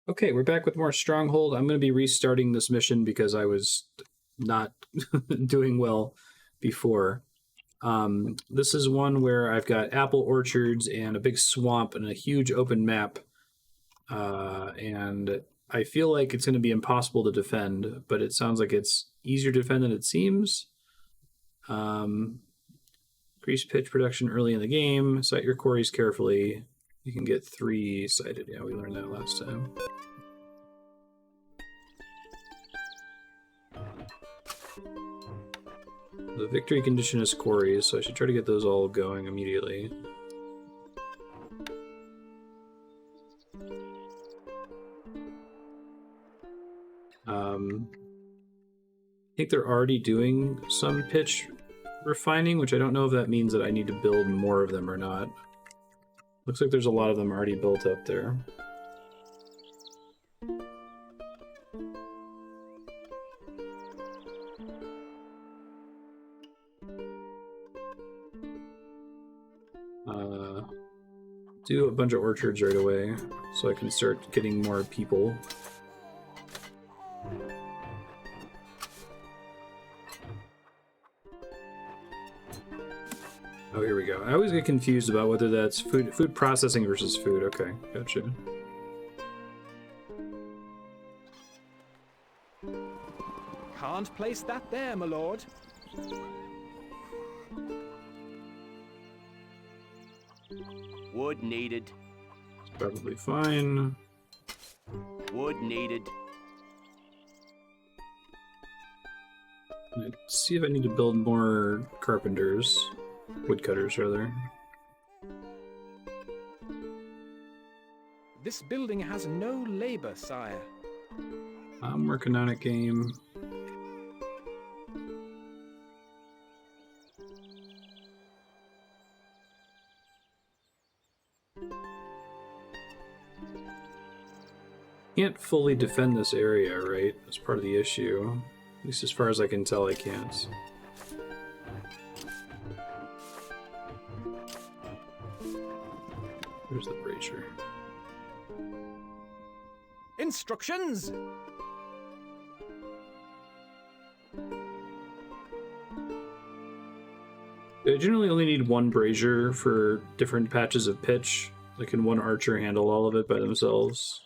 Okay, we're back with more Stronghold. I'm going to be restarting this mission because I was not doing well before. This is one where I've got apple orchards and a big swamp and a huge open map. And I feel like it's going to be impossible to defend, but it sounds like it's easier to defend than it seems. Increase pitch production early in the game. Site your quarries carefully. You can get 3 sighted. Yeah, we learned that last time. The victory condition is quarries, so I should try to get those all going immediately. I think they're already doing some pitch refining, which I don't know if that means that I need to build more of them or not. Looks like there's a lot of them already built up there. Do a bunch of orchards right away so I can start getting more people. Oh, here we go. I always get confused about whether that's food processing versus food. Okay, gotcha. Can't place that there, my lord. Wood needed. It's probably fine. Wood needed. Let's see if I need to build more carpenters. Woodcutters, rather. This building has no labor, sire. I'm working on it, game. Can't fully defend this area, right? That's part of the issue. At least as far as I can tell, I can't. There's the brazier. Instructions! I generally only need one brazier for different patches of pitch. Like, can one archer handle all of it by themselves?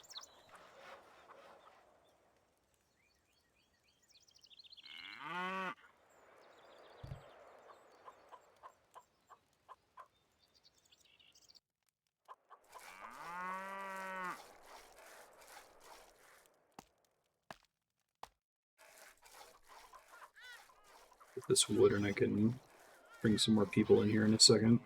Get this wood and I can bring some more people in here in a second.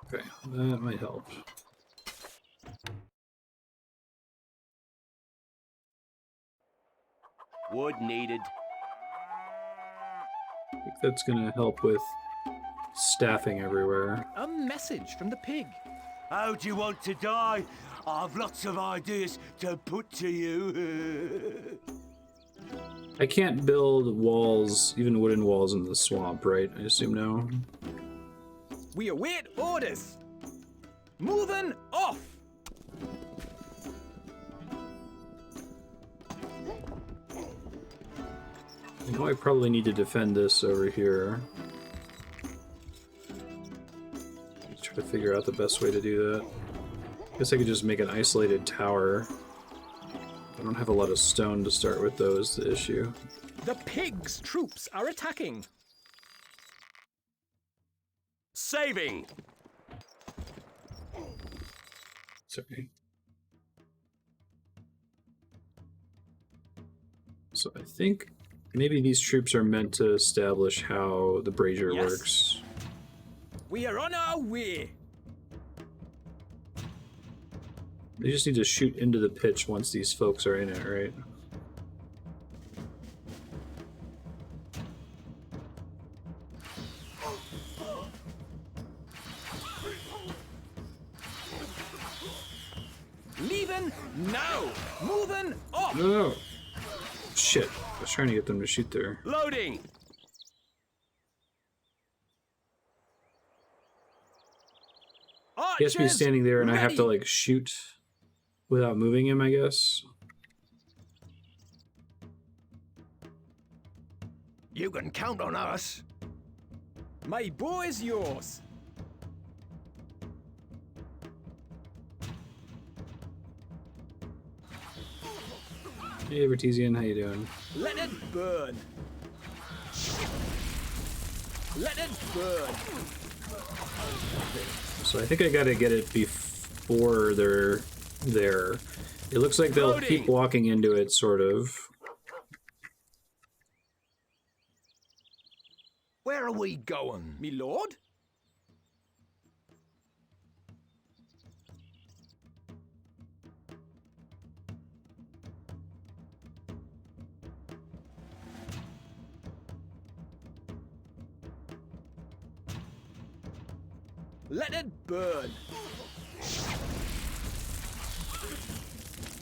Okay, that might help. Wood needed. I think that's gonna help with staffing everywhere. A message from the pig. How do you want to die? I've lots of ideas to put to you. I can't build walls, even wooden walls, in the swamp, right? I assume no. We await orders. Moving off. I know I probably need to defend this over here. Let's try to figure out the best way to do that. Guess I could just make an isolated tower. I don't have a lot of stone to start with, though, is the issue. The pig's troops are attacking. Saving. Sorry. So I think maybe these troops are meant to establish how the brazier works. We are on our way. They just need to shoot into the pitch once these folks are in it, right? Leaving now. Moving off. No. Shit. I was trying to get them to shoot there. Loading! He has to be Archers, standing there, and I have to, ready. like, shoot without moving him, I guess. You can count on us. My bow is yours. Hey, Vertesian, how you doing? Let it burn. Let it burn. So I think I gotta get it before they're there. It looks like they'll keep walking into it, sort of. Where are we going? Me lord? Let it burn.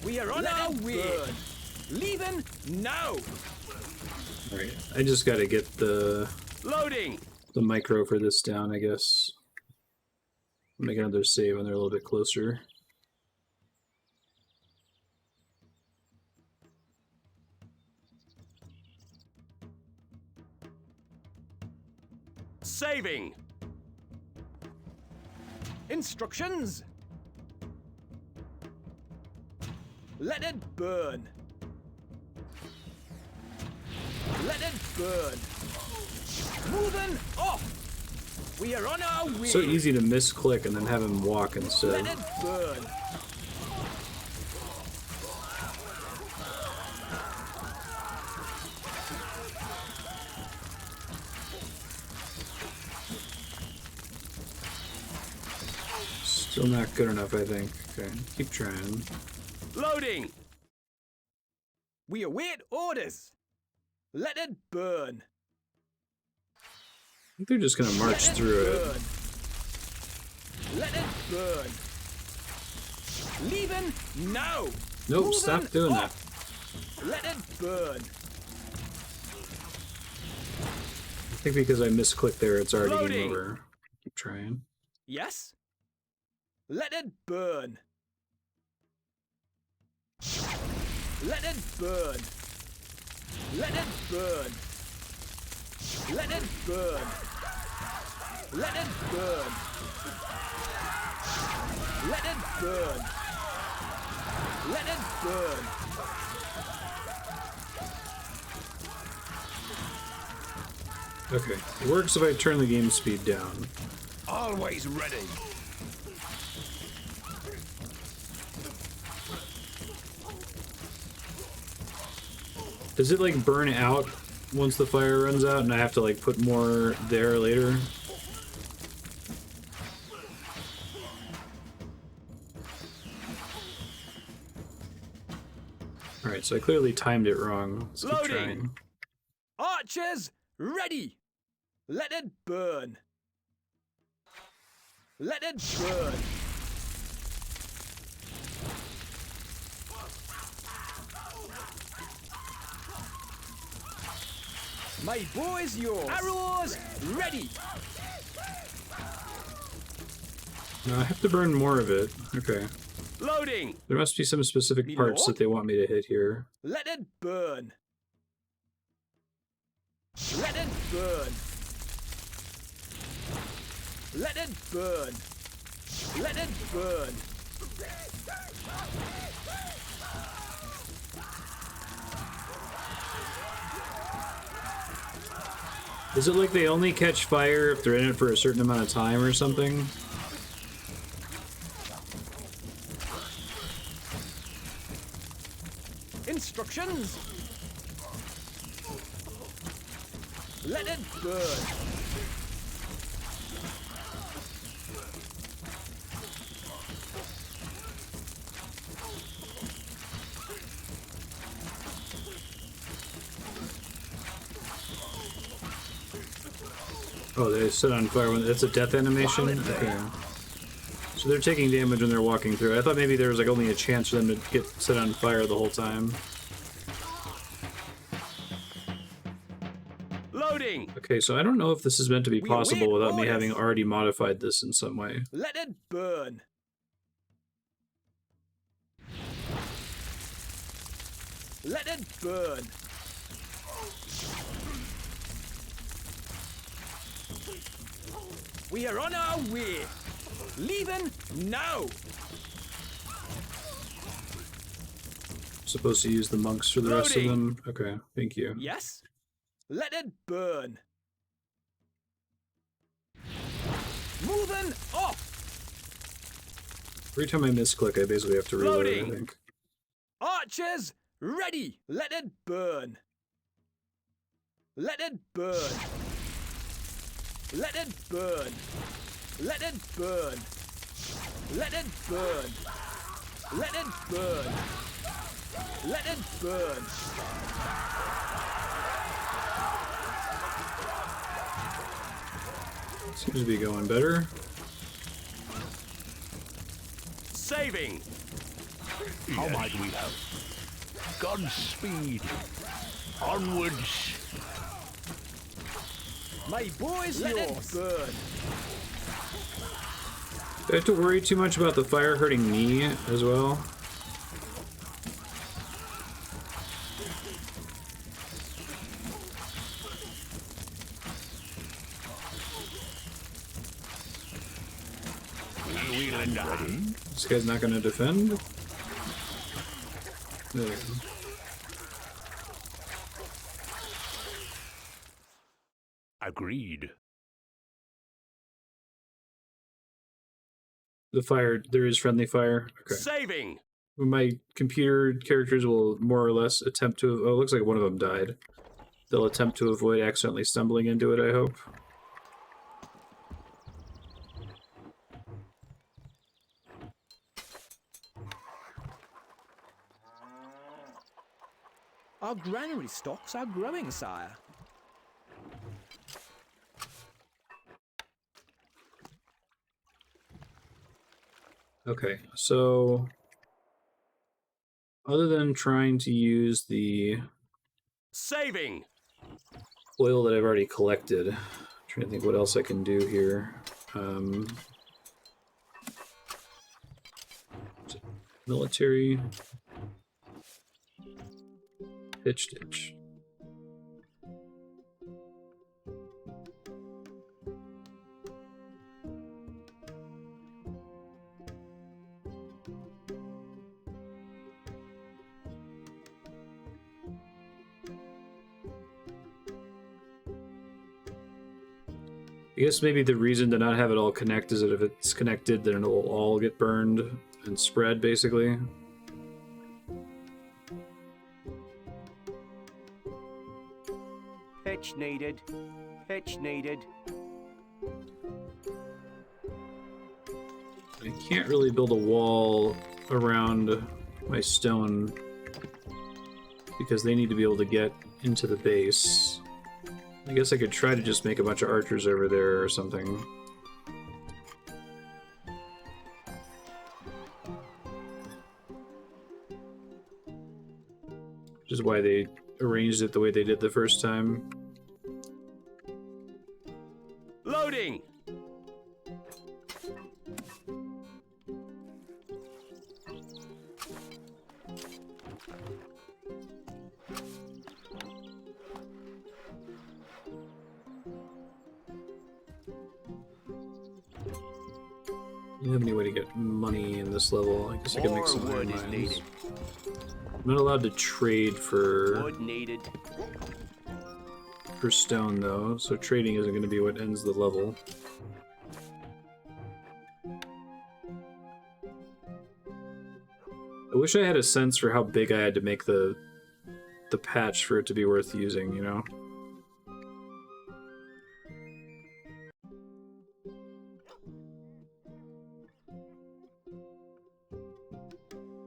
We are on our way. Leaving now. Alright, I just gotta get the Loading! micro for this down, I guess. Make another save when they're a little bit closer. Saving! Instructions. Let it burn. Let it burn. Moving off. We are on our way. So easy to misclick and then have him walk instead. Let it burn. Still not good enough, I think. Okay, keep trying. Loading! We await orders. Let it burn. I think they're just gonna march through it. Let it burn. Leaving now. Nope, Moving stop doing that. off. Let it burn. I think because I misclicked there, it's already Loading. game over. Keep trying. Yes. Let it burn. Let it burn. Let it burn. Let it burn. Let it burn. Let it burn. Let it burn. Okay, it works if I turn the game speed down. Always ready. Does it like burn out once the fire runs out and I have to like put more there later? Alright, so I clearly timed it wrong. Let's keep Loading. trying. Archers, ready. Let it burn. Let it burn. My bow is yours. Arrows, ready. No, I have to burn more of it. Okay. Loading! There must be some specific Me parts lord? that they want me to hit here. Let it burn. Let it burn. Let it burn. Let it burn. Is it like they only catch fire if they're in it for a certain amount of time or something? Instructions. Let it burn. Oh, they set on fire when that's a death animation? Okay. So they're taking damage when they're walking through. I thought maybe there was like only a chance for them to get set on fire the whole time. Loading! Okay, so I don't know if this is meant to be We possible await without me having orders. already modified this in some way. Let it burn! Let it burn! We are on our way! Leaving now! Supposed to use the monks for the rest of Loading. them? Okay, thank you. Yes? Let it burn! Moving off! Every time I misclick, I basically have to reload, Loading. I think. Archers, ready! Let it burn! Let it burn! Let it burn! Let it burn! Let it burn! Let it burn! Let it burn! Seems to be going better. Saving! How might we help? Godspeed. Onwards. My boy's Let yours! It burn! Do I have to worry too much about the fire hurting me as well? This guy's not going to defend? There we go. Agreed. The fire, there is friendly fire. Okay. Saving! My computer characters will more or less attempt to... Oh, it looks like one of them died. They'll attempt to avoid accidentally stumbling into it, I hope. Our granary stocks are growing, sire. Okay, so... Other than trying to use the Saving! oil that I've already collected, I'm trying to think what else I can do here. Military... Pitch ditch. I guess maybe the reason to not have it all connect is that if it's connected, then it'll all get burned and spread, basically. Pitch needed. Pitch needed. I can't really build a wall around my stone because they need to be able to get into the base. I guess I could try to just make a bunch of archers over there or something. Which is why they arranged it the way they did the first time. Loading! Do you have any way to get money in this level? I guess I could make some iron mines. I'm not allowed to trade for Wood needed. stone though, so trading isn't going to be what ends the level. I wish I had a sense for how big I had to make the patch for it to be worth using, you know?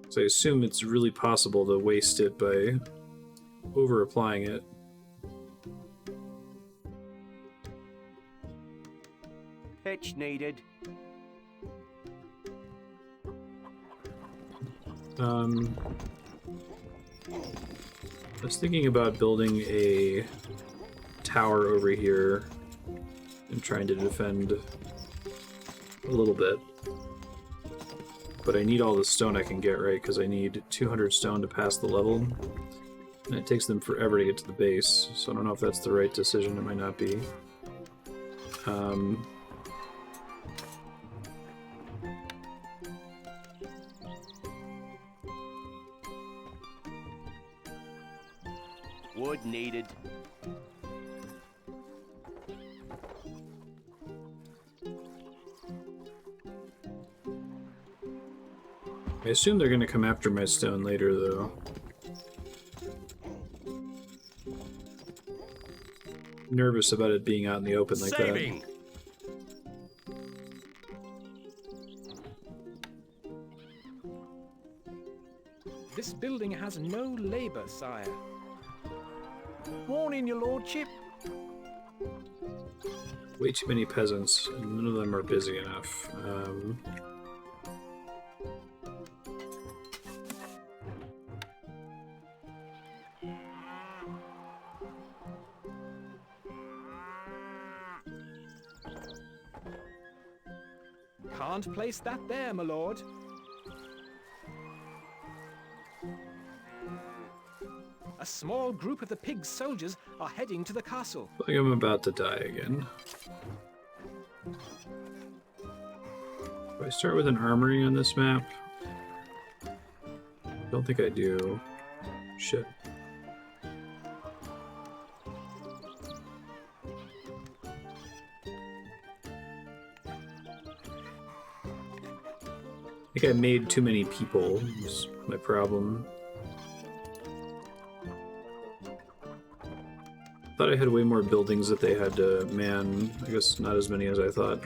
So I assume it's really possible to waste it by over-applying it. Pitch needed. I was thinking about building a tower over here and trying to defend a little bit. But I need all the stone I can get, right? Because I need 200 stone to pass the level. And it takes them forever to get to the base, so I don't know if that's the right decision. It might not be. Wood needed. I assume they're going to come after my stone later, though. Nervous about it being out in the open like Saving. that. This building has no labor, sire. Warning, your lordship. Way too many peasants, and none of them are busy enough. Can't place that there, my lord. A small group of the pig soldiers are heading to the castle. I think I'm about to die again. Do I start with an armory on this map? Don't think I do. Shit. I think I made too many people, is my problem. Thought I had way more buildings that they had to man. I guess not as many as I thought.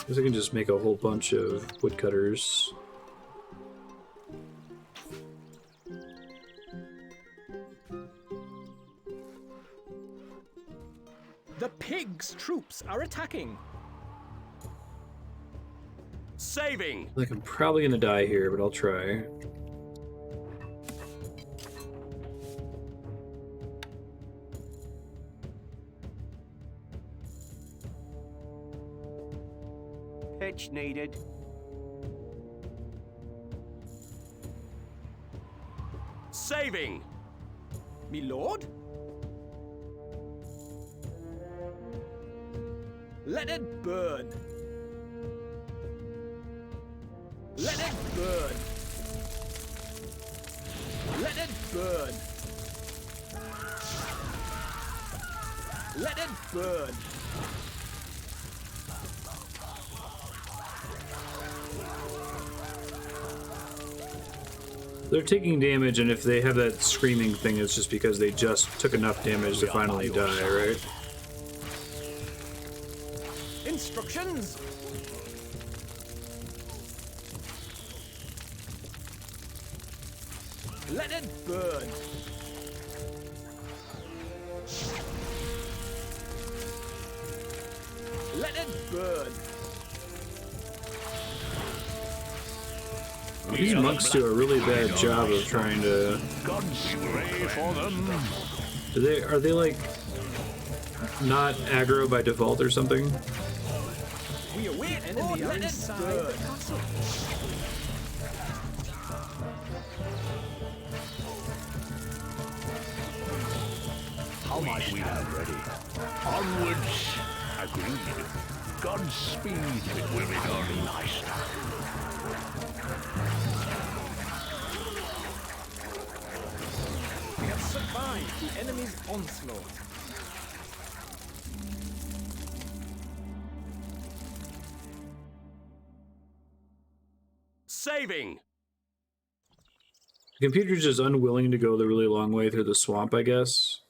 Guess I can just make a whole bunch of woodcutters. The pigs' troops are attacking. Saving. Like, I'm probably gonna die here, but I'll try. Pitch needed. Saving. Me lord? Let it burn. Let it burn. Let it burn. Let it burn. They're taking damage, and if they have that screaming thing, it's just because they just took enough damage to finally die, right? Instructions. Let it burn. Let it burn. These monks do a really bad job of trying to... Are they like not aggro by default or something? We await enemy inside the castle. How much we have ready? Onwards. Agreed. Godspeed. It will be done. Nice. We have survived the enemy's onslaught. Saving. The computer's just unwilling to go the really long way through the swamp, I guess.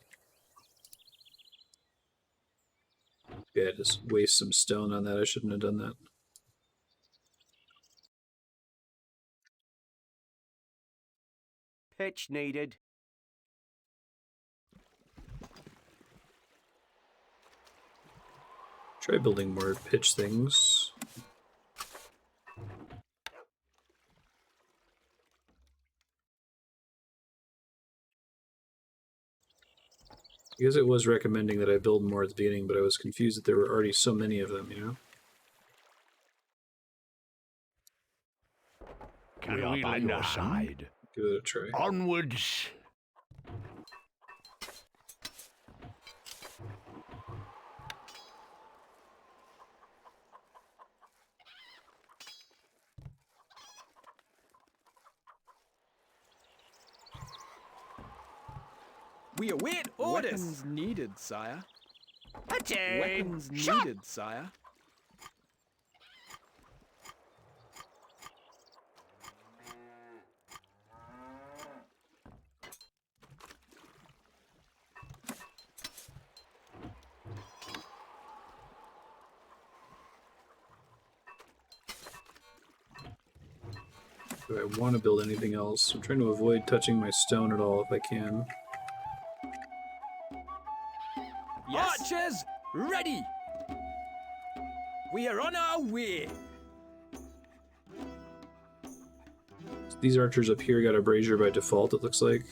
Yeah, just waste some stone on that. I shouldn't have done that. Pitch needed. Try building more pitch things. Because it was recommending that I build more at the beginning, but I was confused that there were already so many of them, you know? Can we lend a hand? Give it a try. Onwards! We await orders. Weapons needed, sire. Attain. Weapons Shot. needed, sire. Do I want to build anything else? I'm trying to avoid touching my stone at all if I can. Yes. Archers, ready. We are on our way. These archers up here got a brazier by default, it looks like.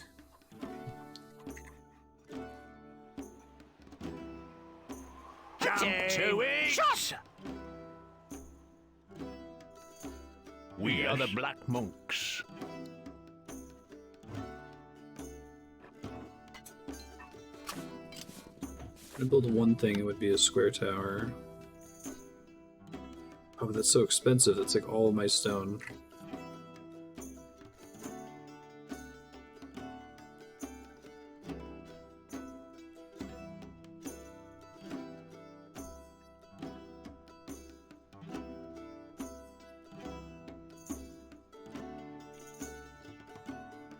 Jump to it! Shot. We are the Black Monks. If I build one thing, it would be a square tower. Oh, but that's so expensive. That's like all of my stone.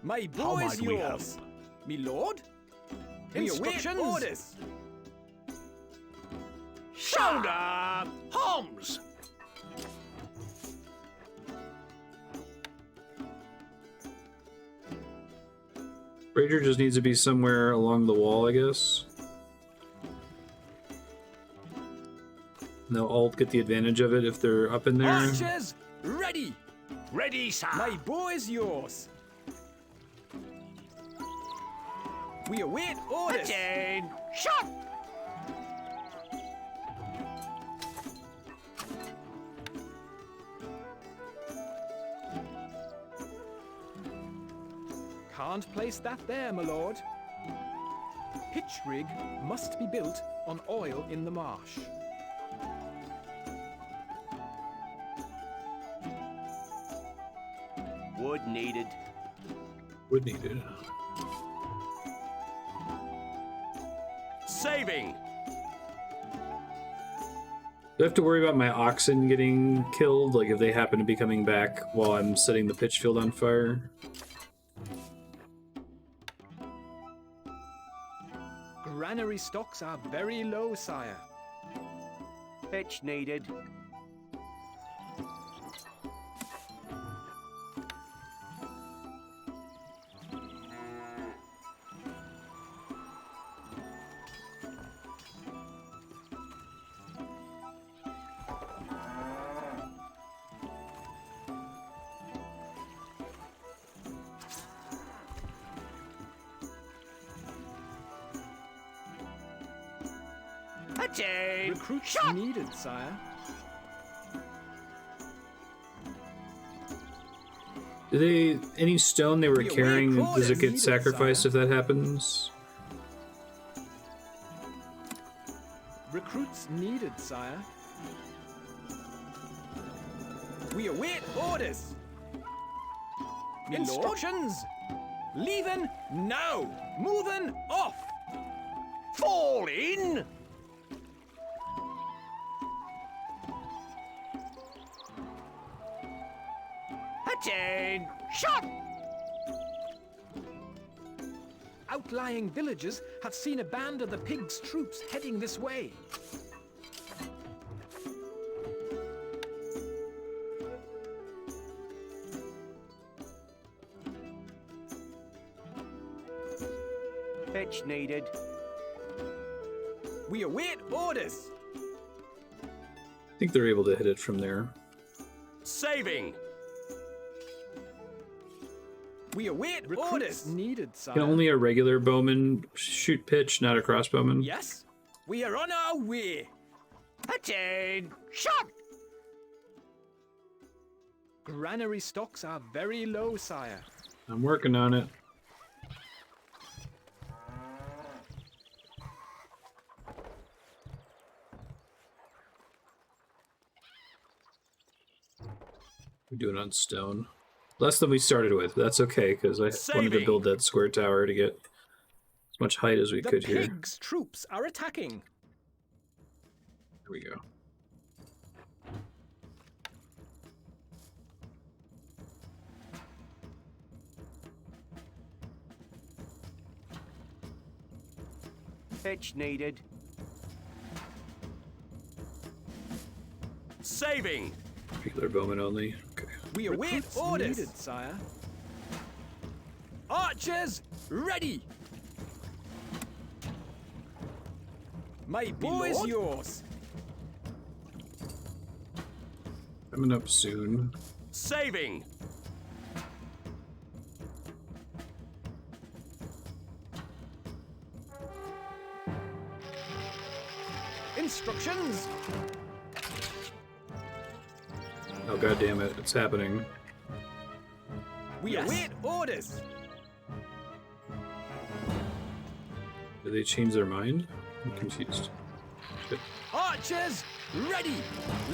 My How bow might is we yours. Me lord. We await Instructions. orders. Shoulder! Holmes! Brazier just needs to be somewhere along the wall, I guess. And they'll all get the advantage of it if they're up in there. Archers, ready. Ready, sir! My bow is yours. We await orders. Attain! Shot! Can't place that there, my lord. Pitch rig must be built on oil in the marsh. Wood needed. Would need it. Saving. Do I have to worry about my oxen getting killed? Like if they happen to be coming back while I'm setting the pitch field on fire? Granary stocks are very low, sire. Pitch needed. Attain. Recruits needed, sire. Do they any stone they were We await carrying, does orders it get needed, sacrificed sire. if that happens? Recruits needed, sire. We await orders. Me lord. Instructions. Leaving now. Moving off. Fall in! Attain. Shot. Outlying villages have seen a band of the pigs' troops heading this way. Pitch needed. We await orders. I think they're able to hit it from there. Saving. We await Recruits orders. needed, sire. Can only a regular bowman shoot pitch, not a crossbowman? Yes, we are on our way. Attain. Shot. Granary stocks are very low, sire. I'm working on it. We do it on stone. Less than we started with. That's okay, because I wanted to Saving. build that square tower to get as much height as we The could here. pigs' troops are attacking. There we go. Pitch needed. Saving. Regular bowman only. Okay. We await Recruits orders. needed, sire. Archers, ready. My bow is lord? yours. Coming up soon. Saving. Instructions. Oh god damn it, it's happening. We Yes. await orders. Did they change their mind? I'm confused. Okay. Archers, ready.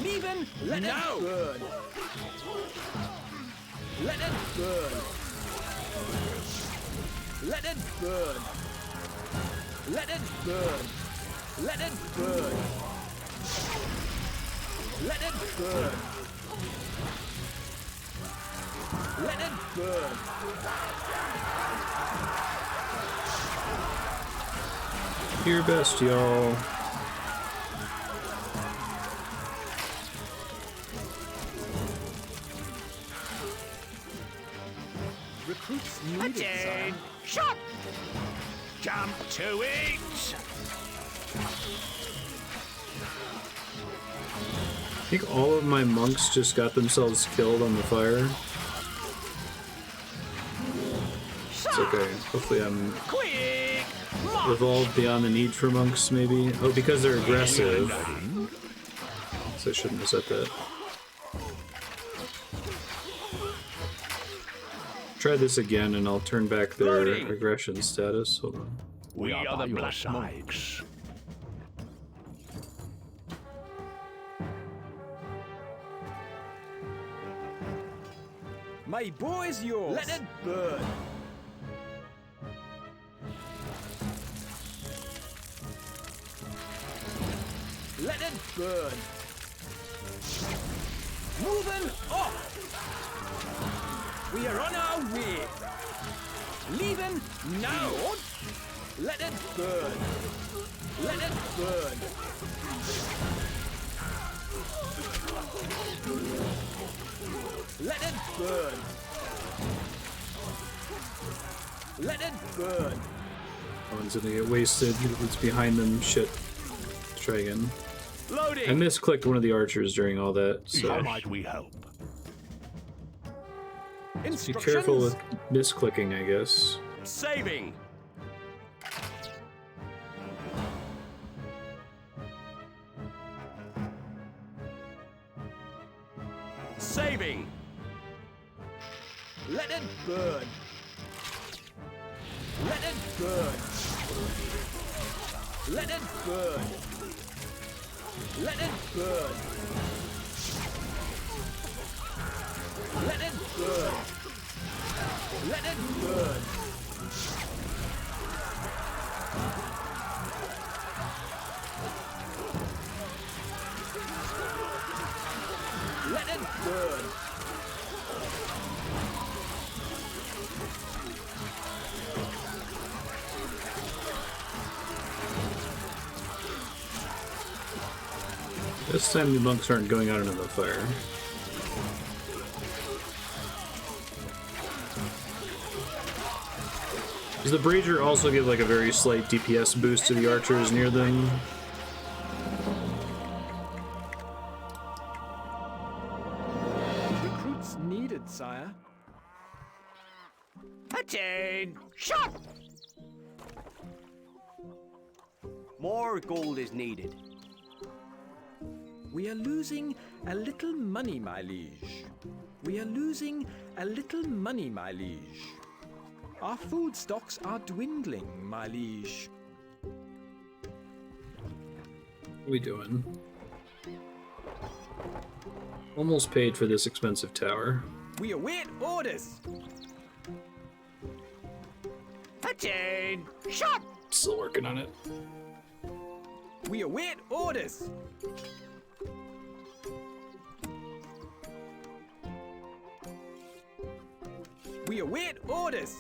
Leaving. Let it burn. Let it burn. Let it burn. Let it burn. Let it burn. Let it burn. Let it burn. Do your best, y'all. Recruits needed, sire. Shot. Jump to it! I think all of my monks just got themselves killed on the fire. It's okay. Hopefully I'm Quick. evolved beyond the need for monks, maybe. Oh, because they're aggressive. So I shouldn't have said that. Try this again and I'll turn back their Loading. aggression status. Hold on. We are by the your black side. monks. My bow is yours. Let it burn. Let it burn. Moving off. We are on our way. Leaving now. Let it burn. Let it burn. Let it burn. Let it burn. One's gonna get wasted. It's behind them. Shit. Let's try again. Loading. I misclicked one of the archers during all that, How so might we help? be Instructions. careful with misclicking, I guess. Saving. Saving. Let it burn. Let it burn. Let it burn. Let it burn. Let it burn. Let it burn. Let it burn. This time the monks aren't going out into the fire. Does the Brazier also give like a very slight DPS boost to the archers near them? Recruits needed, sire. Attain! Shot! More gold is needed. We are losing a little money, my liege. We are losing a little money, my liege. Our food stocks are dwindling, my liege. What are we doing? Almost paid for this expensive tower. We await orders. Attain! Shot! Still working on it. We await orders. We await orders.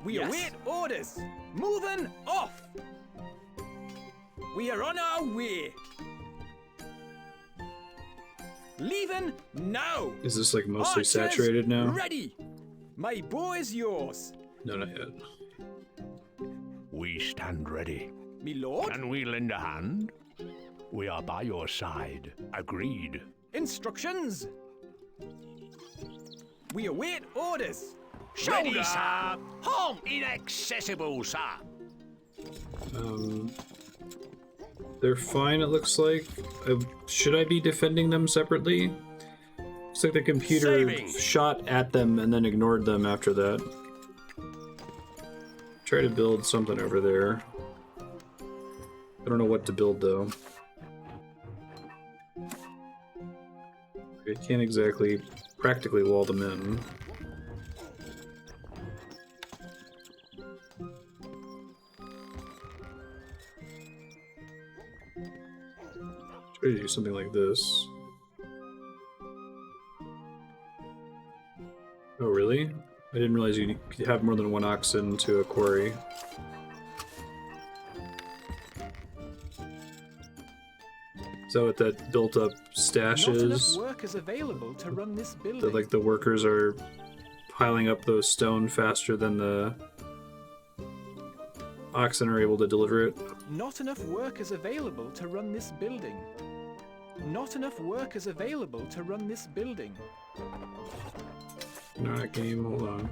We await orders. Moving off. We are on our way. Leaving now. Is this like mostly Archers saturated now? Ready. My bow is yours. No, not yet. We stand ready. Me lord. Can we lend a hand? We are by your side. Agreed. Instructions. We await orders. Ready, sir. Home inaccessible, sir. They're fine, it looks like. Should I be defending them separately? Looks like the computer Saving. shot at them and then ignored them after that. Try to build something over there. I don't know what to build, though. I can't exactly practically wall them in. Try to do something like this. Oh, really? I didn't realize you could have more than one oxen to a quarry. Is that what that built-up stash Not enough is? workers available to run this building. That like the workers are piling up those stone faster than the oxen are able to deliver it. Not enough workers available to run this building. Not enough workers available to run this building. Not game, hold on.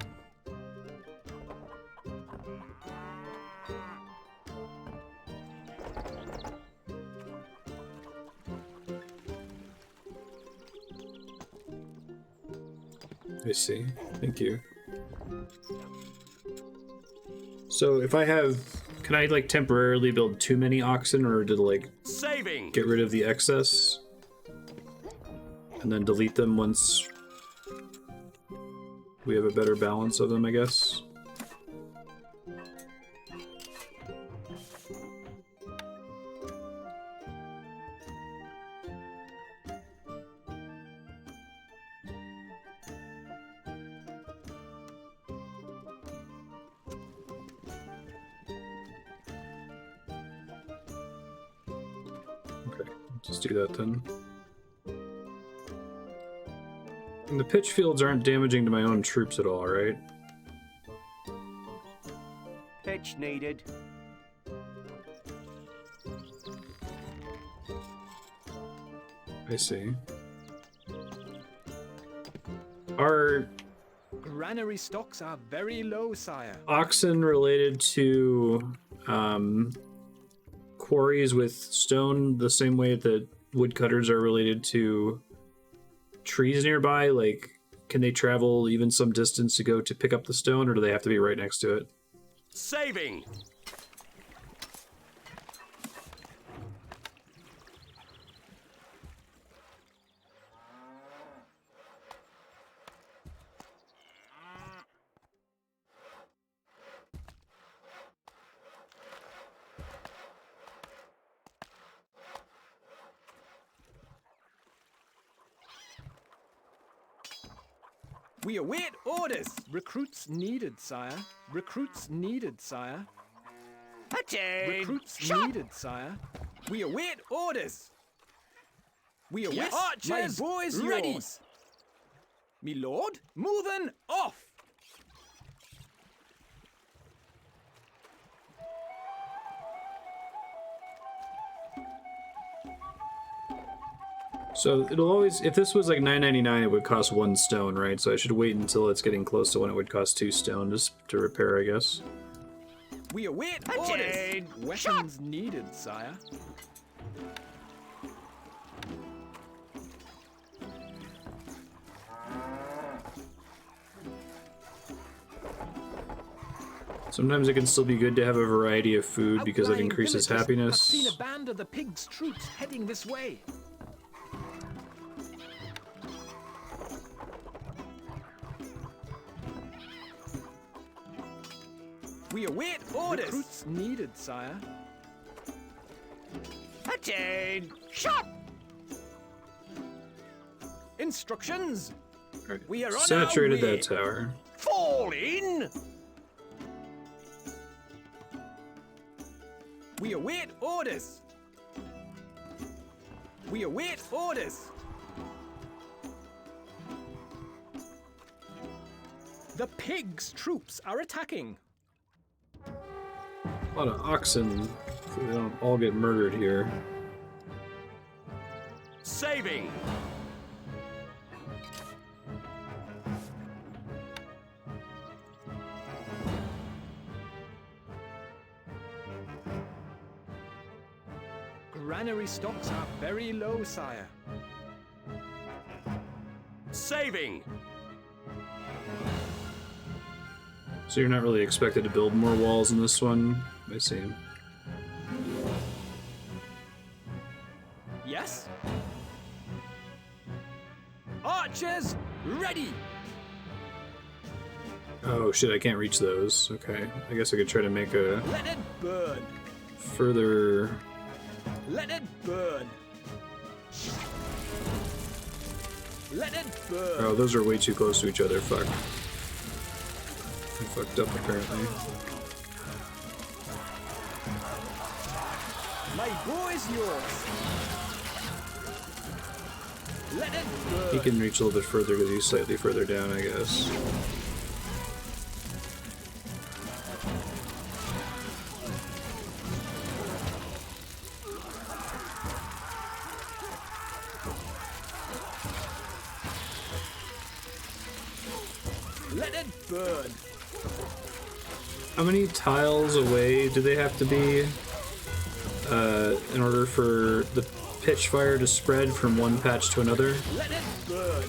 I see. Thank you. So if I have, can I like temporarily build too many oxen, or to like Saving! get rid of the excess and then delete them once we have a better balance of them, I guess? Okay, just do that then. And the pitch fields aren't damaging to my own troops at all, right? Pitch needed. I see. Are Granary stocks are very low, sire. oxen related to quarries with stone the same way that woodcutters are related to trees nearby? Like, can they travel even some distance to go to pick up the stone, or do they have to be right next to it? Saving! We await orders. Recruits needed, sire. Recruits needed, sire. Attain! Recruits Shot! needed, sire. We await orders. We await. Yes, Archers, my boy is ready. yours. Me lord, moving off. So it'll always, if this was like $9.99, it would cost 1 stone, right? So I should wait until it's getting close to when it would cost 2 stone just to repair, I guess. We await orders. Weapons needed, sire. Sometimes it can still be good to have a variety of food because it Outlying increases villages happiness. have seen a band of the pigs' troops heading this way. We await orders. Recruits needed, sire. Attain! Shot! Instructions. Alright, We are on saturated our way. that tower. Fall in! We await orders. We await orders. The pigs' troops are attacking. A lot of oxen, so they don't all get murdered here. Saving! Granary stocks are very low, sire. Saving! So you're not really expected to build more walls in this one, I see. Yes? Archers, ready! Oh shit, I can't reach those. Okay, I guess I could try to make a Let it burn! further... Let it burn! Let it burn! Oh, those are way too close to each other, fuck. I fucked up, apparently. My bow is yours! Let it burn! He can reach a little bit further because he's slightly further down, I guess. Let it burn! How many tiles away do they have to be in order for the pitch fire to spread from one patch to another? Let it burn!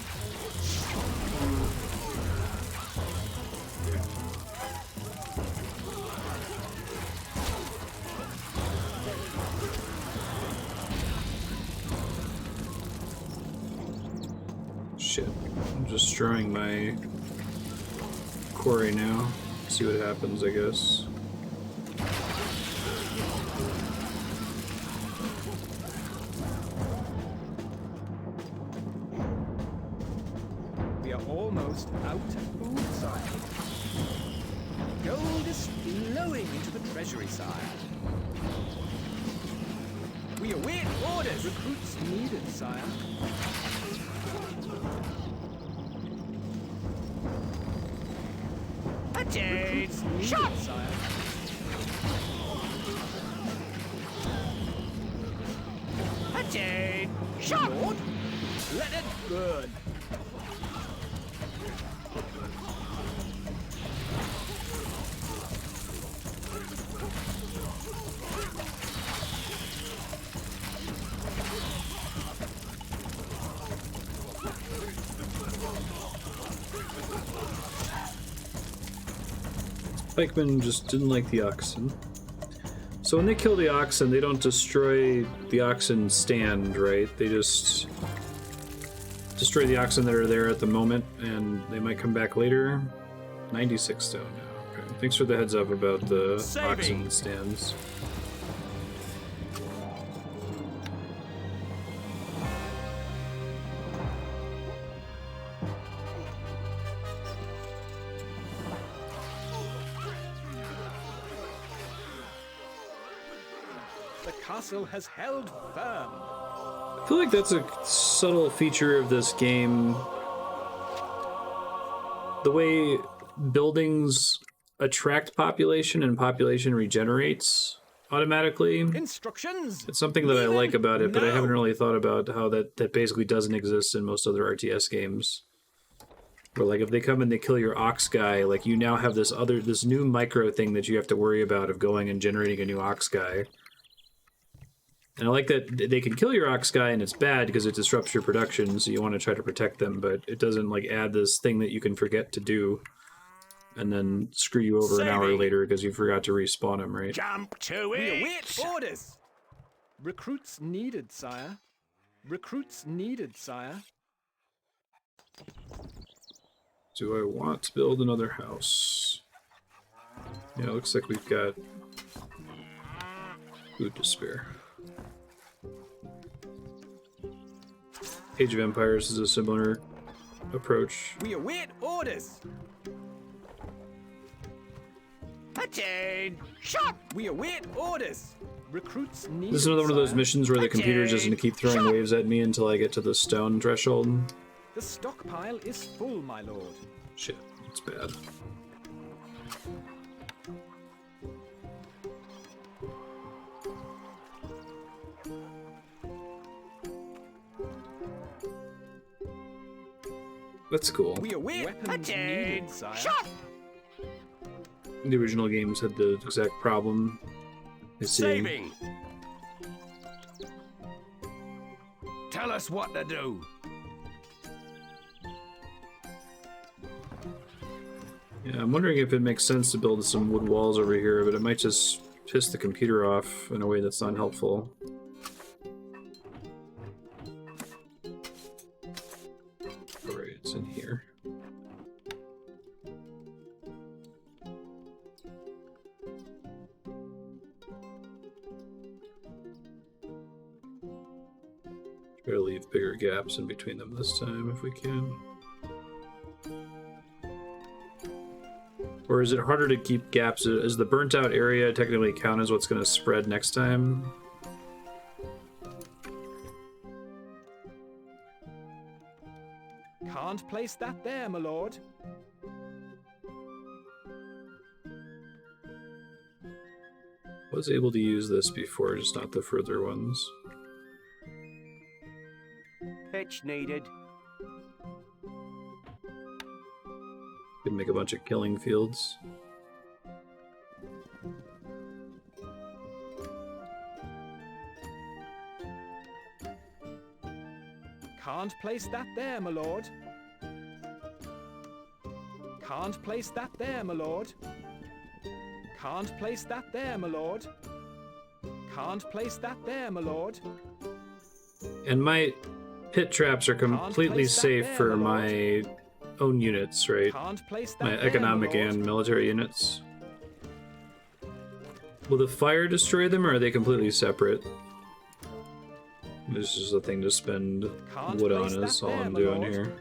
Shit. I'm destroying my quarry now. See what happens, I guess. We are almost out of food, sire. Gold is flowing into the treasury, sire. We await orders. Recruits needed, sire. Attain! Needed, Shot! sire. Attain! Shot! Lord, let it burn. Pikemen just didn't like the oxen. So when they kill the oxen, they don't destroy the oxen stand, right? They just destroy the oxen that are there at the moment, and they might come back later. 96 stone now. Okay. Thanks for the heads up about the oxen stands. The castle has held firm. I feel like that's a subtle feature of this game. The way buildings attract population and population regenerates automatically. Instructions. It's something that I Leaving like about it, but I now. haven't really thought about how that basically doesn't exist in most other RTS games. Where, like, if they come and they kill your ox guy, like, you now have this new micro thing that you have to worry about of going and generating a new ox guy. And I like that they can kill your ox guy and it's bad because it disrupts your production, so you want to try to protect them, but it doesn't, like, add this thing that you can forget to do and then screw you over an hour Saving. later because you forgot to respawn him, right? Jump to We it! await orders. Recruits needed, sire. Recruits needed, sire. Do I want to build another house? Yeah, it looks like we've got food to spare. Age of Empires is a similar approach. We await orders. Attention! Shot! We await orders. Recruits needed. This is another one of those sire. missions where the computer's just gonna keep throwing waves at me until I get to the stone threshold. The stockpile is full, my lord. Shit, it's bad. That's cool. We await weapons needed, sire. Shot! The original games had the exact problem. I see. Saving! Tell us what to do. Yeah, I'm wondering if it makes sense to build some wood walls over here, but it might just piss the computer off in a way that's unhelpful. Alright, it's in here. Try to leave bigger gaps in between them this time if we can. Or is it harder to keep gaps? Is the burnt out area technically count as what's going to spread next time? Can't place that there, my lord. Was able to use this before, just not the further ones. Pitch needed. Could make a bunch of killing fields. Can't place that there, my lord. Can't place that there, my lord. Can't place that there, my lord. Can't place that there, my lord. And my pit traps are completely place that safe there, for my my own units, right? Can't place that My there, economic my lord. and military units. Will the fire destroy them, or are they completely separate? This is a thing to spend Can't wood place on, that is all there, I'm my doing lord. here.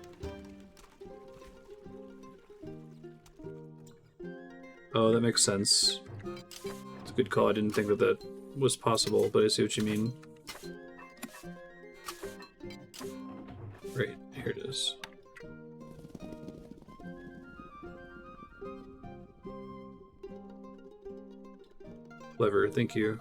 Oh, that makes sense. It's a good call. I didn't think that that was possible, but I see what you mean. Right, here it is. Clever, thank you.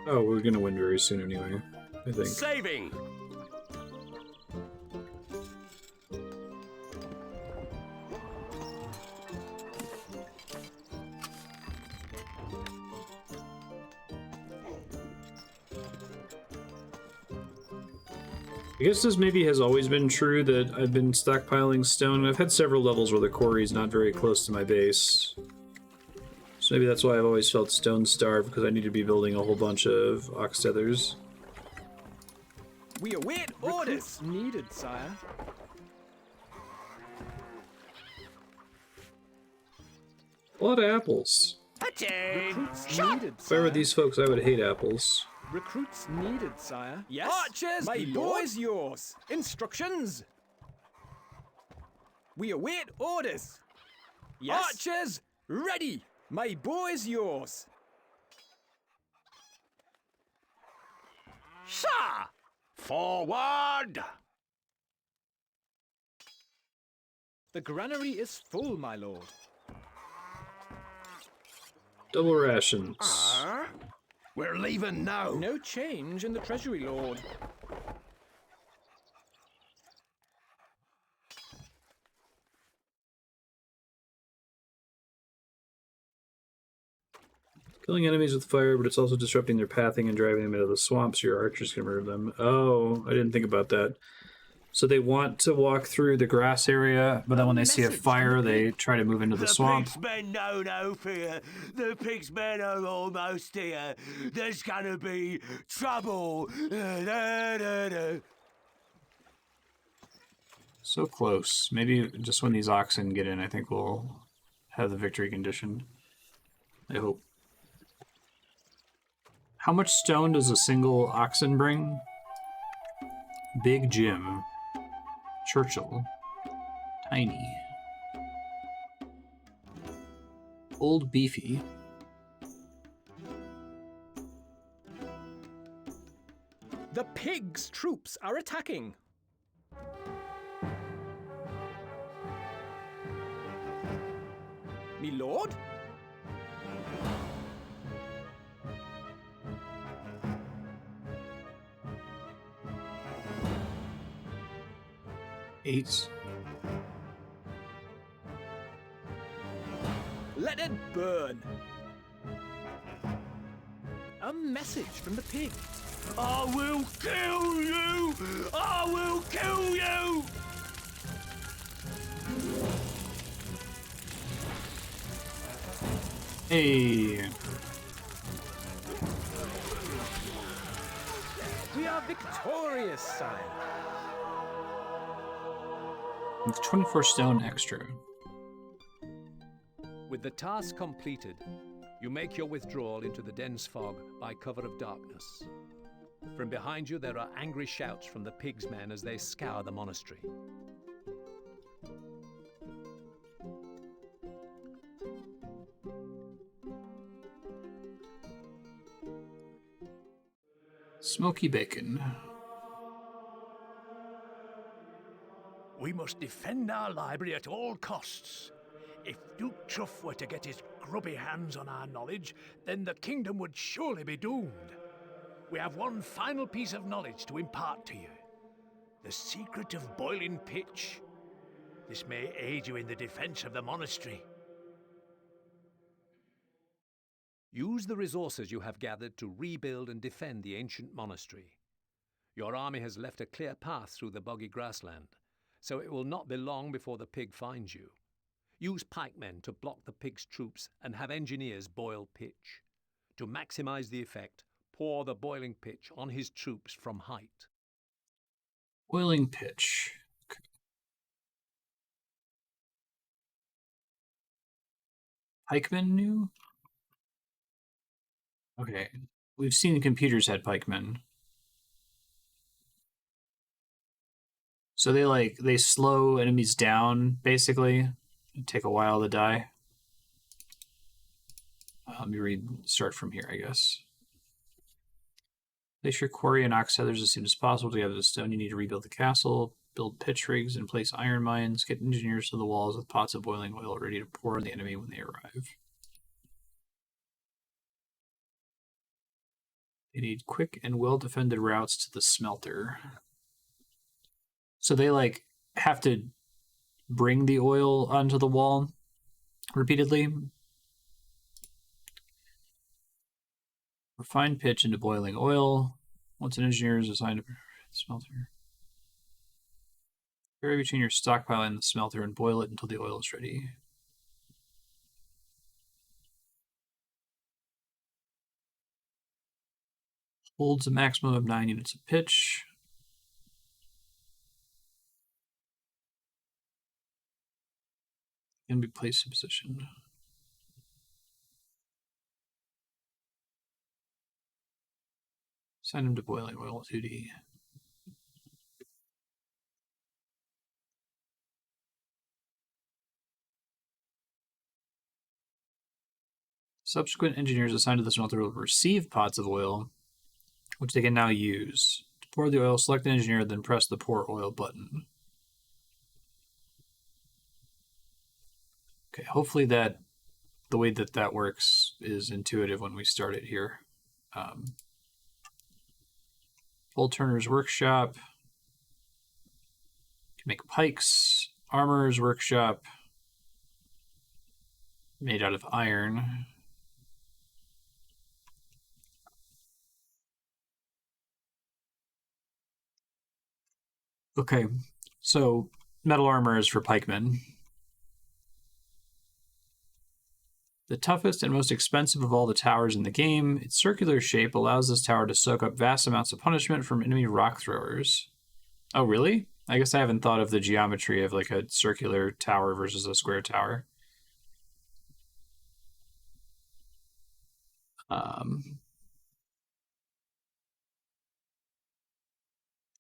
Oh, we're gonna win very soon anyway, I think. Saving! I guess this maybe has always been true that I've been stockpiling stone. I've had several levels where the quarry's not very close to my base. So maybe that's why I've always felt stone starved, because I need to be building a whole bunch of ox tethers. We await orders. Needed, sire. A lot of apples. Attention! Recruits needed, If I were sire. these folks, I would hate apples. Recruits needed, sire. Yes. Archers, my my lord is yours. Instructions. We await orders. Yes. Archers, ready. My bow is yours. Sir! Forward! The granary is full, my lord. Double rations. We're leaving now. No change in the treasury, lord. Killing enemies with fire, but it's also disrupting their pathing and driving them into the swamp, so your archers can murder them. Oh, I didn't think about that. So they want to walk through the grass area, but then when they see a fire, they try to move into the swamp. Pigsmen know no fear. The pigsmen are almost here. There's gonna be trouble. So close. Maybe just when these oxen get in, I think we'll have the victory condition. I hope. How much stone does a single oxen bring? Big Jim. Churchill. Tiny. Old Beefy. The pigs' troops are attacking. Me lord? Eight. Let it burn. A message from the pig. I will kill you! I will kill you! Hey. We are victorious, sire. With 24 stone extra. With the task completed, you make your withdrawal into the dense fog by cover of darkness. From behind you, there are angry shouts from the pigs' men as they scour the monastery. Smoky bacon. We must defend our library at all costs. If Duke Truff were to get his grubby hands on our knowledge, then the kingdom would surely be doomed. We have one final piece of knowledge to impart to you. The secret of boiling pitch. This may aid you in the defense of the monastery. Use the resources you have gathered to rebuild and defend the ancient monastery. Your army has left a clear path through the boggy grassland, so it will not be long before the pig finds you. Use pikemen to block the pig's troops and have engineers boil pitch. To maximize the effect, pour the boiling pitch on his troops from height. Wailing pitch. Okay. Pikemen new? Okay. We've seen computers had pikemen. So they slow enemies down, basically. It'd take a while to die. Let me start from here, I guess. Place your quarry and ox feathers as soon as possible to gather the stone you need to rebuild the castle. Build pitch rigs and place iron mines. Get engineers to the walls with pots of boiling oil ready to pour on the enemy when they arrive. They need quick and well-defended routes to the smelter. So they have to bring the oil onto the wall repeatedly. Refine pitch into boiling oil. Once an engineer is assigned to the smelter. Carry between your stockpile and the smelter and boil it until the oil is ready. Holds a maximum of 9 units of pitch. Can be placed in position. Send him to boiling oil 2D. Subsequent engineers assigned to the smelter will receive pots of oil which they can now use. To pour the oil, select the engineer, then press the pour oil button. Okay, hopefully the way that works is intuitive when we start it here. Old Turner's Workshop. Can make pikes. Armorer's Workshop. Made out of iron. Okay, so metal armor is for pikemen. The toughest and most expensive of all the towers in the game, its circular shape allows this tower to soak up vast amounts of punishment from enemy rock throwers. Oh, really? I guess I haven't thought of the geometry of like a circular tower versus a square tower.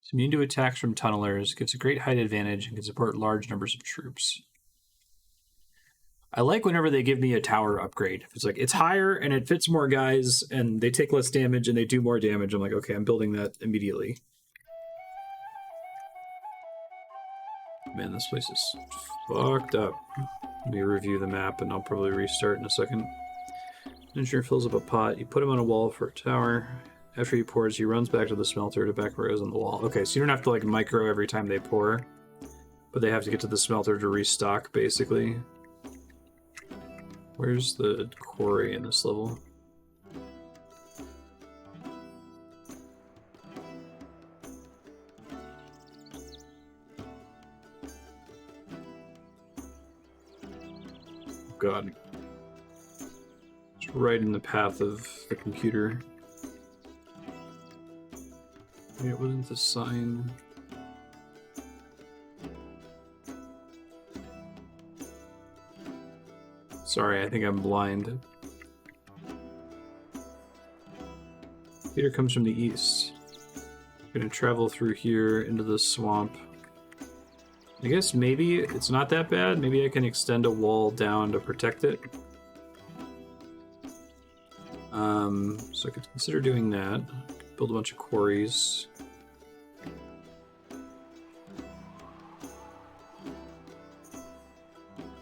It's immune to attacks from tunnelers, gives a great height advantage, and can support large numbers of troops. I like whenever they give me a tower upgrade. It's like, it's higher and it fits more guys and they take less damage and they do more damage. I'm like, okay, I'm building that immediately. Man, this place is fucked up. Let me review the map and I'll probably restart in a second. Engineer fills up a pot. You put him on a wall for a tower. After he pours, he runs back to the smelter to back where it is on the wall. Okay, so you don't have to like micro every time they pour, but they have to get to the smelter to restock, basically. Where's the quarry in this level? Oh God. It's right in the path of the computer. It wasn't the sign. Sorry, I think I'm blind. Peter comes from the east. I'm gonna travel through here into the swamp. I guess maybe it's not that bad. Maybe I can extend a wall down to protect it. So I could consider doing that. Build a bunch of quarries.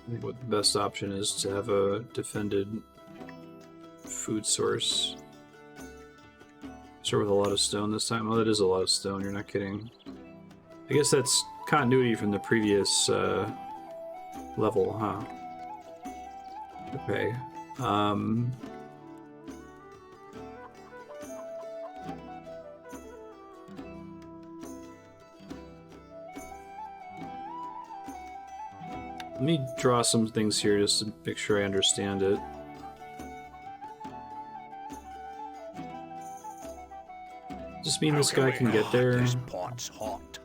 I think what the best option is to have a defended food source. Start with a lot of stone this time. Oh, that is a lot of stone, you're not kidding. I guess that's continuity from the previous level, huh? Okay. Let me draw some things here just to make sure I understand it. Does this mean this guy can get there? This pot's hot.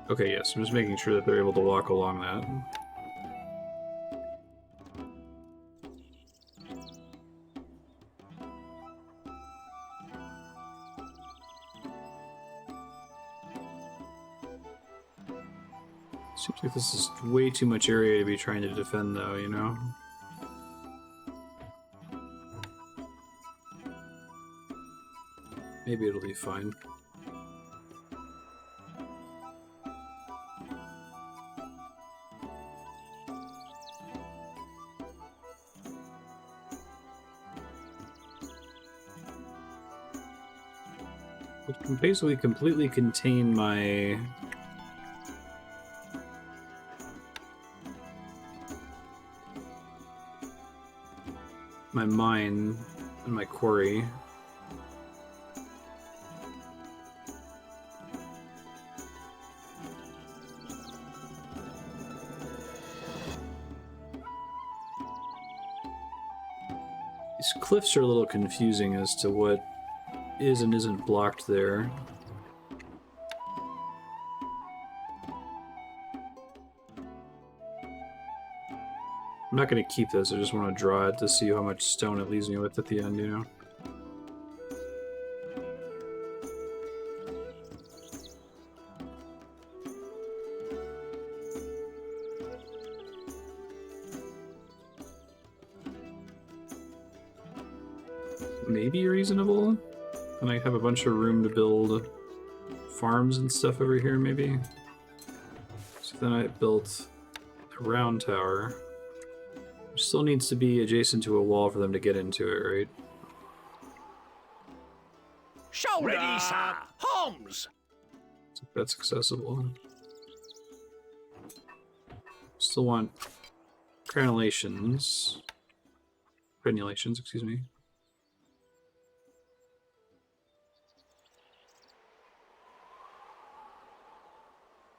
Okay, yes, I'm just making sure that they're able to walk along that. Seems like this is way too much area to be trying to defend, though, you know? Maybe it'll be fine. It can basically completely contain my mine and my quarry. These cliffs are a little confusing as to what is and isn't blocked there. I'm not going to keep this, I just want to draw it to see how much stone it leaves me with at the end, you know? maybe reasonable. And I have a bunch of room to build farms and stuff over here, maybe. So then I built a round tower. Which still needs to be adjacent to a wall for them to get into it, right? Shoulder! Ready, sir. Holmes! So that's accessible. Still want crenulations, excuse me.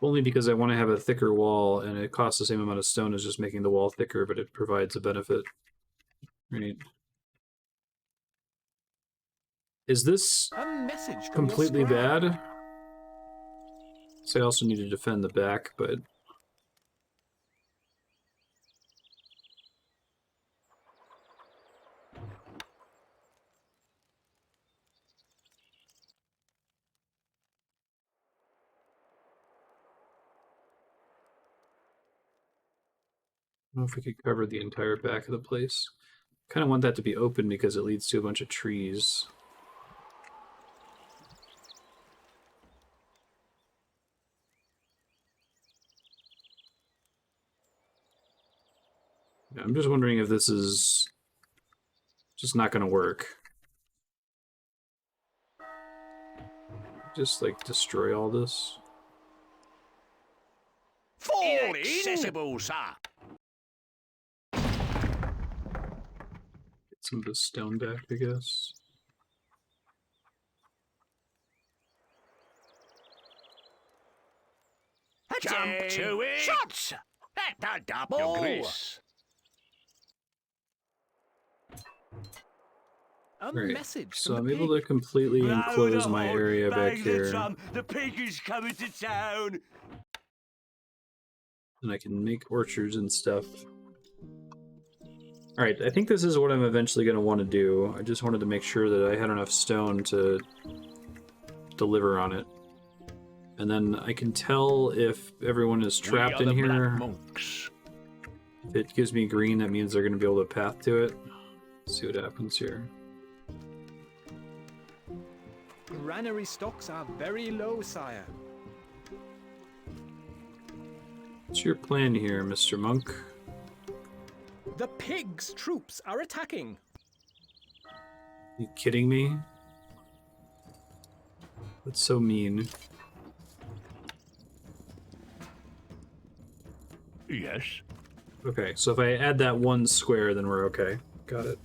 Only because I want to have a thicker wall, and it costs the same amount of stone as just making the wall thicker, but it provides a benefit. Right. Is this A message from completely your scribe. bad? So I also need to defend the back, but... I don't know if we could cover the entire back of the place. Kind of want that to be open because it leads to a bunch of trees. Yeah, I'm just wondering if this is just not going to work. Just, like, destroy all this. Fall in! Inaccessible, sir. Get some of this stone back, I guess. Jump to it. Shots! At the double. Your grace. A Right, message so from I'm the able pig. to completely enclose my area back here. The pig is coming to town. And I can make orchards and stuff. Alright, I think this is what I'm eventually going to want to do. I just wanted to make sure that I had enough stone to deliver on it. And then I can tell if everyone is trapped in here. Monks. If it gives me green, that means they're going to be able to path to it. Let's see what happens here. Granary stocks are very low, sire. What's your plan here, Mr. Monk? The pig's troops are attacking. You kidding me? That's so mean. Yes. Okay, so if I add that one square, then we're okay. Got it.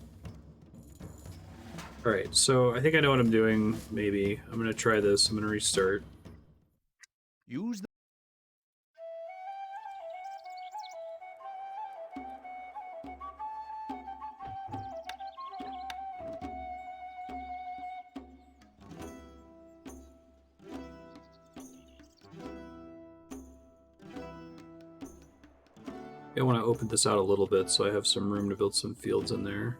Alright, so I think I know what I'm doing, maybe. I'm gonna try this, I'm gonna restart. Use the I want to open this out a little bit so I have some room to build some fields in there.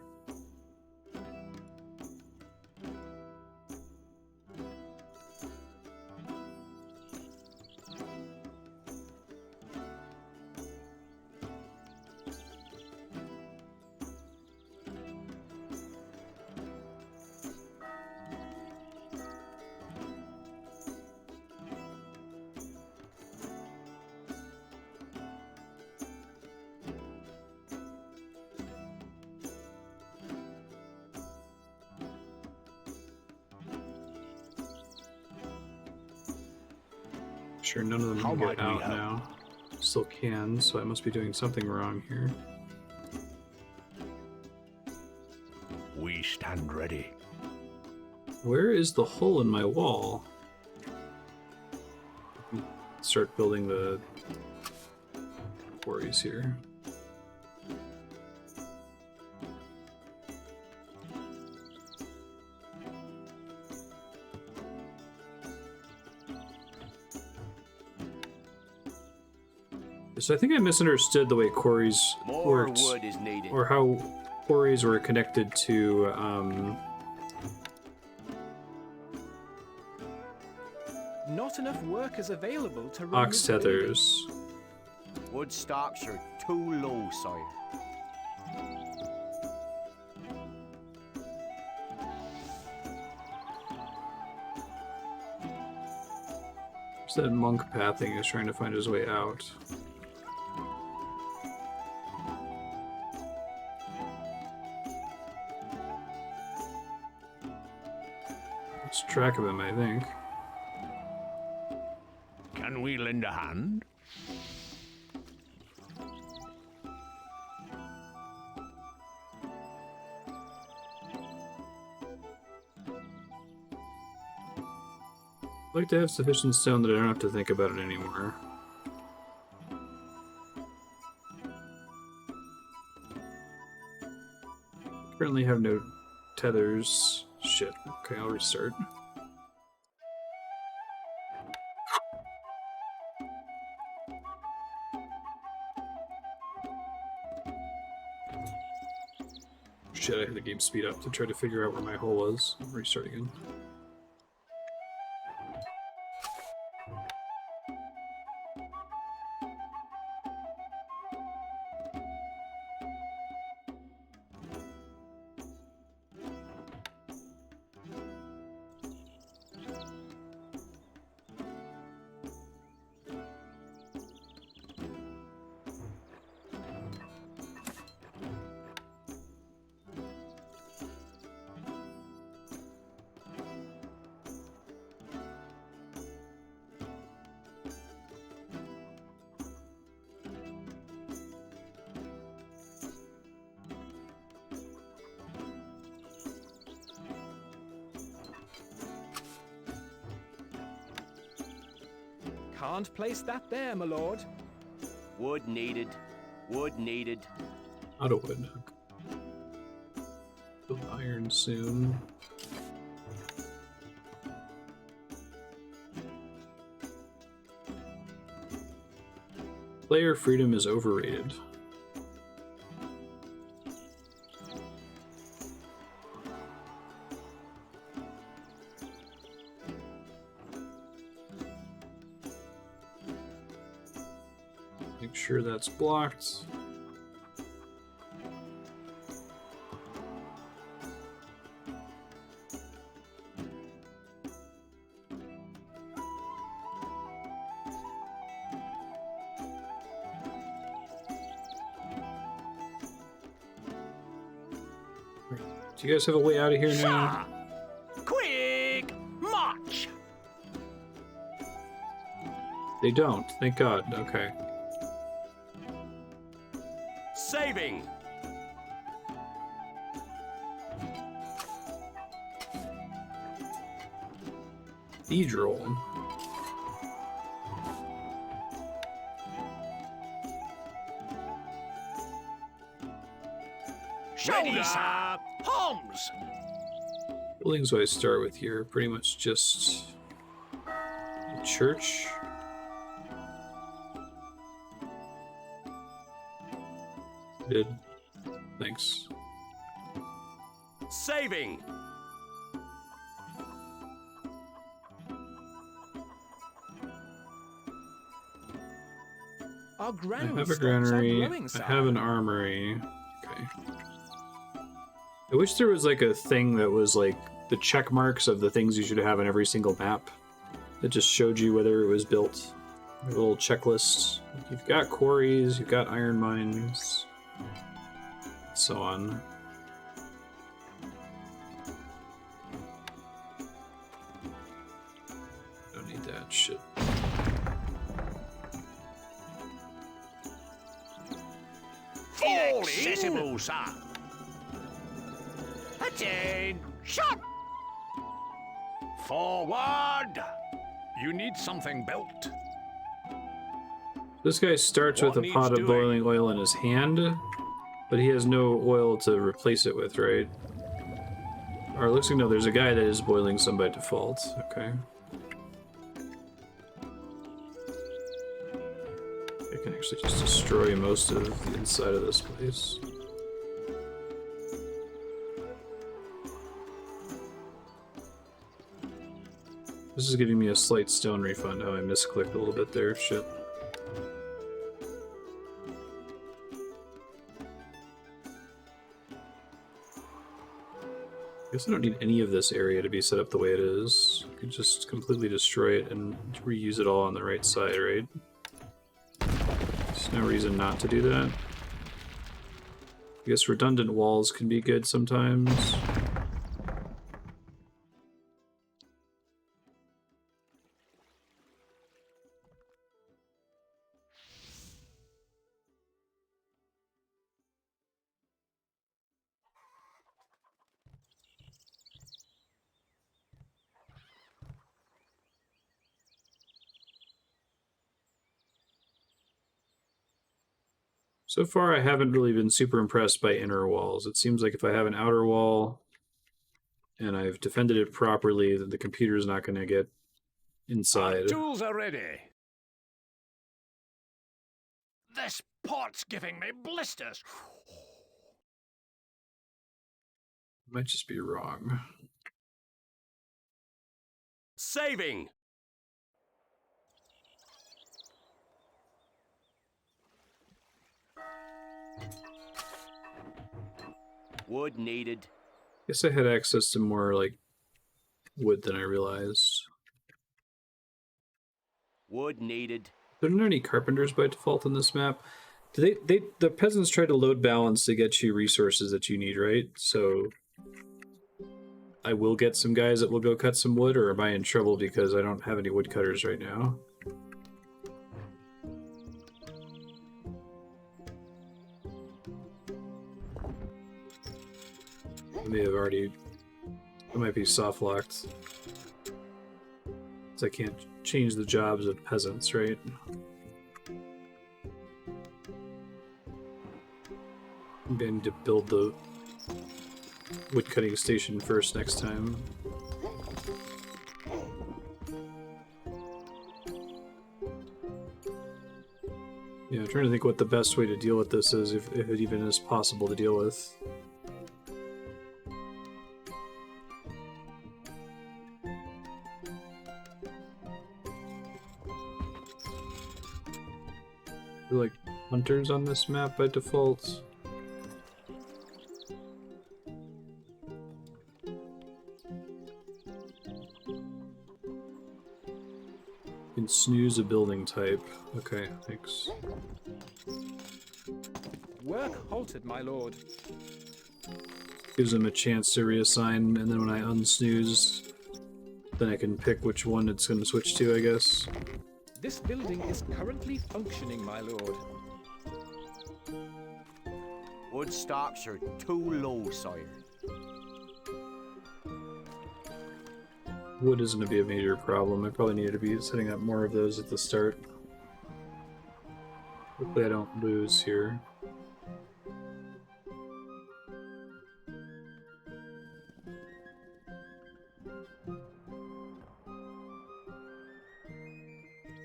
Sure, none of them How can might get we out help? now. Still can, so I must be doing something wrong here. We stand ready. Where is the hole in my wall? Start building the quarries here. So I think I misunderstood the way quarries More worked, wood is needed. or how quarries were connected to Not enough workers available to run ox this building. tethers. Wood stocks are too low, sire. It's that monk pathing is trying to find his way out. Lost track of him, I think. Can we lend a hand? I'd like to have sufficient stone that I don't have to think about it anymore. Currently have no tethers. Shit. Okay, I'll restart. Shit, I had the game speed up to try to figure out where my hole was. I'll restart again. Can't place that there, my lord. Wood needed. Wood needed. Out of wood. Build iron soon. Player freedom is overrated. Make sure that's blocked. Do you guys have a way out of here now? Quick march! They don't. Thank God. Okay. Saving. Cathedral. Ready, sir! Homs! Buildings I start with here are pretty much just a church. Good. Thanks. Saving. Our I granary have a stocks granary. are growing, I sire. have an armory. Okay. I wish there was like a thing that was like the check marks of the things you should have in every single map. That just showed you whether it was built. A little checklist. You've got quarries, you've got iron mines, and so on. Don't need that shit. Inaccessible, sir. Attention! Forward! You need something built. This guy starts What with a pot needs of doing? boiling oil in his hand, but he has no oil to replace it with, right? Or it looks like no, there's a guy that is boiling some by default. Okay. I can actually just destroy most of the inside of this place. This is giving me a slight stone refund. Oh, I misclicked a little bit there. Shit. guess I don't need any of this area to be set up the way it is. I could just completely destroy it and reuse it all on the right side, right? There's no reason not to do that. I guess redundant walls can be good sometimes. So far, I haven't really been super impressed by inner walls. It seems like if I have an outer wall and I've defended it properly, then the computer's not going to get inside. Tools are ready. This pot's giving me blisters. Might just be wrong. Saving. Wood needed. Guess I had access to more, like, wood than I realized. Wood needed. There aren't any carpenters by default on this map. The peasants try to load balance to get you resources that you need, right? So I will get some guys that will go cut some wood, or am I in trouble because I don't have any woodcutters right now? I may have already... I might be soft-locked. Because I can't change the jobs of peasants, right? I'm going to build the woodcutting station first next time. Yeah, I'm trying to think what the best way to deal with this is, if it even is possible to deal with. Like hunters on this map by default. You can snooze a building type. Okay, thanks. Work halted, my lord. Gives them a chance to reassign, and then when I unsnooze, then I can pick which one it's going to switch to, I guess. This building is currently functioning, my lord. Wood stocks are too low, sire. Wood isn't going to be a major problem. I probably needed to be setting up more of those at the start. Hopefully I don't lose here.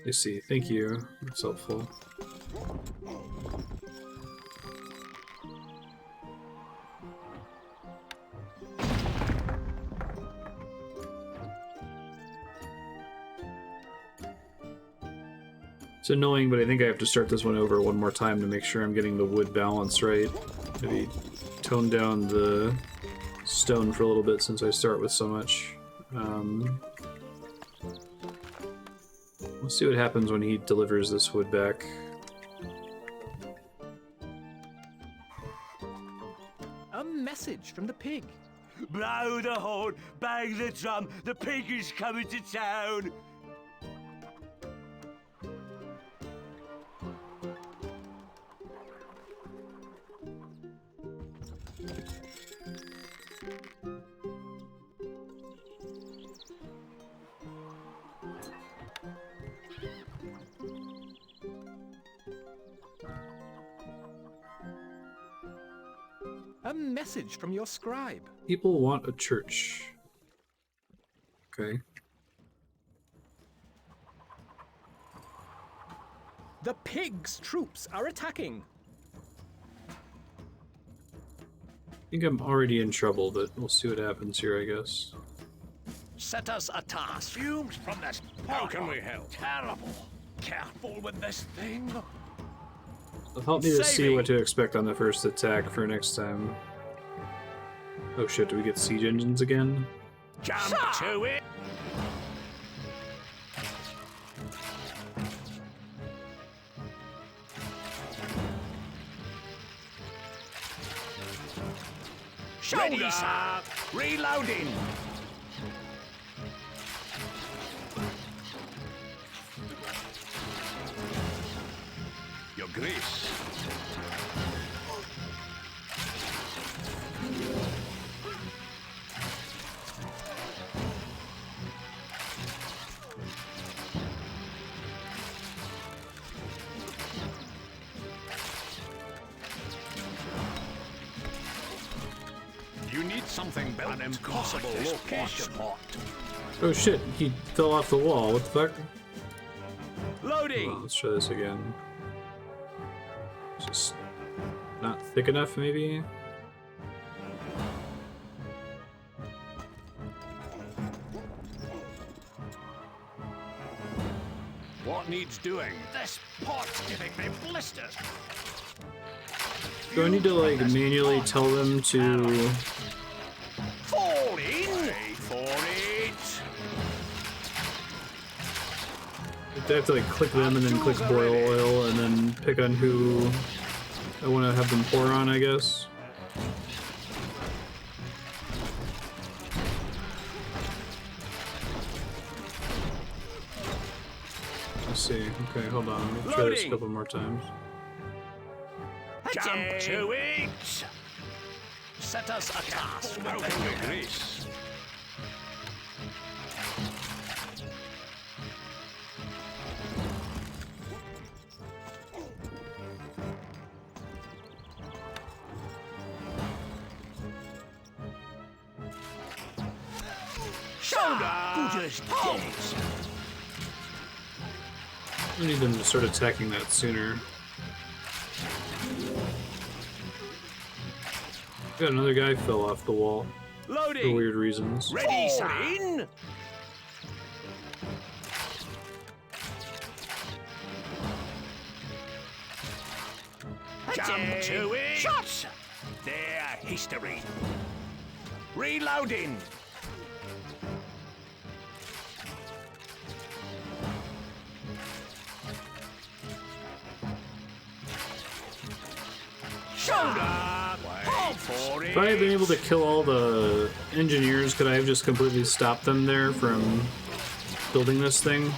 I see. Thank you. That's helpful. It's annoying, but I think I have to start this one over one more time to make sure I'm getting the wood balance right. Maybe tone down the stone for a little bit since I start with so much. We'll see what happens when he delivers this wood back. A message from the pig. Blow the horn, bang the drum, the pig is coming to town. A message from your scribe. People want a church. Okay. The pig's troops are attacking. I think I'm already in trouble, but we'll see what happens here, I guess. Set us a task. Fumes from this pot. How can we help? Terrible. Careful with this thing. It'll help me to see Saving. what to expect on the first attack for next time. Oh shit, do we get siege engines again? Jump to it! Ready, sir! Reloading! Your Grace. You need something built. An impossible location. Oh shit, he fell off the wall. What the fuck? Loading. Oh, let's try this again. It's just not thick enough, maybe? What needs doing? This pot's giving me blisters. Do I need to, like, manually tell them to... Fall in! Wait for it! Do I have to, like, click them and then click boil oil and then pick on who I want to have them pour on, I guess? Let's see. Okay, hold on. Let me try this a couple more times. Jump to it! Set us a task. How can your Grace? Shoulder! Good as dead. I need them to start attacking that sooner. Got another guy fell off the wall for Loading. weird reasons. Ready, sir? In! Jump to it! Shots! Their history. Reloading! Shoulder! Wait for it! If I had been able to kill all the engineers, could I have just completely stopped them there from building this thing?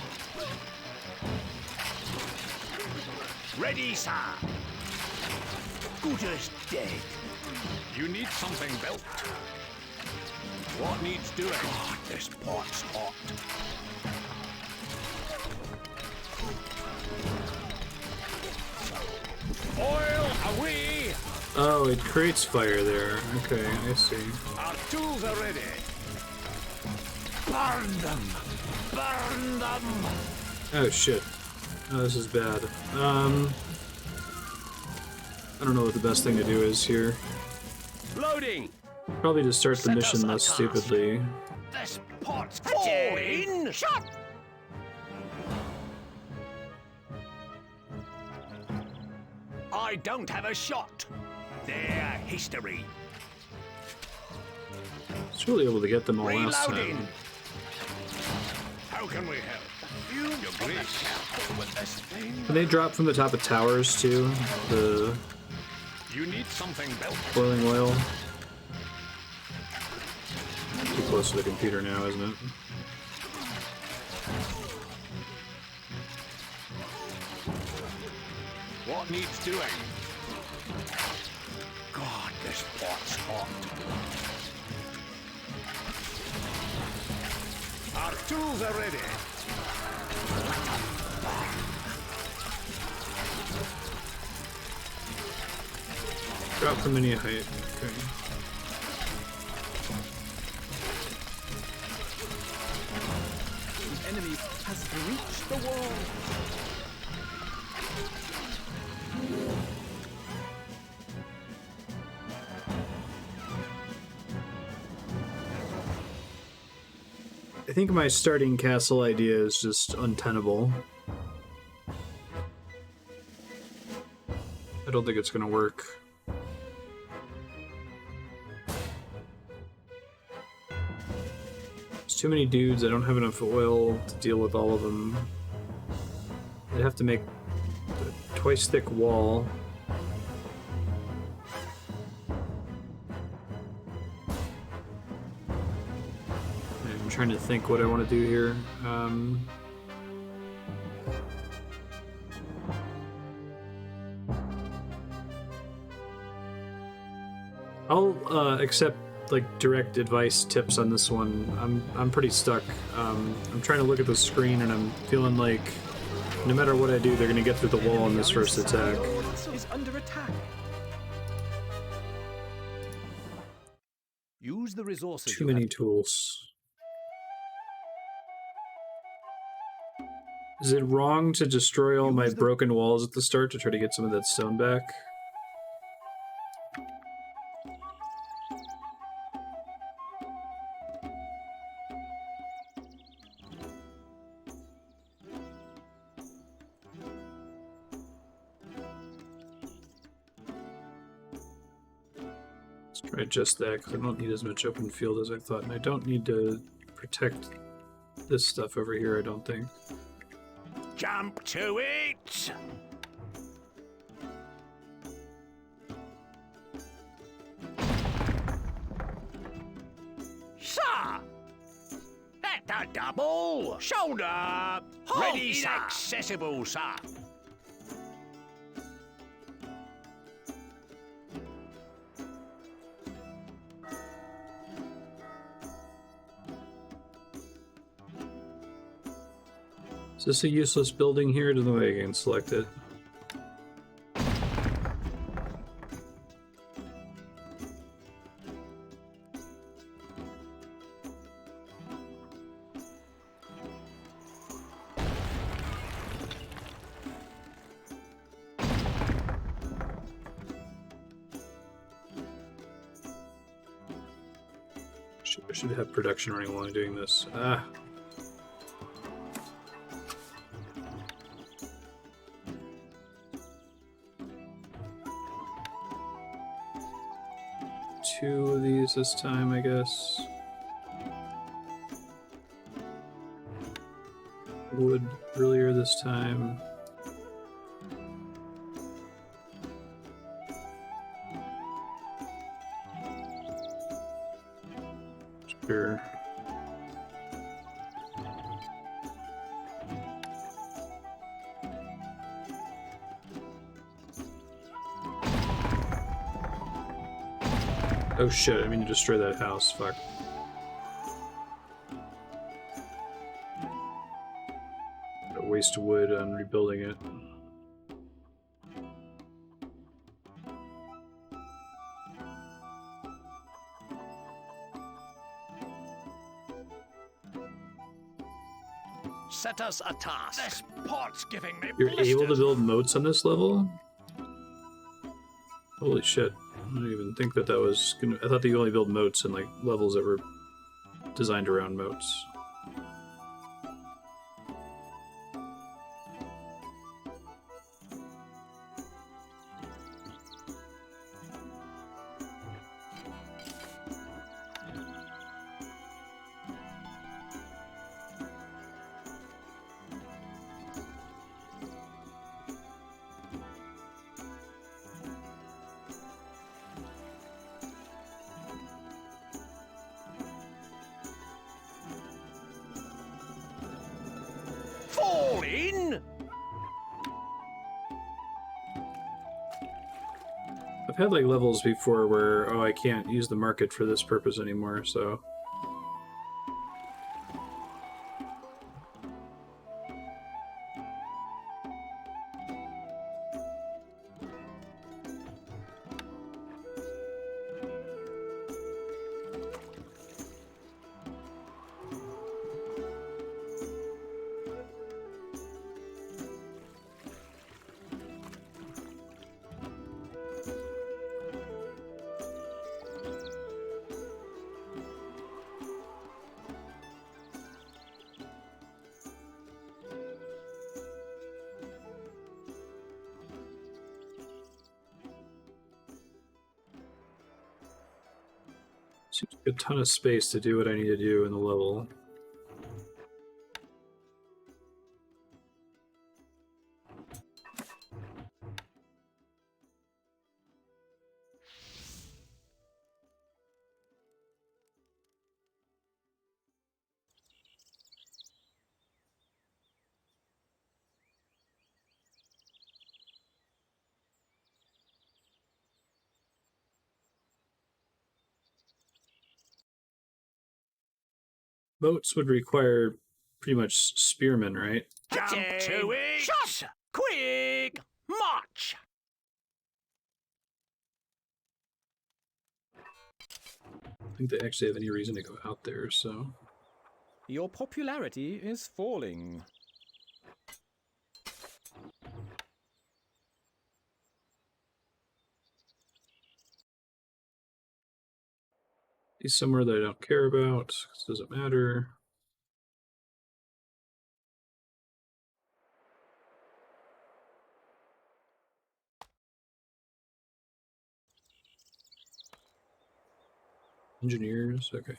Ready, sir. Good as dead. You need something built. What needs doing? God, this pot's hot. Oil away! Oh, it creates fire there. Okay, I see. Our tools are ready. Burn them! Burn them! Oh shit. Oh, this is bad. I don't know what the best thing to do is here. Loading. Probably to start the Set mission us a less task. stupidly. This pot's falling! Shot! I don't have a shot. Their history. I was really able to get them all last Reloading. time. How can we help? You Your Grace. careful with this thing. Can they drop from the top of towers too? The You need something built. boiling oil? Too close to the computer now, isn't it? What needs doing? God, this pot's hot. Our tools are ready. Drop from any height. Okay. The enemy has breached the wall. I think my starting castle idea is just untenable. I don't think it's gonna work. too many dudes. I don't have enough oil to deal with all of them. I'd have to make a twice thick wall. I'm trying to think what I want to do here. I'll accept like direct advice tips on this one. I'm pretty stuck. I'm trying to look at the screen and I'm feeling like no matter what I do, they're gonna get through the wall in this first attack. Is under attack. Use the resources. Too many tools. Is it wrong to destroy all my broken walls at the start to try to get some of that stone back? Let's try just that, because I don't need as much open field as I thought, and I don't need to protect this stuff over here, I don't think. Jump to it! Sir! At the double! Shoulder! Ready, inaccessible, sir! Is this a useless building here? There's no way I can select it. I should have production running while I'm doing this. Ah. Two of these this time, I guess. Wood earlier this time. Sure. Oh shit, I mean to destroy that house, fuck. Gotta waste wood on rebuilding it. Set us a task. This pot's giving me You're blisters. able to build moats on this level? Holy shit. I didn't even think that was gonna... I thought that you only build moats in like levels that were designed around moats. Fall in! I've had like levels before where, oh, I can't use the market for this purpose anymore, so... Seems like a ton of space to do what I need to do in the level. Boats would require pretty much spearmen, right? Jump to it! Shot! Quick! March! I think they actually have any reason to go out there, so... Your popularity is falling. He's somewhere that I don't care about, 'cause it doesn't matter. Engineers, okay.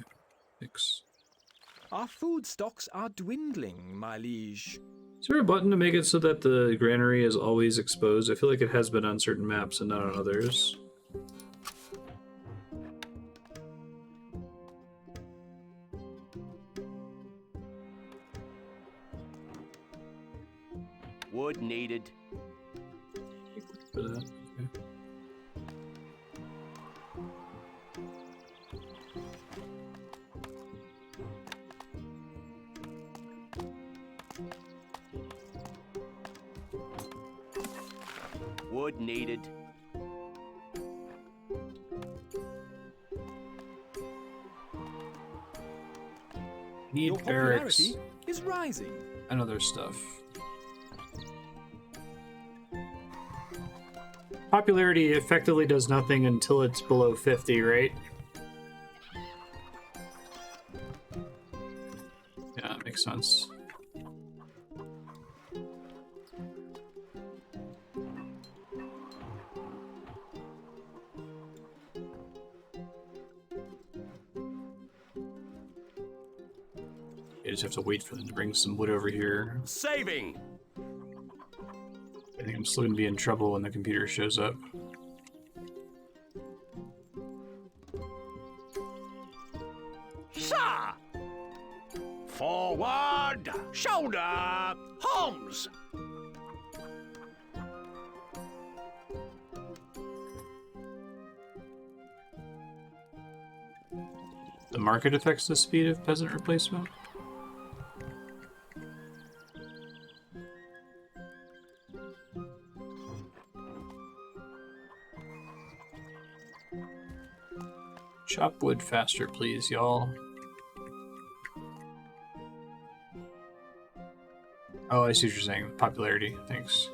Thanks. Our food stocks are dwindling, my liege. Is there a button to make it so that the granary is always exposed? I feel like it has been on certain maps and not on others. Wood needed. For that, okay. Wood needed. Need Your barracks popularity is rising. and other stuff. Popularity effectively does nothing until it's below 50, right? Yeah, that makes sense. You just have to wait for them to bring some wood over here. Saving. I think I'm still gonna be in trouble when the computer shows up. Sir! Forward! Shoulder! Arms! The market affects the speed of peasant replacement? Chop wood faster, please, y'all. Oh, I see what you're saying. Popularity. Thanks.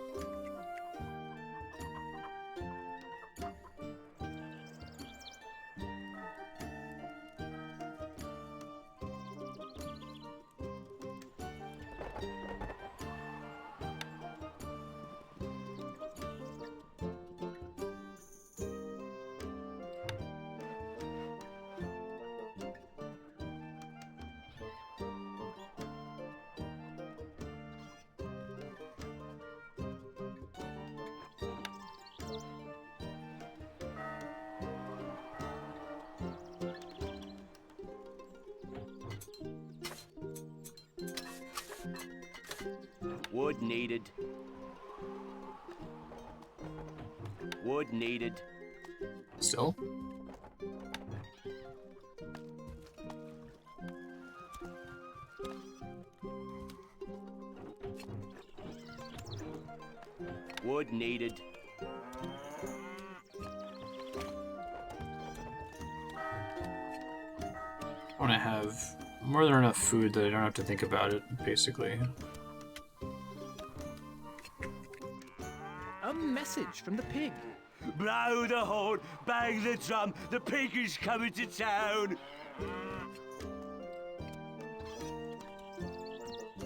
Wood needed. Wood needed. Still? Wood needed. I want to have more than enough food that I don't have to think about it, basically. A message from the pig. Blow the horn, bang the drum, the pig is coming to town.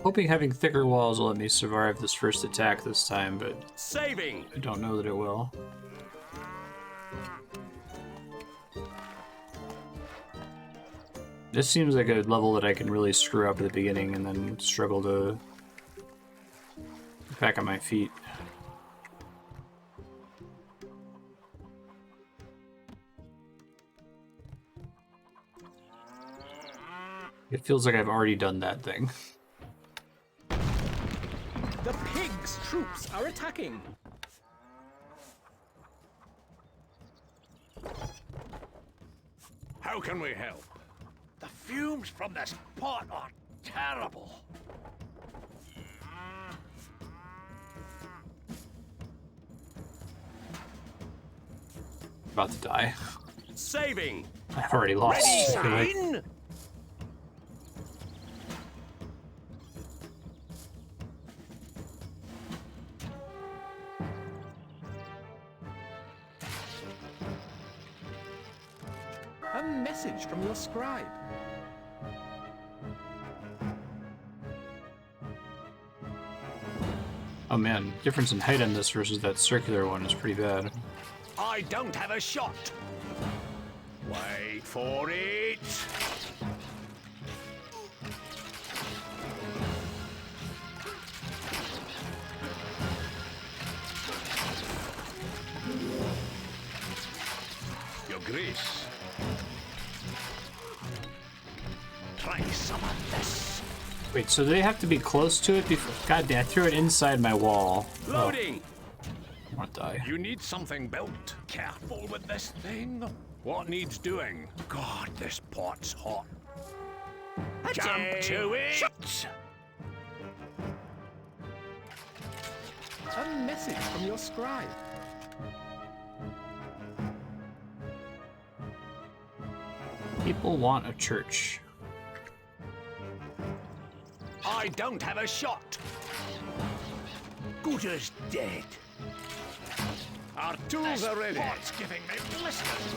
Hoping having thicker walls will let me survive this first attack this time, but Saving. I don't know that it will. This seems like a level that I can really screw up at the beginning and then struggle to get back on my feet. It feels like I've already done that thing. The pig's troops are attacking. How can we help? The fumes from this pot are terrible. About to die. Saving. I've already lost. Ready, Anyway. sign. A message from your scribe. Oh man, difference in height on this versus that circular one is pretty bad. I don't have a shot. Wait for it. Your grace. Try some of this. Wait, so do they have to be close to it before? God damn, I threw it inside my wall. Loading. I want to die. You need something built. Careful with this thing. What needs doing? God, this pot's hot. Jump to it. A message from your scribe. People want a church. I don't have a shot. Good as dead. Our tools are ready. Pot's giving me blisters.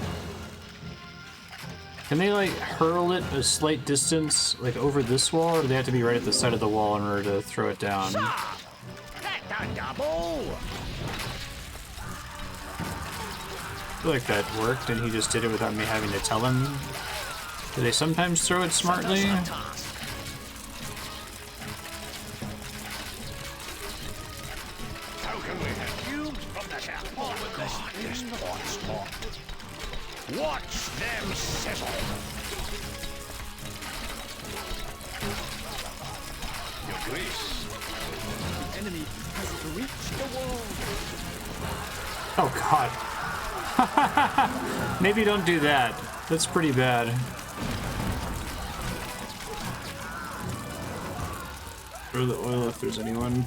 Can they like hurl it a slight distance, like over this wall, or do they have to be right at the side of the wall in order to throw it down? Stop! Take the double. I feel like that worked, and he just did it without me having to tell him. Do they sometimes throw it smartly? How can we have fumes from the tap? Oh, God, this pot's hot. Watch them sizzle. Your grace. The enemy has reached the wall. Oh god. Maybe don't do that. That's pretty bad. Throw the oil if there's anyone.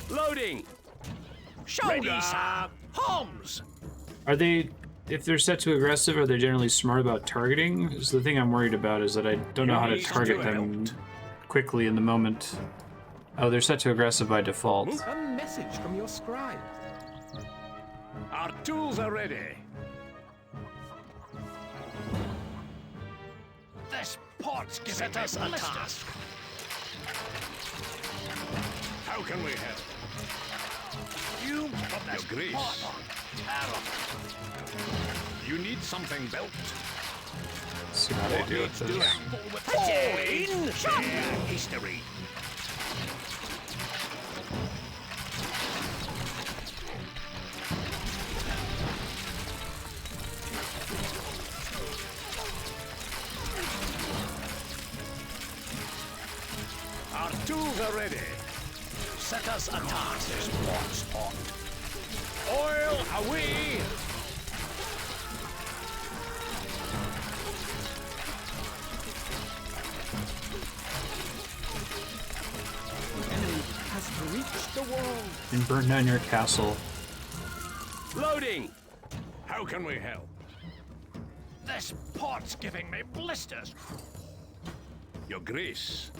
Loading. Ready, sir. Holmes. Are they, if they're set to aggressive, are they generally smart about targeting? Is the thing I'm worried about is that I don't know how to target them quickly in the moment. Oh, they're set to aggressive by default. A message from your scribe. Our tools are ready. This pot's giving us a task. How can we help? Fumes from this Your grace. pot are terrible. You need something built. Let's see how they do with this. Falling. Share history. Our tools are ready. Set us a task. This pot's hot. Oil away. The enemy has reached the wall. And burn down your castle. Loading. How can we help? This pot's giving me blisters. Your grace.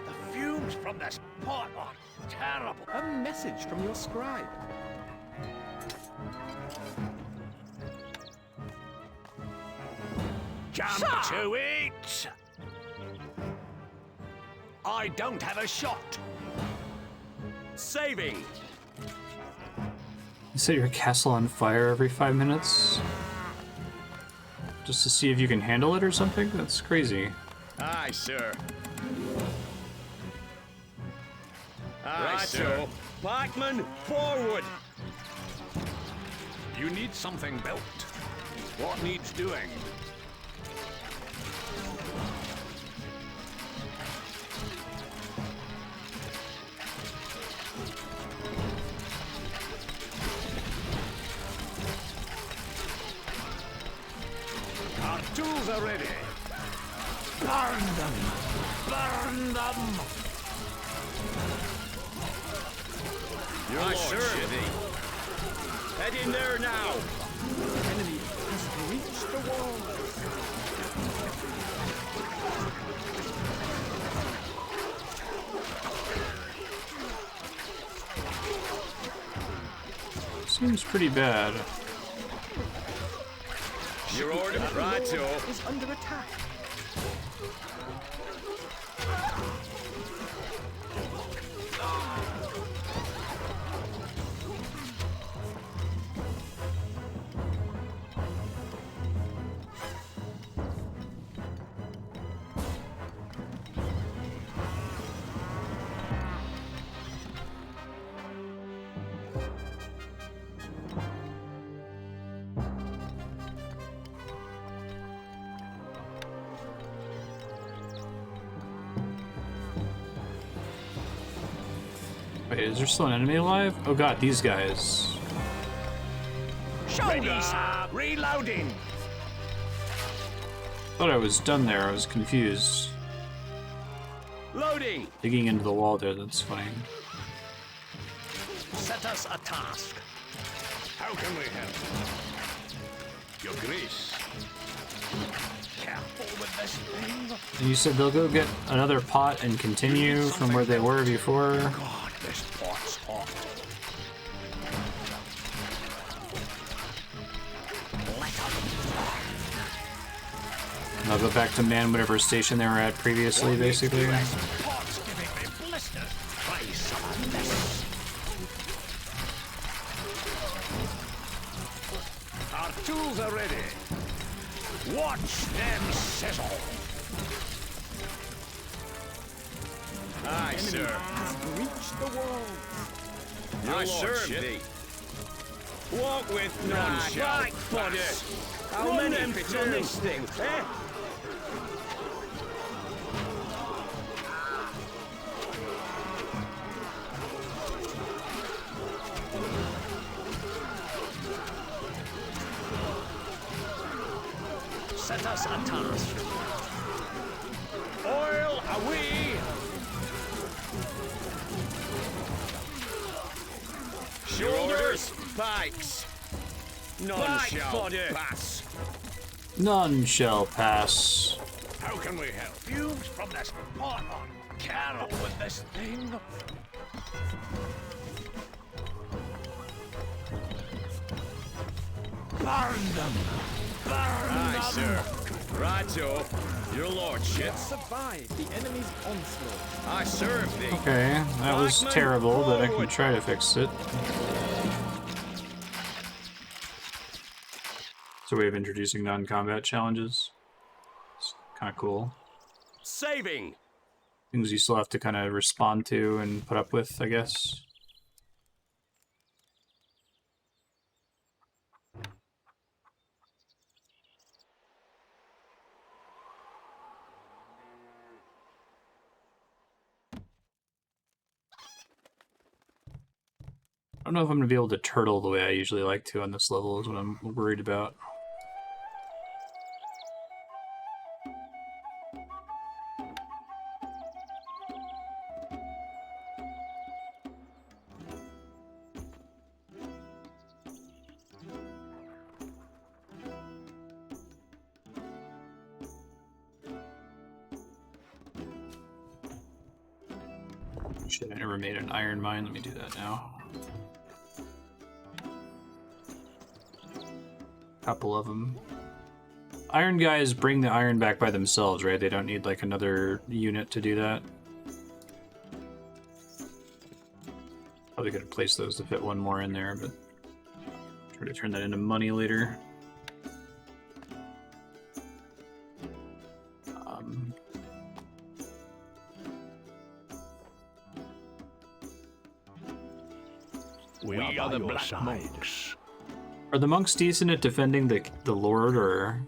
The fumes from this pot are terrible. A message from your scribe. Jump to it. I don't have a shot. Saving. You set your castle on fire every 5 minutes? Just to see if you can handle it or something? That's crazy. Aye, sir. Aye, sir. Backman, forward. You need something built. What needs doing? are ready. Burn them! Burn them! I serve thee. Head in there now. The enemy has breached the walls. Seems pretty bad. Your order, right, so. Is under attack. Wait, is there still an enemy alive? Oh god, these guys. Ready, sir. Reloading. Thought I was done there, I was confused. Loading. Digging into the wall there, that's funny. Set us a task. How can we help? Your grace. Careful with this thing. And you said they'll go get another pot and continue from where they were before? God, this pot's hot. And I'll go back to man whatever station they were at previously, basically. Pot's giving me blisters. Try some of this. Our tools are ready. Watch them sizzle. Aye, sir. Has breached the walls. I serve thee. Walk with none shall pass. How many fit on this thing, eh? Set us a task. Oil away! Shoulders, pikes. None shall pass. None shall pass. How can we help? Fumes from this pot on. Careful with this thing. Burn them. Burn Aye, them. sir. Righto, your lordship. Survive the enemy's onslaught. I serve thee. Okay, that was Blackman, terrible, but I can forward. try to fix it. It's a way of introducing non-combat challenges. It's kind of cool. Saving. Things you still have to kind of respond to and put up with, I guess. I don't know if I'm going to be able to turtle the way I usually like to on this level is what I'm worried about. Shit, I never made an iron mine. Let me do that now. Couple of them. Iron guys bring the iron back by themselves, right? They don't need like another unit to do that. Probably could have placed those to fit one more in there, but try to turn that into money later. We are the black monks. Are the monks decent at defending the lord, or...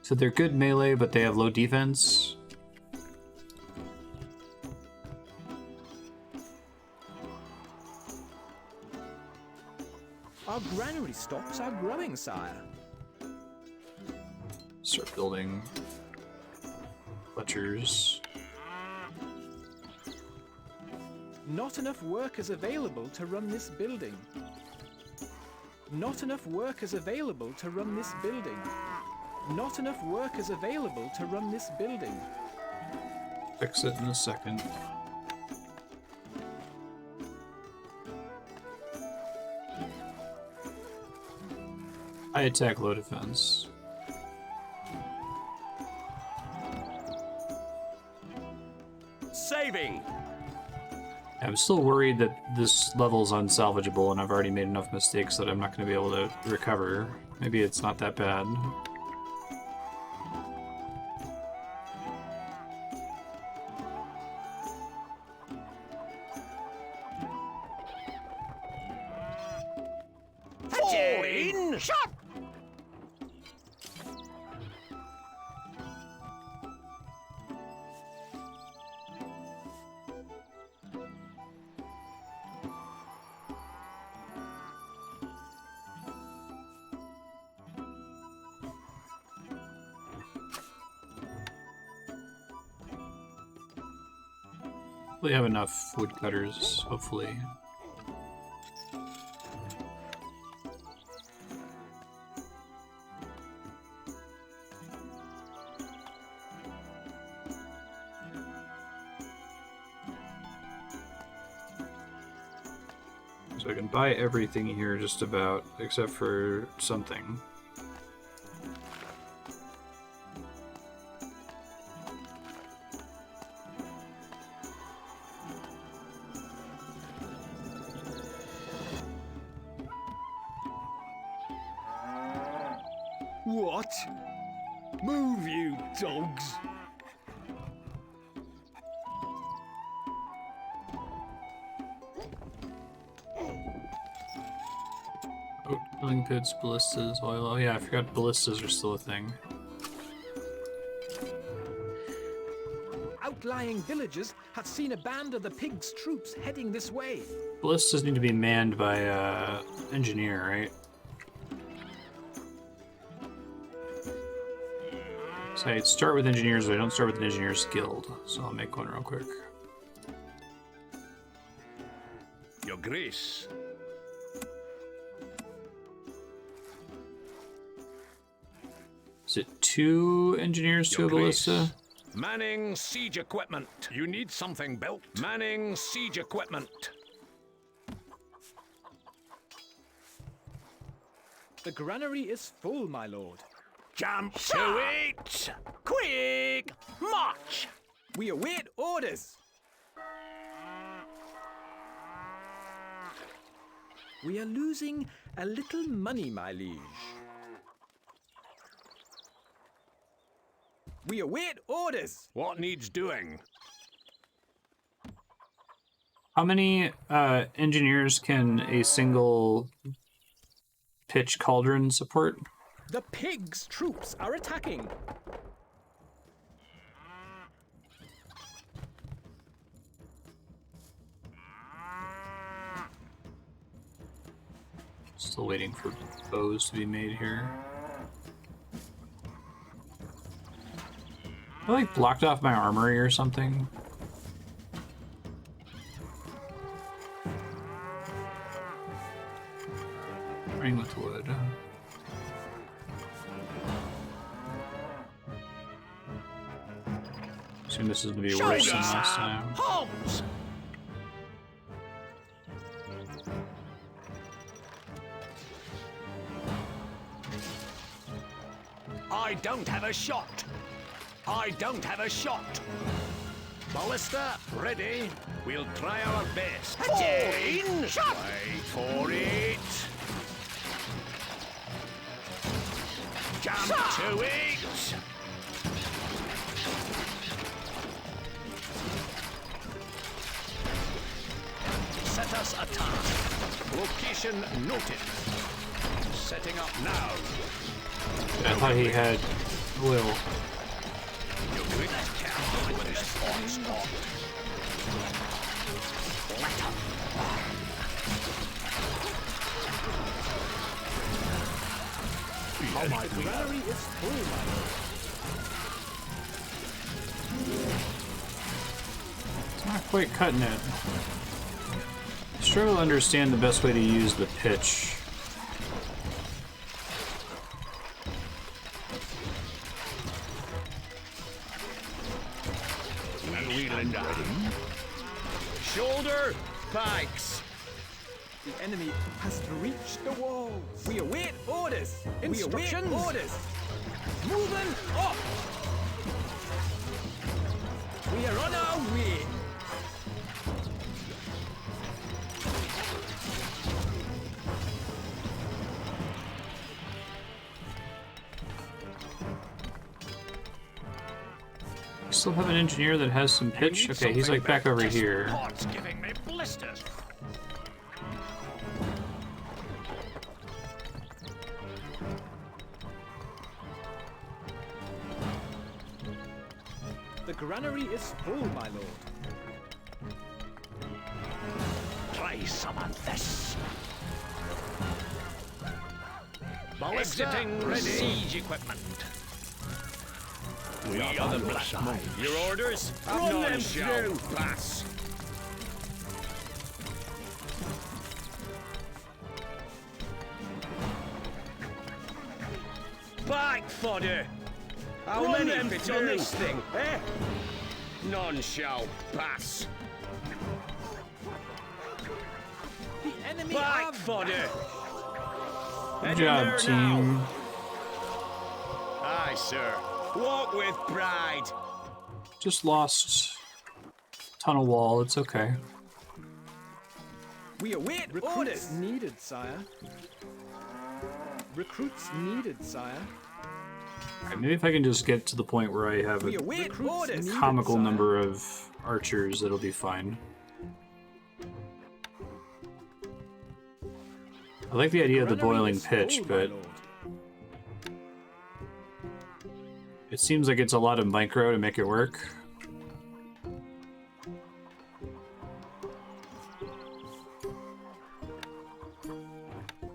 So they're good melee, but they have low defense? Our granary stocks are growing, sire. Start building Fletchers. Not enough workers available to run this building. Not enough workers available to run this building. Not enough workers available to run this building. Fix it in a second. High attack, low defense. Saving! I'm still worried that this level's unsalvageable and I've already made enough mistakes that I'm not going to be able to recover. Maybe it's not that bad. Falling! Shot! We have enough woodcutters, hopefully. So I can buy everything here just about, except for something. What? Move, you dogs! Oh, killing pits, ballistas, oil. Oh yeah, I forgot ballistas are still a thing. Outlying villagers have seen a band of the pigs' troops heading this way. Ballistas need to be manned by engineer, right? So I'd start with engineers, but I don't start with an engineer's guild. So I'll make one real quick. Your Grace. Is it 2 engineers to a ballista? Manning siege equipment. You need something built. Manning siege equipment. The granary is full, my lord. Jump to it! Quick! March! We await orders. We are losing a little money, my liege. We await orders. What needs doing? How many engineers can a single pitch cauldron support? The pigs' troops are attacking. Still waiting for bows to be made here. I like blocked off my armory or something. Running with wood. Assume this is gonna be worse than last time. Homes! I don't have a shot. I don't have a shot. Ballista, ready. We'll try our best. Falling! Shot! Wait for it. Jump to it. Set us a task. Location noted. Setting up now. I thought he had oil. You're doing that cow with this onslaught. Let up. How might The we granary is full, my lord. It's not quite cutting it. I struggle to understand the best way to use the pitch. Wheeling ready. Shoulder pikes. The enemy has reached the walls. We await orders. Instructions. We await orders. Moving up. We are on our way. Still have an engineer that has some pitch? Okay, he's like back over here. Pod's giving me blisters. The granary is full, my lord. Try some of this. Exiting ready. Siege equipment. We are the black side. Your orders? Run them through. Pass. Back fodder. How many fits on this thing, eh? None shall pass. The enemy Back are fodder. Good job, team. Aye, sir. Walk with pride. Just lost tunnel wall. It's okay. We await orders. Needed, sire. Recruits needed, sire. Alright, maybe if I can just get to the point where I have We a await orders. comical Needed, number of archers, that'll be fine. I like the idea of the boiling pitch, but it seems like it's a lot of micro to make it work.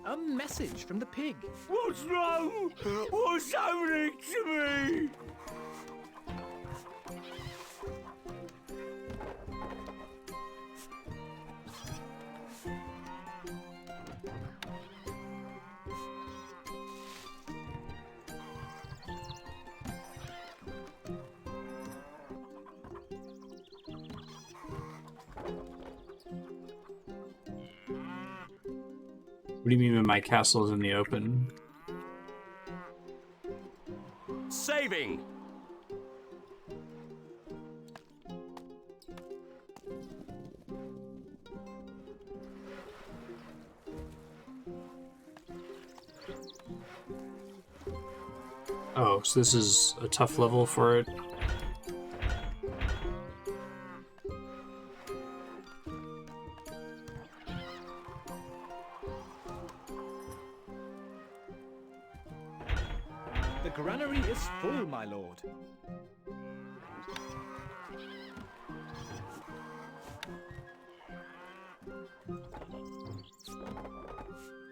A message from the pig. What's wrong? What's happening to me? What do you mean when my castle is in the open? Saving. Oh, so this is a tough level for it. The granary is full, my lord.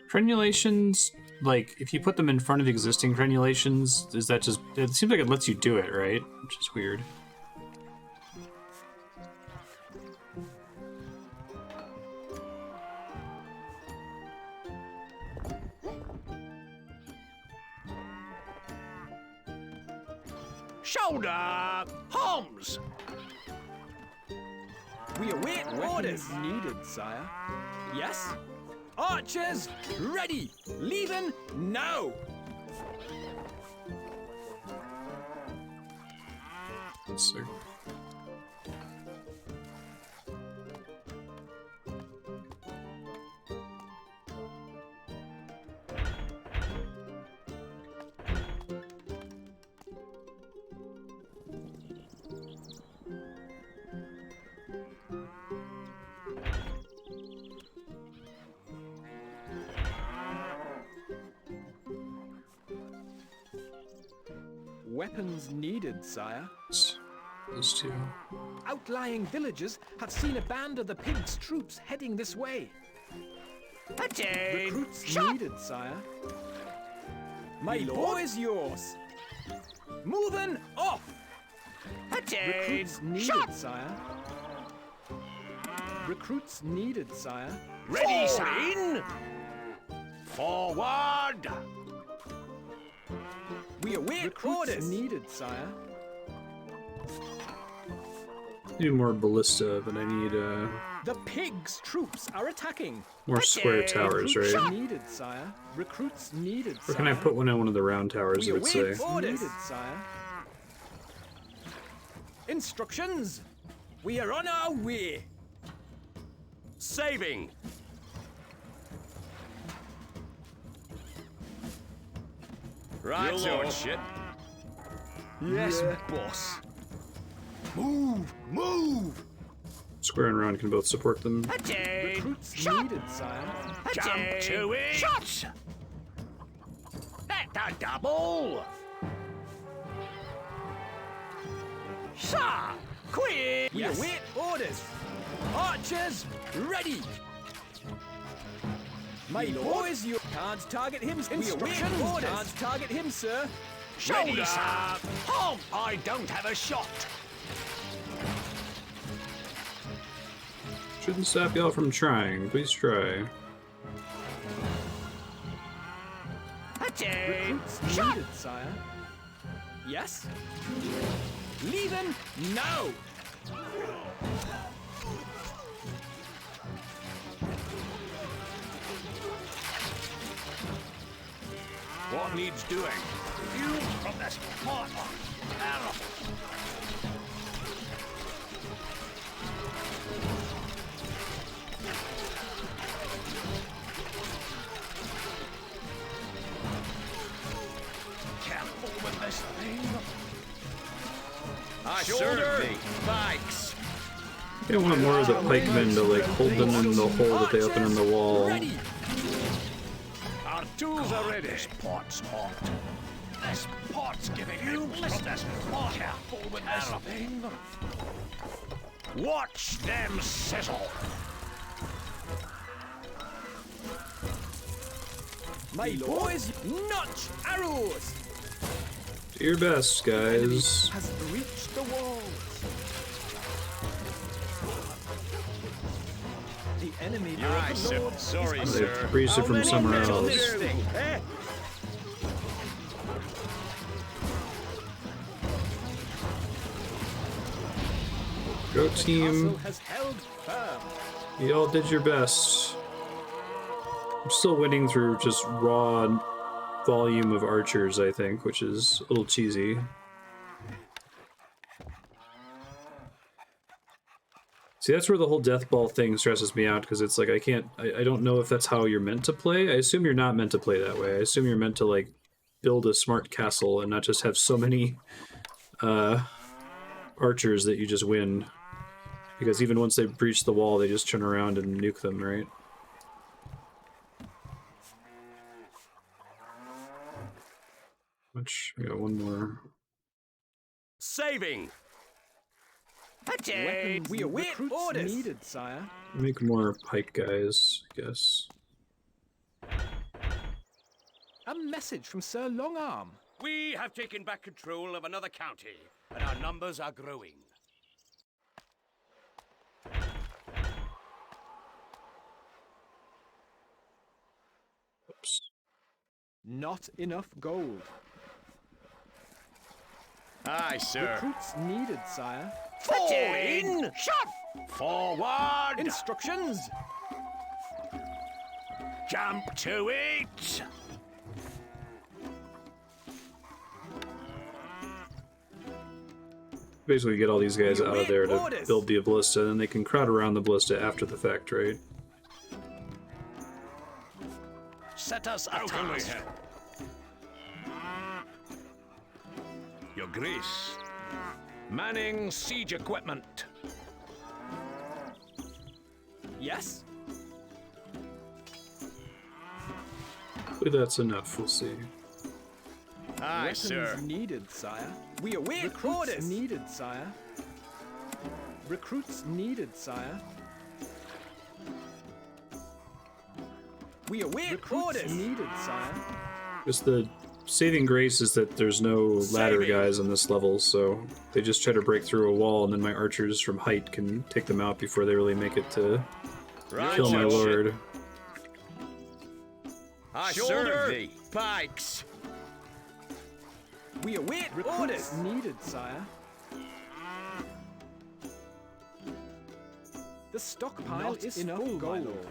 Crenulations, like, if you put them in front of existing crenulations, is that just... It seems like it lets you do it, right? Which is weird. Shoulder Holmes. We await orders. Needed, sire. Yes? Archers, ready. Leaving now. Yes, sir. Weapons needed, sire. Those two. Outlying villagers have seen a band of the pig's troops heading this way. Attain. Recruits Shot. needed, sire. My bow is yours. Moving off. Recruits needed, sire. Recruits needed, sire. Ready, sire. Forward. We await orders. Needed, sire. I need more ballista, but I need The pigs' troops are attacking. more square towers, Recruits right? needed, sire. Recruits needed, Or sire. can I put one in one of the round towers, We I would say? await orders. Needed, sire. Instructions. We are on our way. Saving. Right, Your lordship. Yes, boss. Move, move. Square and round can both support them. Recruits needed, sire. Jump to it. Shots. At the double. Sir, quick. We await orders. Archers, ready. My boys, you can't target him. Instructions. Orders. Can't target him, sir. Shoulder. Halt. I don't have a shot. Shouldn't stop y'all from trying. Please try. Recruits needed, sire. Yes. Leaving now. What needs doing? Fumes from this pot are terrible. Careful with this thing. I serve thee. Thanks. I want more of the pikemen to like hold them in the hole that they open in the wall. Ready. Our tools are ready. This pot's hot. This pot's giving fumes from this pot. Careful with this thing. Watch them sizzle. My boys, notch arrows. Do your best, guys. Has reached the walls. The enemy. Aye, sir. Sorry, They breezed it from somewhere else. Go team. Has held firm. Y'all did your best. I'm still winning through just raw volume of archers, I think, which is a little cheesy. See, that's where the whole death ball thing stresses me out, because it's like I don't know if that's how you're meant to play. I assume you're not meant to play that way. I assume you're meant to, like, build a smart castle and not just have so many archers that you just win. Because even once they breach the wall, they just turn around and nuke them, right? Which, I got one more. Saving. We await orders. Needed, sire. Make more pike guys, I guess. A message from Sir Longarm. We have taken back control of another county, and our numbers are growing. Oops. Not enough gold. Aye, sir. Recruits needed, sire. Fall in! Shot! Forward! Instructions. Jump to it! Basically get all these guys out of there to build the ballista, and then they can crowd around the ballista after the fact, right? Set us a task. Your Grace. Manning siege equipment. Yes. Hopefully that's enough, we'll see. Aye, Weapons sir. needed, sire. We await orders. Needed, sire. Recruits needed, sire. We await orders. Needed, sire. Just the saving grace is that there's no ladder guys on this level, so they just try to break through a wall, and then my archers from height can take them out before they really make it to kill my lord. I serve thee, pikes. We await orders needed, sire. The stockpile is enough full, gold. My lord.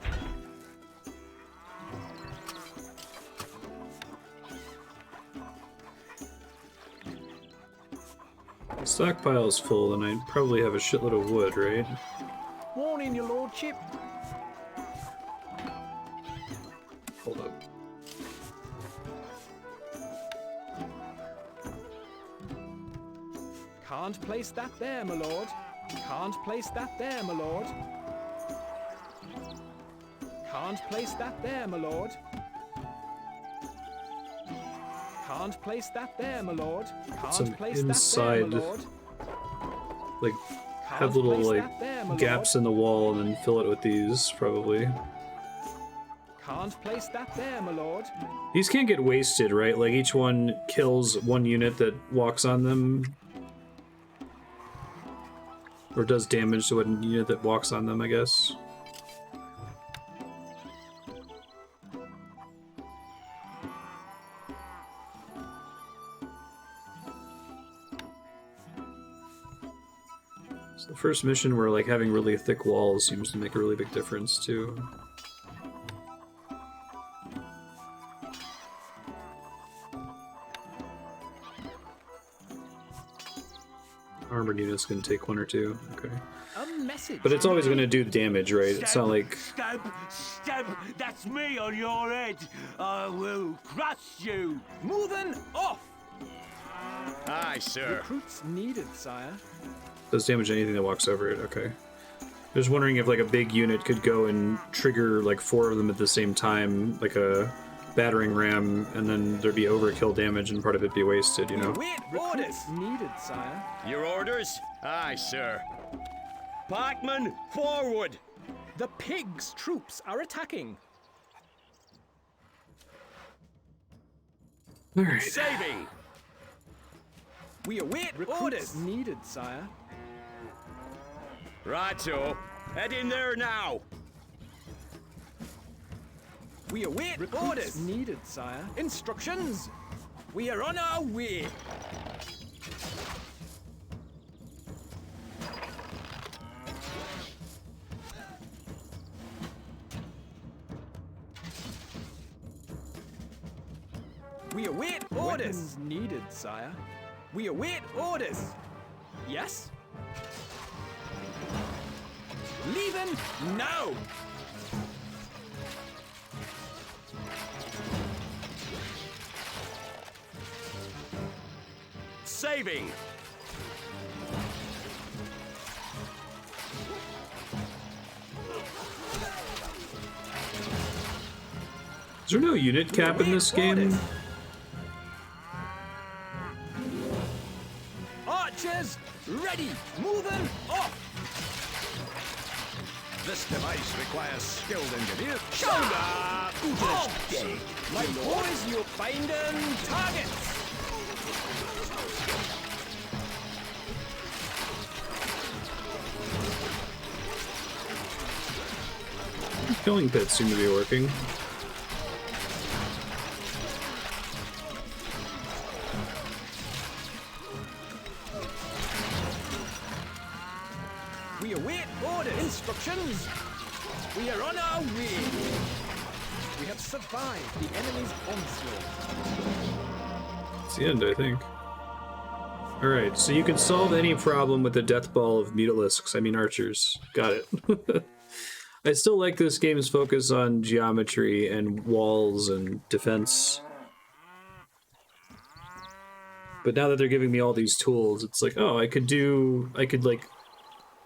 The stockpile's full, and I probably have a shitload of wood, right? Morning, your lordship. Hold up. Can't place that there, my lord. Can't place that there, my lord. Can't place that there, my lord. Can't place that there, my lord. Can't place inside, that there, my lord. Like, have little like there, gaps in the wall, and then fill it with these probably. Can't place that there, my lord. These can't get wasted, right? Like each one kills one unit that walks on them. Or does damage to one unit that walks on them, I guess. It's the first mission where like having really thick walls seems to make a really big difference too. Armored units can take one or two. Okay. A message. But it's always going to do damage, right? It's not like... Stab! Stab! That's me on your head! I will crush you! Moving off! Aye, sir. Recruits needed, sire. Does damage anything that walks over it, okay. Just wondering if like a big unit could go and trigger like 4 of them at the same time, like a battering ram, and then there'd be overkill damage and part of it be wasted, you know? Wait, orders needed, sire. Your orders? Aye, sir. Pikemen, forward! The pigs' troops are attacking. Alright. Saving! We await orders needed, sire. Righto. Head in there now! We await orders needed, sire. Instructions. We are on our way. We await orders. Weapons needed, sire. We await orders. Yes? Leaving now! Saving! Is there no unit cap in this game? Archers, ready, moving off! This device requires skilled engineers. Shoulder! My boys, you finding targets! Killing pits seem to be working. We await orders. Instructions. We are on our way. We have survived the enemy's onslaught. It's the end, I think. Alright, so you can solve any problem with the death ball of mutalisks, I mean archers. Got it. I still like this game's focus on geometry and walls and defense. But now that they're giving me all these tools, it's like, oh, I could like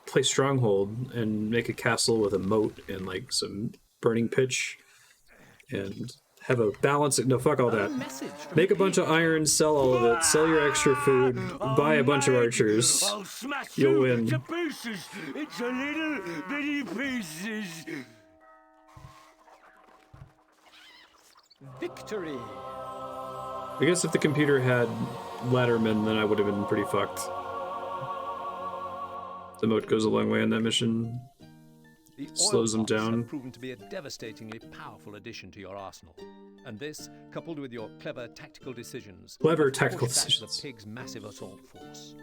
play Stronghold and make a castle with a moat and like some burning pitch and have a balance. No, fuck all that. Make a bunch of iron, sell all of it, sell your extra food, buy a bunch of archers. I'll smash You'll you win. to pieces. It's a little bitty pieces. Victory. I guess if the computer had laddermen, then I would have been pretty fucked. The moat goes a long way on that mission. The Slows them oil pots down. have proven to be a devastatingly powerful addition to your arsenal. And this, coupled with your clever tactical decisions, Clever have tactical pushed back decisions. the pig's massive assault force.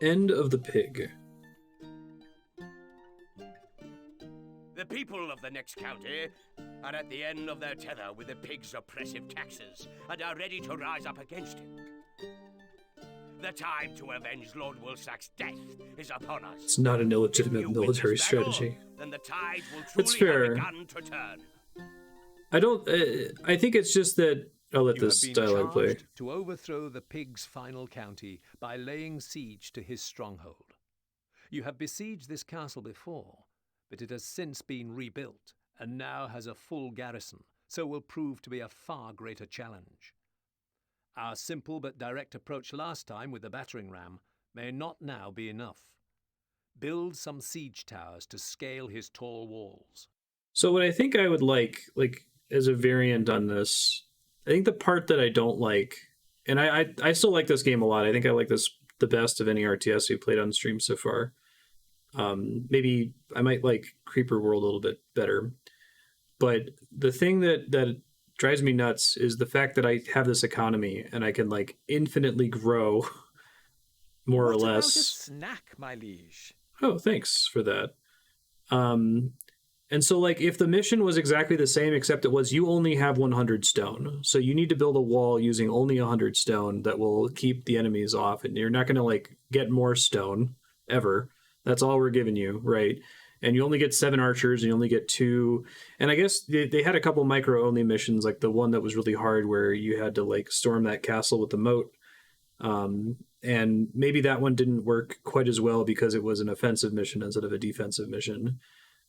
End of the pig. The people of the next county are at the end of their tether with the pig's oppressive taxes and are ready to rise up against him. The time to avenge Lord Woolsack's death is upon us. It's not an illegitimate If you win military this battle, strategy. then the tide will It's truly fair. have begun to turn. I don't. I think it's just that. I'll let You have this been dialogue play. charged to overthrow the pig's final county by laying siege to his stronghold. You have besieged this castle before, but it has since been rebuilt and now has a full garrison, so will prove to be a far greater challenge. Our simple but direct approach last time with the battering ram may not now be enough. Build some siege towers to scale his tall walls. So what I think I would like as a variant on this, I think the part that I don't like, and I still like this game a lot. I think I like this the best of any RTS we played on stream so far. Maybe I might like Creeper World a little bit better. But the thing that drives me nuts is the fact that I have this economy and I can like infinitely grow more or What about a less. snack, my liege? Oh, thanks for that. And so like if the mission was exactly the same except it was you only have 100 stone. So you need to build a wall using only 100 stone that will keep the enemies off, and you're not going to like get more stone ever. That's all we're giving you, right? And you only get 7 archers and you only get 2. And I guess they had a couple micro only missions, like the one that was really hard where you had to like storm that castle with the moat. And maybe that one didn't work quite as well because it was an offensive mission instead of a defensive mission.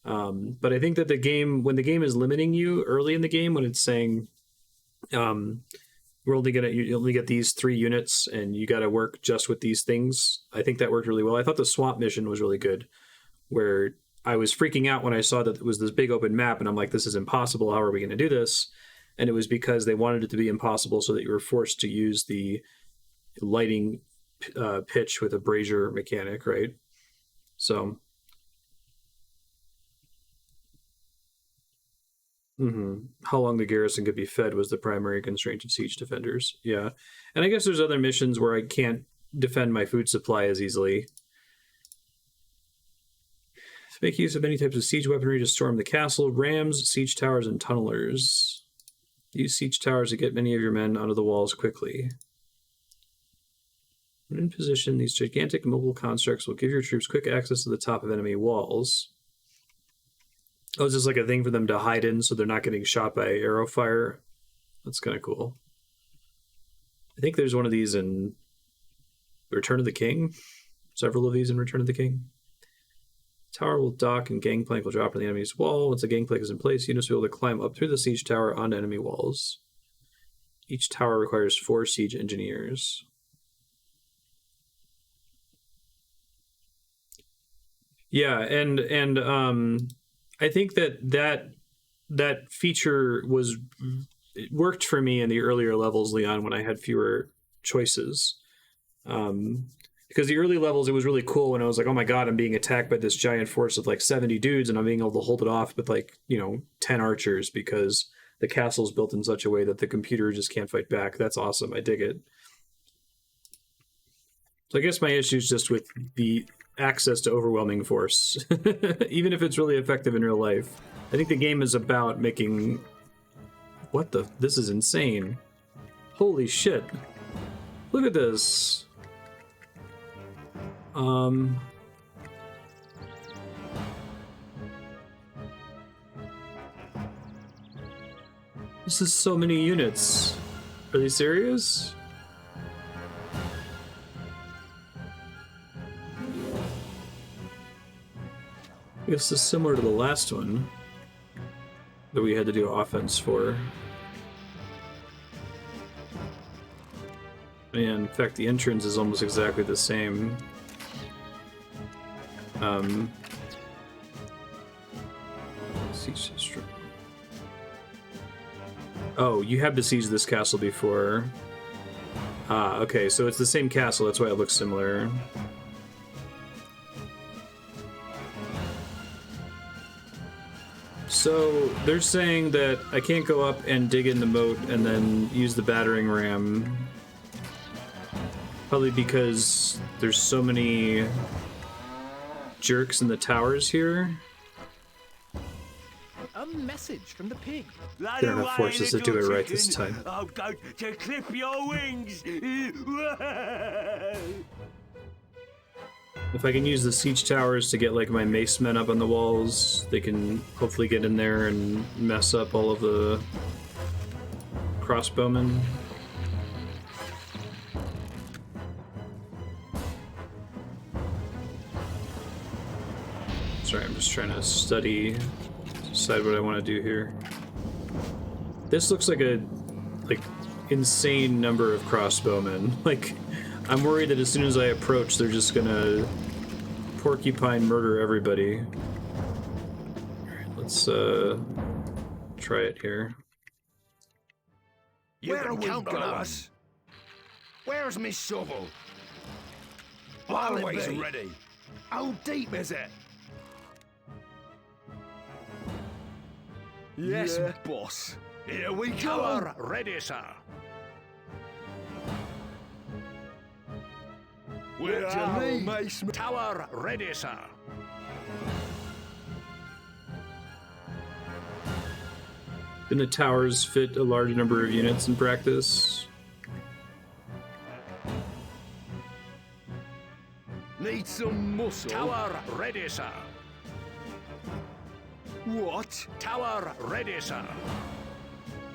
But I think that when the game is limiting you early in the game, when it's saying, you only get these 3 units and you got to work just with these things. I think that worked really well. I thought the swamp mission was really good, where I was freaking out when I saw that it was this big open map and I'm like, this is impossible. How are we going to do this? And it was because they wanted it to be impossible so that you were forced to use the lighting pitch with a brazier mechanic, right? So how long the garrison could be fed was the primary constraint of siege defenders. Yeah. And I guess there's other missions where I can't defend my food supply as easily. To make use of any types of siege weaponry to storm the castle, rams, siege towers, and tunnelers. Use siege towers to get many of your men onto the walls quickly. When in position, these gigantic mobile constructs will give your troops quick access to the top of enemy walls. Oh, is this like a thing for them to hide in so they're not getting shot by arrow fire? That's kind of cool. I think there's one of these in Return of the King. Several of these in Return of the King. Tower will dock and gangplank will drop on the enemy's wall. Once the gangplank is in place, units will be able to climb up through the siege tower onto enemy walls. Each tower requires 4 siege engineers. Yeah, and I think that feature it worked for me in the earlier levels, Leon, when I had fewer choices. Because the early levels, it was really cool when I was like, oh my god, I'm being attacked by this giant force of like 70 dudes and I'm being able to hold it off with like, 10 archers because the castle's built in such a way that the computer just can't fight back. That's awesome. I dig it. So I guess my issue is just with the access to overwhelming force, even if it's really effective in real life. I think the game is about making... This is insane. Holy shit. Look at this. This is so many units. Are they serious? I guess this is similar to the last one that we had to do offense for. And in fact, the entrance is almost exactly the same. Siege the Stronghold. Oh, you have besieged this castle before. Ah, okay, so it's the same castle, that's why it looks similar. So, they're saying that I can't go up and dig in the moat and then use the battering ram. Probably because there's so many jerks in the towers here. A message from the pig. They're enough forces to do it right this time. I'm going to clip your wings. If I can use the siege towers to get like my mace men up on the walls, they can hopefully get in there and mess up all of the crossbowmen. Sorry, I'm just trying to study, decide what I want to do here. This looks like a insane number of crossbowmen. Like, I'm worried that as soon as I approach, they're just gonna porcupine murder everybody. Alright, let's try it here. You can count on us. Where's me shovel? Always ready. How deep is it? Yes, boss. Here we go. Tower ready, sir. Where are you, mace? Tower ready, sir. Can the towers fit a large number of units in practice? Need some muscle. Tower ready, sir. What? Tower ready, sir.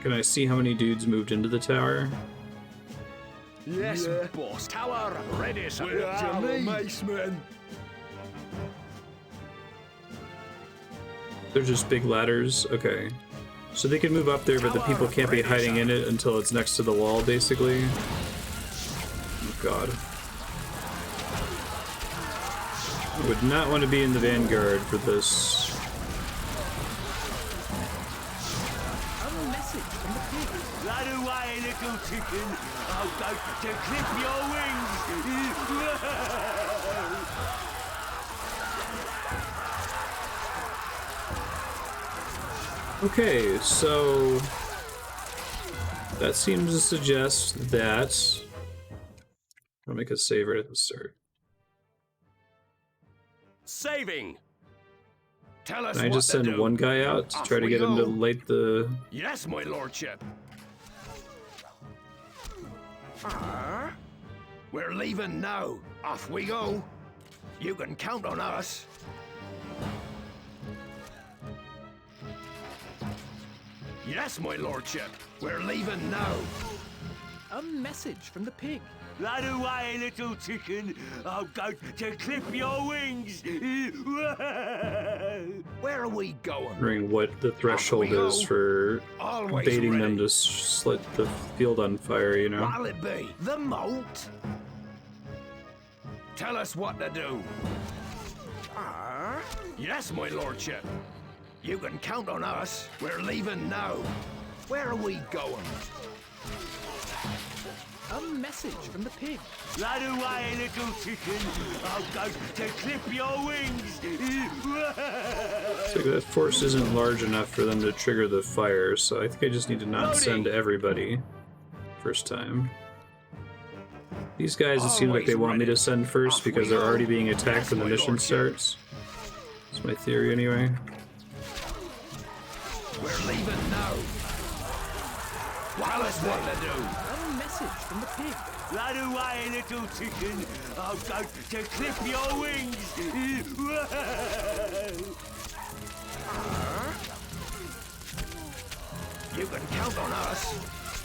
Can I see how many dudes moved into the tower? Yes, boss. Tower ready, sir. Where are you, macemen? They're just big ladders? Okay. So they can move up there, but the people can't be hiding in it until it's next to the wall, basically. Oh, God. I would not want to be in the vanguard for this. A message from the pig. Run away, little chicken. I'll go to clip your wings. Okay, so that seems to suggest that I'll make a save right at the start. Saving. Tell us Can I what just to send do. one guy out to Off try to we get him to go. light the... Yes, my lordship. We're leaving now. Off we go. You can count on us. Yes, my lordship. We're leaving now. A message from the pig. Run away, little chicken. I'm going to clip your wings. Where are we going? Wondering what the threshold go. is for Always baiting ready. them to set the field on fire, you know? What'll it be? The moat? Tell us what to do. Yes, my lordship. You can count on us. We're leaving now. Where are we going? A message from the pig. Run away, little chicken. I'm going to clip your wings. So that force isn't large enough for them to trigger the fire, so I think I just need to not send everybody first time. These guys, it seems like they want me to send first because they're already being attacked when the mission starts. That's my theory anyway. We're leaving now. Tell us what to do. A message from the pig. Run away, little chicken. I'm going to clip your wings. You can count on us.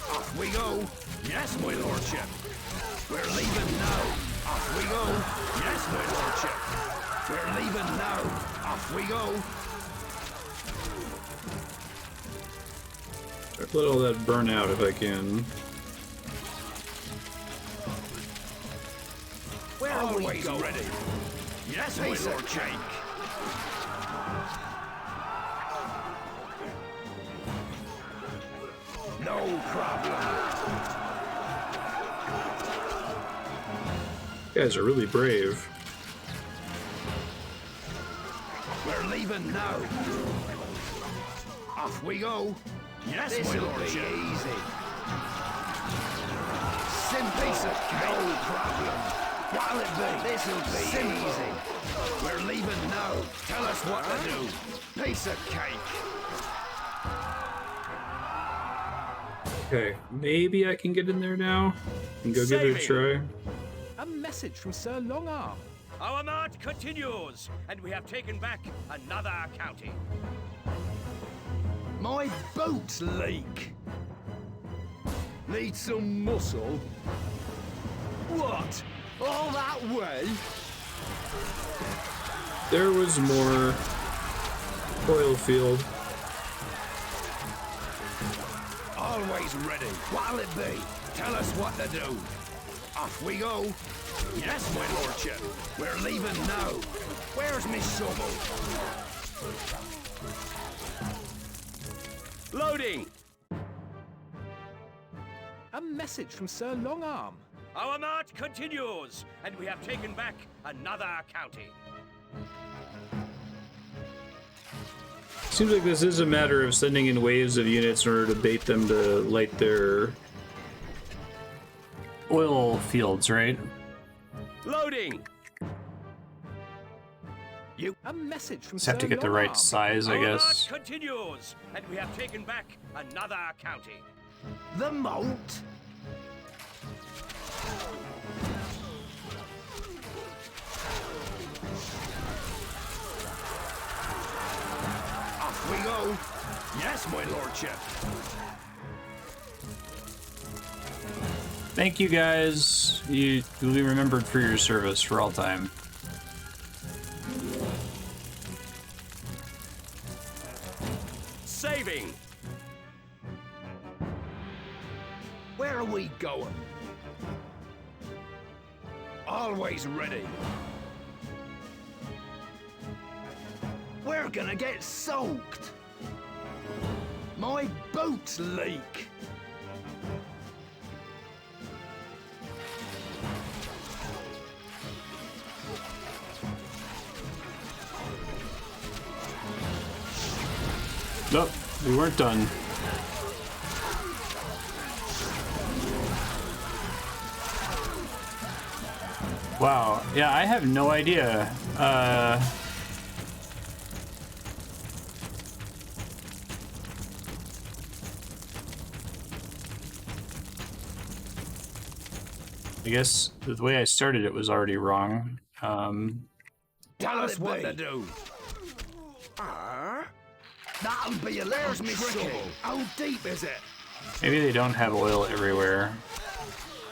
Off we go. Yes, my lordship. We're leaving now. Off we go. Yes, my lordship. We're leaving now. Off we go. Let all that burn out if I can. Where are we going? Ready. Yes, my lordship. No problem. You guys are really brave. We're leaving now. Off we go. Yes, my This'll be lordship. easy. Piece of cake. No problem. What'll it be? This'll be easy. We're leaving now. Tell us what to do. Piece of cake. Okay, maybe I can get in there now and go give it a try. A message from Sir Longarm. Our march continues, and we have taken back another county. My boots leak. Need some muscle? What? All that way? There was more oil field. Always ready. What'll it be? Tell us what to do. Off we go. Yes, my lordship. We're leaving now. Where's me shovel? Loading. A message from Sir Longarm. Our march continues, and we have taken back another county. Seems like this is a matter of sending in waves of units in order to bait them to light their oil fields, right? Loading. A message from Just Sir have to get the right Longarm. size, I Our guess. march continues, and we have taken back another county. The moat. Off we go. Yes, my lordship. Thank you guys. You'll be remembered for your service for all time. Saving. Where are we going? Always ready. We're gonna get soaked. My boots leak. Nope, we weren't done. Wow, yeah, I have no idea. I guess the way I started it was already wrong. Tell us what to do. That'll be a little tricky. How deep is it? Maybe they don't have oil everywhere.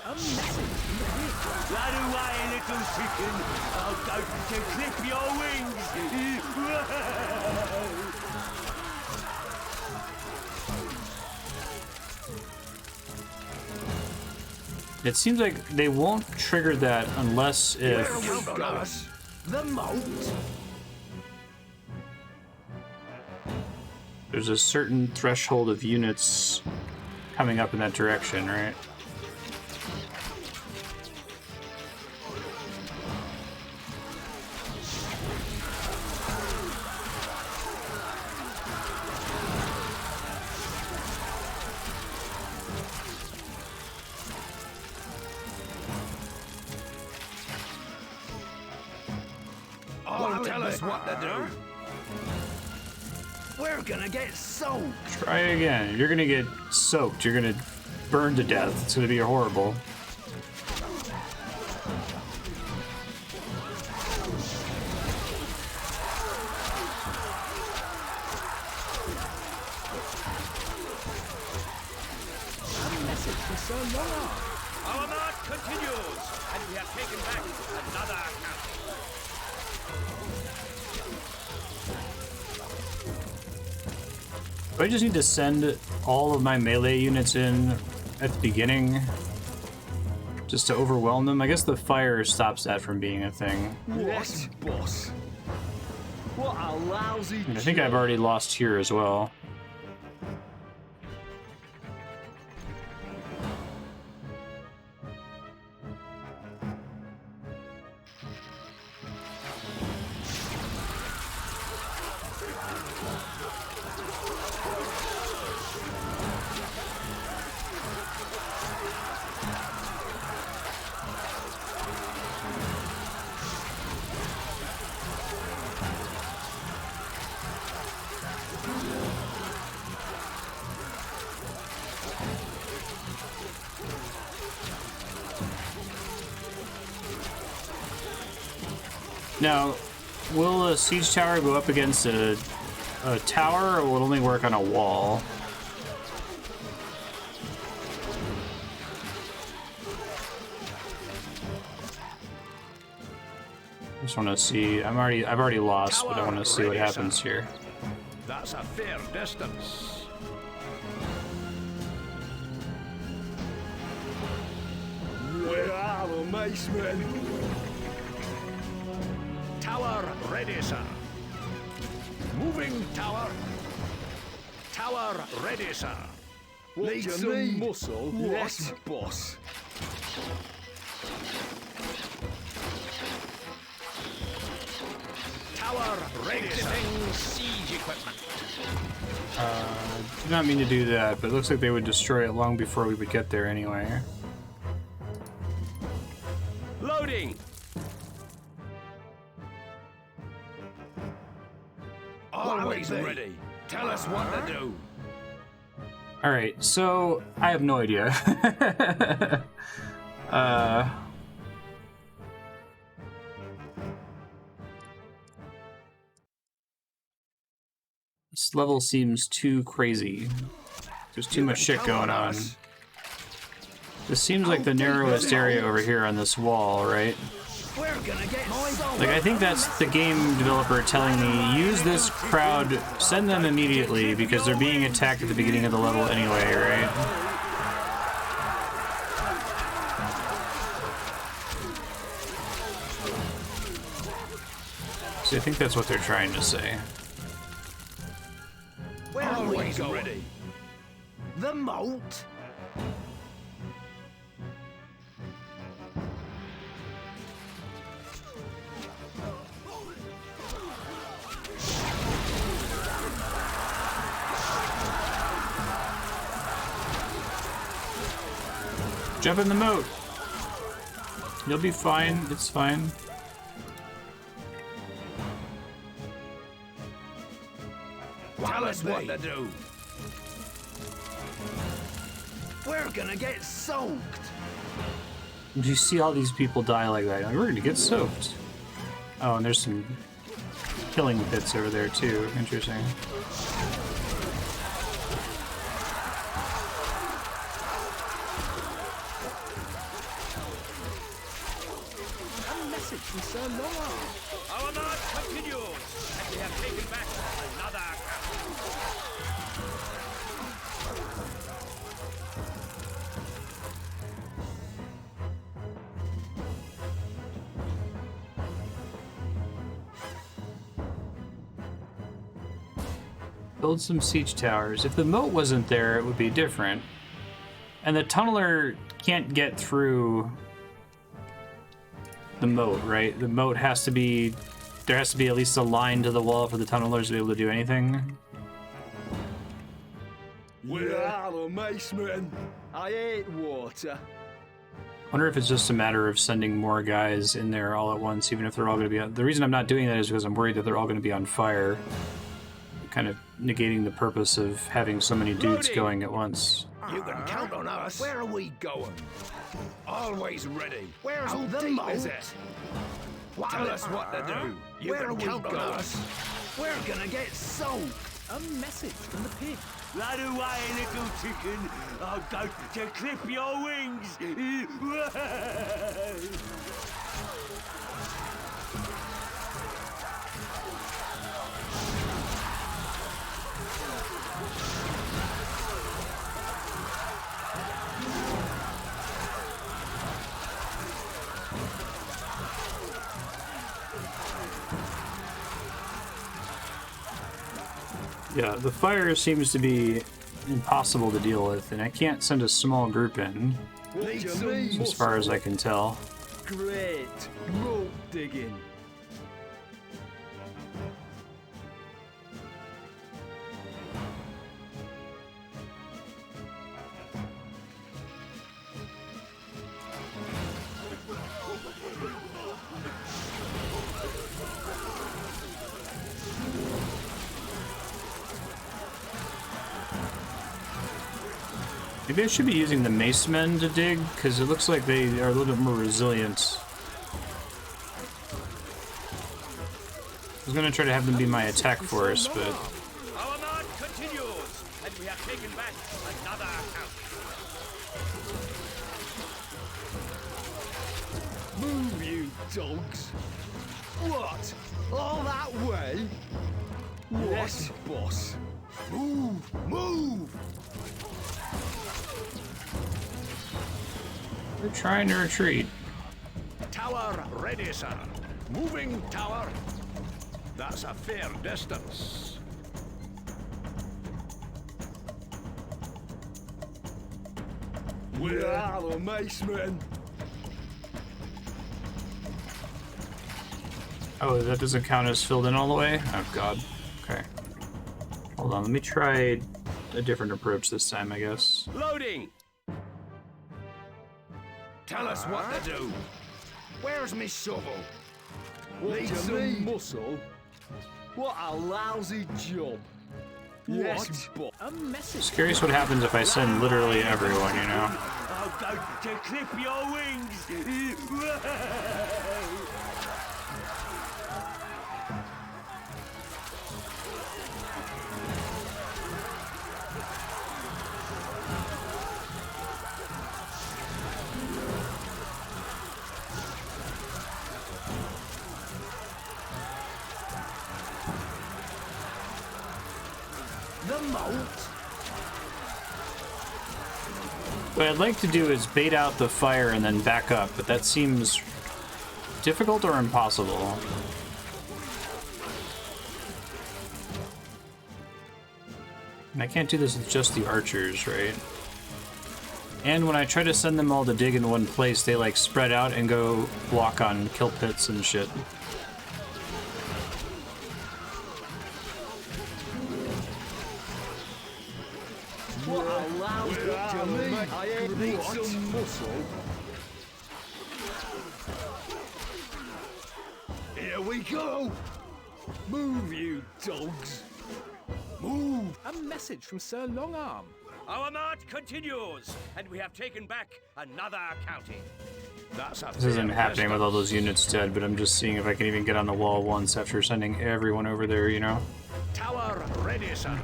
A message from the big. Run away, little chicken. I'll go to clip your wings. It seems like they won't trigger that unless if... The moat. there's a certain threshold of units coming up in that direction, right? Tell us what to do. We're gonna get soaked. Try again. You're gonna get soaked. You're gonna burn to death. It's gonna be horrible. A message from Sir Longarm. Our march continues, and we have taken back another county. Do I just need to send all of my melee units in at the beginning just to overwhelm them? I guess the fire stops that from being a thing. Yes, boss. What a lousy. And I think I've already lost here as well. Now, will a siege tower go up against a tower, or will it only work on a wall? I just want to see. I've already lost, but I want to see what happens here. That's a fair distance. Where are the macemen? Tower ready, sir. Moving tower. Tower ready, sir. Need some muscle? Yes, boss. Tower ready, sir. Siege equipment. Do not mean to do that, but it looks like they would destroy it long before we would get there anyway. Loading! Always ready. Tell us what to do. Alright, so I have no idea. This level seems too crazy. There's too much shit going on. This seems like the narrowest area over here on this wall, right? We're gonna get Like, I think that's the game developer telling me, use this crowd, send them immediately, because they're being attacked at the beginning of the level anyway, right? So I think that's what they're trying to say. Where are we going? Ready. The moat? Jump in the moat. You'll be fine. It's fine. Tell us what to do. We're gonna get soaked. Do you see all these people die like that? We're gonna get soaked. Oh, and there's some killing pits over there too. Interesting. Our march continues, and we have taken back another camp. Build some siege towers. If the moat wasn't there, it would be different. And the tunneler can't get through the moat, right? The moat has to be... There has to be at least a line to the wall for the tunnelers to be able to do anything. Where are the macemen? I hate water. Wonder if it's just a matter of sending more guys in there all at once, even if they're all going to be on... The reason I'm not doing that is because I'm worried that they're all going to be on fire. Kind of negating the purpose of having so many dudes going at once. You can count on us. Where are we going? Always ready. Where's How the deep moat? is it? Tell us what to do. You Where can are we count on going? us. We're gonna get soaked. A message from the pig. Run away, little chicken. I'm going to clip your wings. Yeah, the fire seems to be impossible to deal with, and I can't send a small group in, Need some as far as I can tell. Great. Moat digging. Maybe I should be using the mace men to dig, because it looks like they are a little bit more resilient. was gonna try to have them be my attack force, but Our march continues, and we have taken back another county. Move, you dogs! What? All that way? What? Yes, boss. Move! Move! they're trying to retreat. Tower ready, sir. Moving tower. That's a fair distance. We are the macemen. Oh, that doesn't count as filled in all the way? Oh god. Okay. Hold on, let me try a different approach this time, I guess. Loading! Tell us what to do. Where's me shovel? Need some muscle? What a lousy job. Yes, boss. A message. Just curious what happens if I send literally everyone, you know? I'm going to clip your wings! The moat? What I'd like to do is bait out the fire and then back up, but that seems difficult or impossible. And I can't do this with just the archers, right? And when I try to send them all to dig in one place, they like spread out and go walk on kill pits and shit. What a lousy job. I need some muscle. Here we go. Move, you dogs. Move. A message from Sir Longarm. Our march continues, and we have taken back another county. That's a This isn't happening with all those units dead, but I'm just seeing if I can even get on the wall once after sending everyone over there, you know? Tower ready, sir.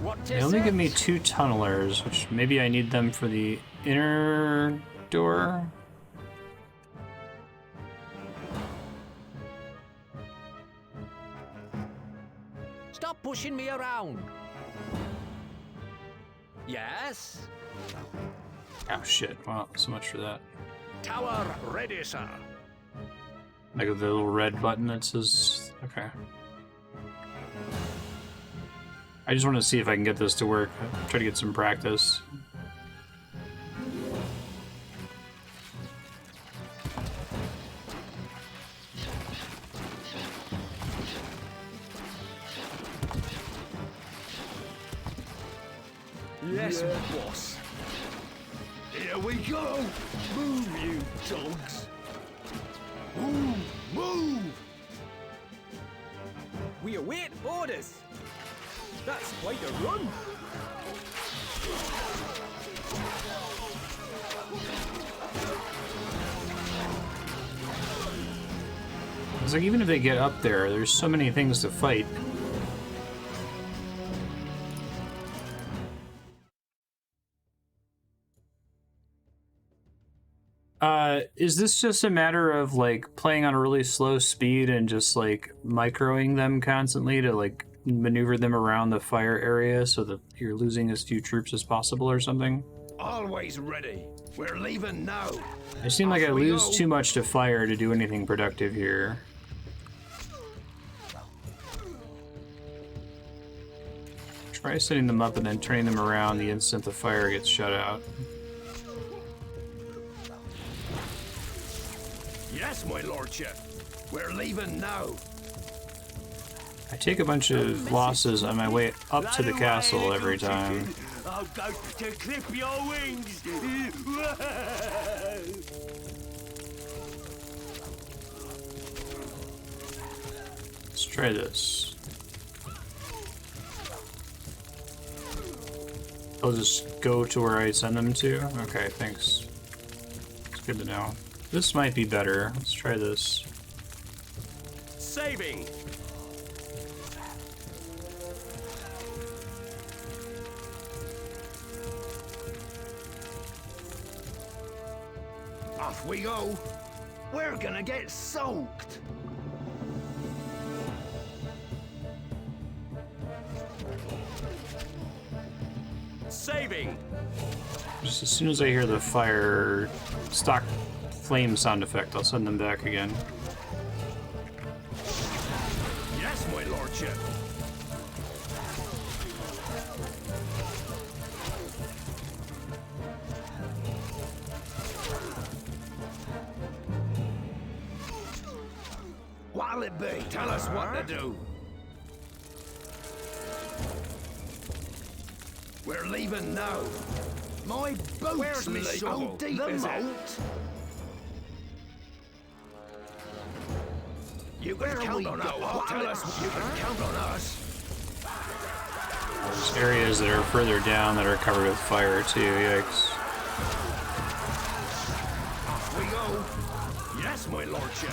What They only give me 2 tunnelers, which maybe I need them for the inner door? Stop pushing me around. Yes? Oh shit, well, so much for that. Tower ready, sir. Like the little red button that says... okay. I just want to see if I can get this to work. Try to get some practice. Yes, boss. Here we go. Move, you dogs. Move, move. We await orders. That's quite a run. It's like even if they get up there, there's so many things to fight. Is this just a matter of like playing on a really slow speed and just like microing them constantly to like maneuver them around the fire area so that you're losing as few troops as possible or something? Always ready. We're leaving now. I seem like I Off we lose go. too much to fire to do anything productive here. Try setting them up and then turning them around the instant the fire gets shut out. Yes, my lordship. We're leaving now. I take a bunch of losses on my way up to the castle every time. I'm going to clip your wings! Let's try this. They'll just go to where I send them to? Okay, thanks. Good to know. This might be better. Let's try this. Saving. Off we go. We're gonna get soaked. Saving. Just as soon as I hear the fire stock flame sound effect, I'll send them back again. Yes, my lordship. What'll it be? Tell us what to do. We're leaving now. My boat's Where's me leaking. shovel? How deep The is moat? it? You Where can we count on go? us. Tell us. You can count on us. There's areas that are further down that are covered with fire too. Yikes. Off we go. Yes, my lordship.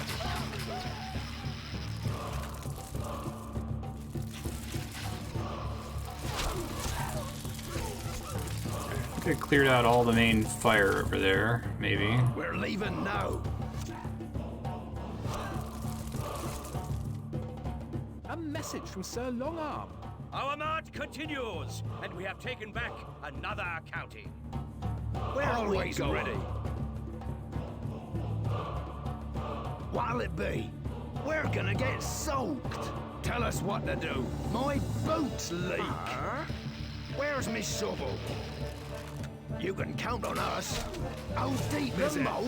I think I cleared out all the main fire over there, maybe. We're leaving now. A message from Sir Longarm. Our march continues, and we have taken back another county. Where are we Always going? ready. What'll it be? We're gonna get soaked. Tell us what to do. My boat's leak. Where's me shovel? You can count on us. How deep is The it? moat?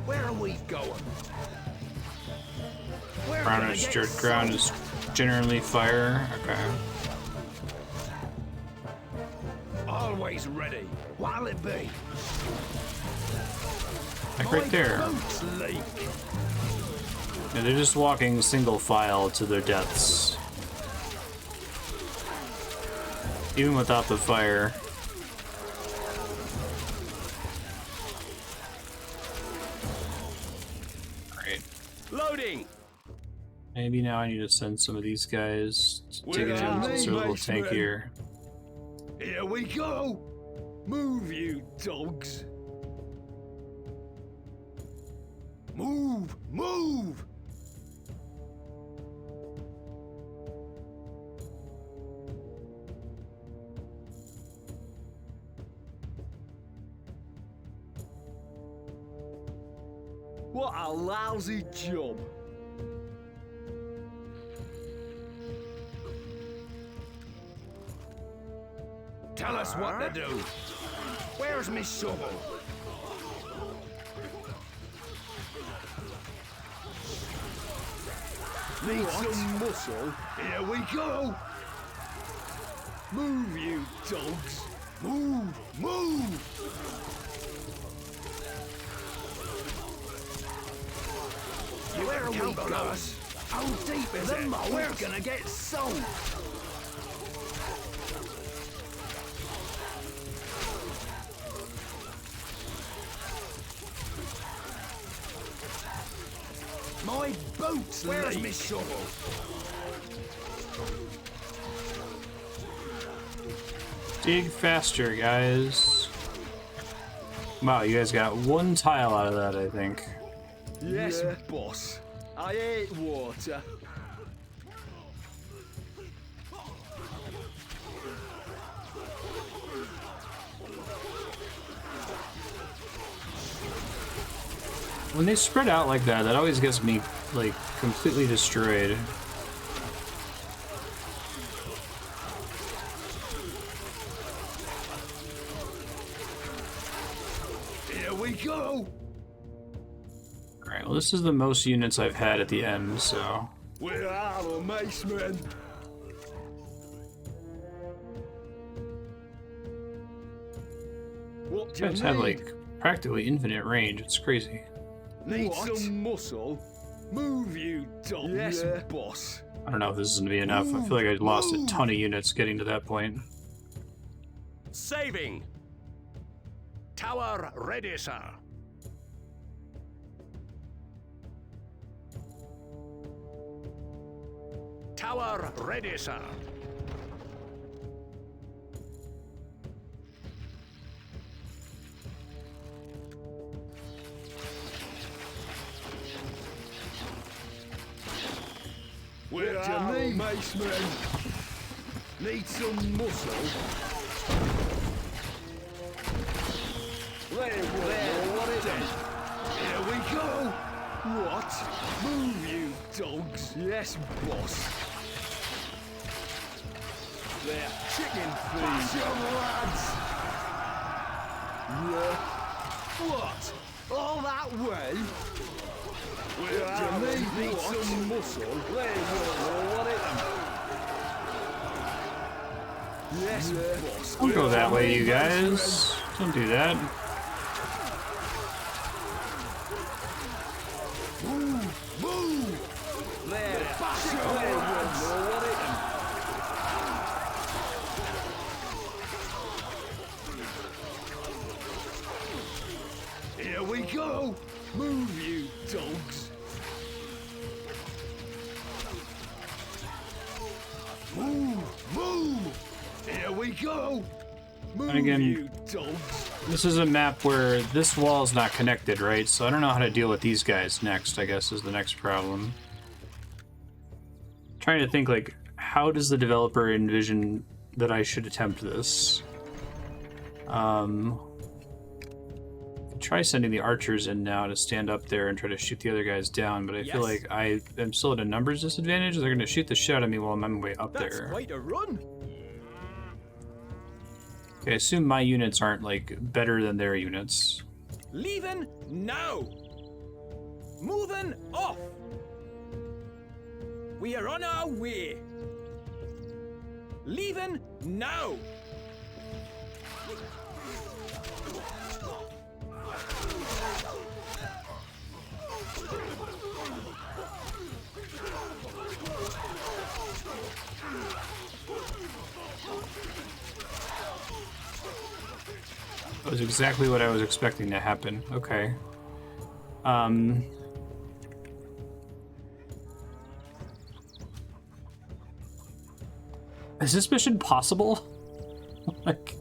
Where are we going? We're Brownish gonna get dirt ground is generally fire. Okay. Always ready. What'll it be? Like right there. My boat's leak. Yeah, they're just walking single file to their deaths. Even without the fire. Great. Loading. Maybe now I need to send some of these guys to take Where it are in they, so a little Mason? tankier. Here we go. Move, you dogs. Move, move. What a lousy job. Tell us what to do. Where's me shovel? Need some muscle? Here we go. Move, you dogs. Move, move. Where are we going? Us? How deep is it? We're gonna get soaked. My boat's Where's me shovel? Dig faster, guys. Wow, you guys got one tile out of that, I think. Yes, boss. I hate water. When they spread out like that, that always gets me, like, completely destroyed. Here we go. Alright, well this is the most units I've had at the end, so... Where are the mace men? What You do you guys need? have, like, practically infinite range. It's crazy. Need What? some muscle? Move, you dog. Yes, boss. I don't know if this is gonna be enough. I feel like I lost a ton of units getting to that point. Saving. Tower ready, sir. Tower ready, sir. What do you mean, Maceman? Need some muscle? There, what is it? Here we go! What? Move, you dogs! Yes, boss. There, chicken feed. Some lads! Yeah. What? All that way? What do you mean, need some muscle? There, what is it? Yes, boss. Don't go that way, you guys. Don't do that. Move! There, bash your hands! Here we go! Move, you dogs! Move! Here we go! Move, And again, you dogs! this is a map where this wall is not connected, right? So I don't know how to deal with these guys next, I guess, is the next problem. Trying to think, like, how does the developer envision that I should attempt this? Try sending the archers in now to stand up there and try to shoot the other guys down, but I feel like I am still at a numbers disadvantage. They're going to shoot the shit out of me while I'm on my way up That's there. quite a run. Okay, I assume my units aren't, like, better than their units. Leaving now. Moving off. We are on our way. Leaving now. That was exactly what I was expecting to happen. Okay. Is this mission possible? Like,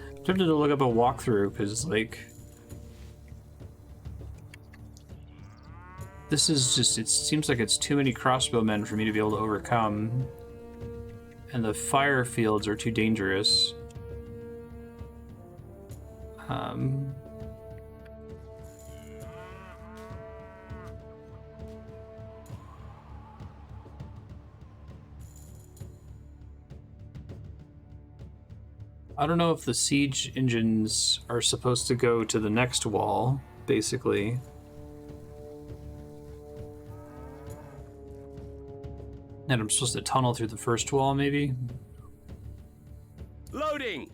I'm tempted to look up a walkthrough, because, like... This is just, it seems like it's too many crossbowmen for me to be able to overcome. And the fire fields are too dangerous. I don't know if the siege engines are supposed to go to the next wall, basically. And I'm supposed to tunnel through the first wall, maybe? Loading!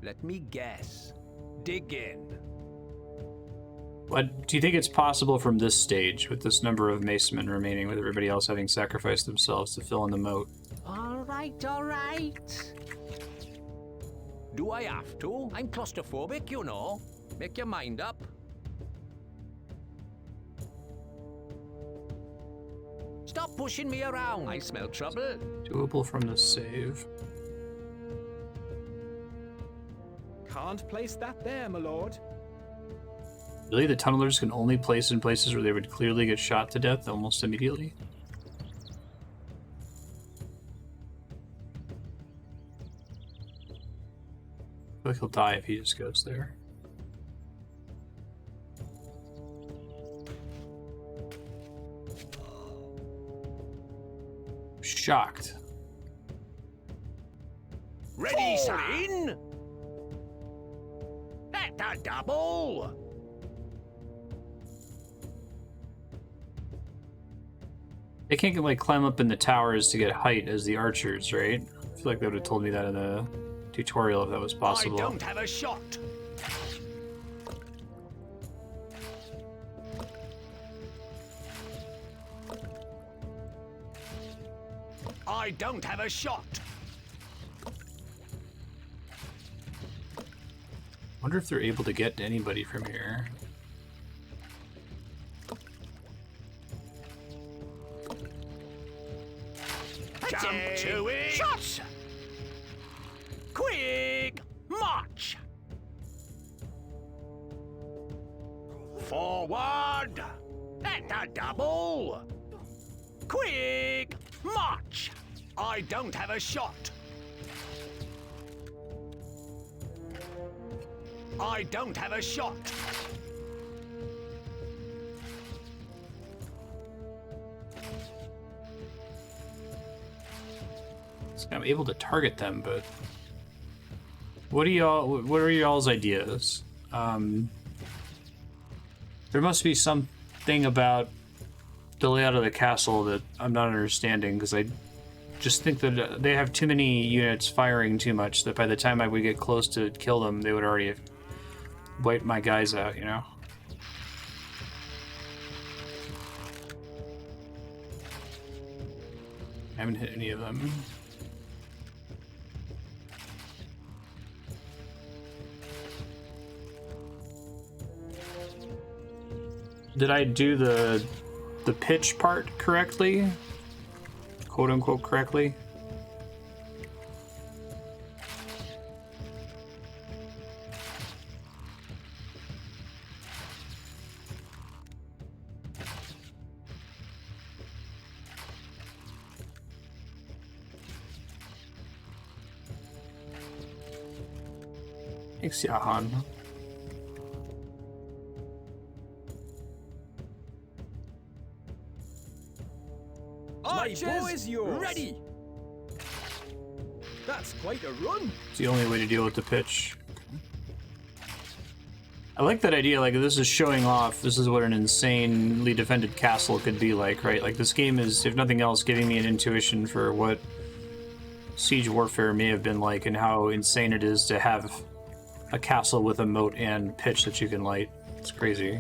Let me guess. Dig in. What, do you think it's possible from this stage, with this number of macemen remaining, with everybody else having sacrificed themselves to fill in the moat? All right, all right. Do I have to? I'm claustrophobic, you know. Make your mind up. Stop pushing me around. I smell trouble. Doable from the save. Can't place that there, my lord. Really, the tunnelers can only place in places where they would clearly get shot to death almost immediately? I feel like he'll die if he just goes there. Shocked. Ready, sign? That's a double. They can't like climb up in the towers to get height as the archers, right? I feel like they would have told me that in the tutorial if that was possible. I don't have a shot. I don't have a shot. Wonder if they're able to get to anybody from here. Jump to it! Shots! Quick march! Forward! And a double! Quick march! I don't have a shot! I don't have a shot! So I'm able to target them, but what are y'all's ideas? There must be something about the layout of the castle that I'm not understanding, because I just think that they have too many units firing too much, that by the time I would get close to kill them, they would already have wiped my guys out, you know? I haven't hit any of them. Did I do the pitch part correctly? Quote unquote correctly? Thanks, Yahan. My bow is yours. Ready. That's quite a run. It's the only way to deal with the pitch. I like that idea, like this is showing off, this is what an insanely defended castle could be like, right? Like this game is, if nothing else, giving me an intuition for what siege warfare may have been like and how insane it is to have a castle with a moat and pitch that you can light. It's crazy.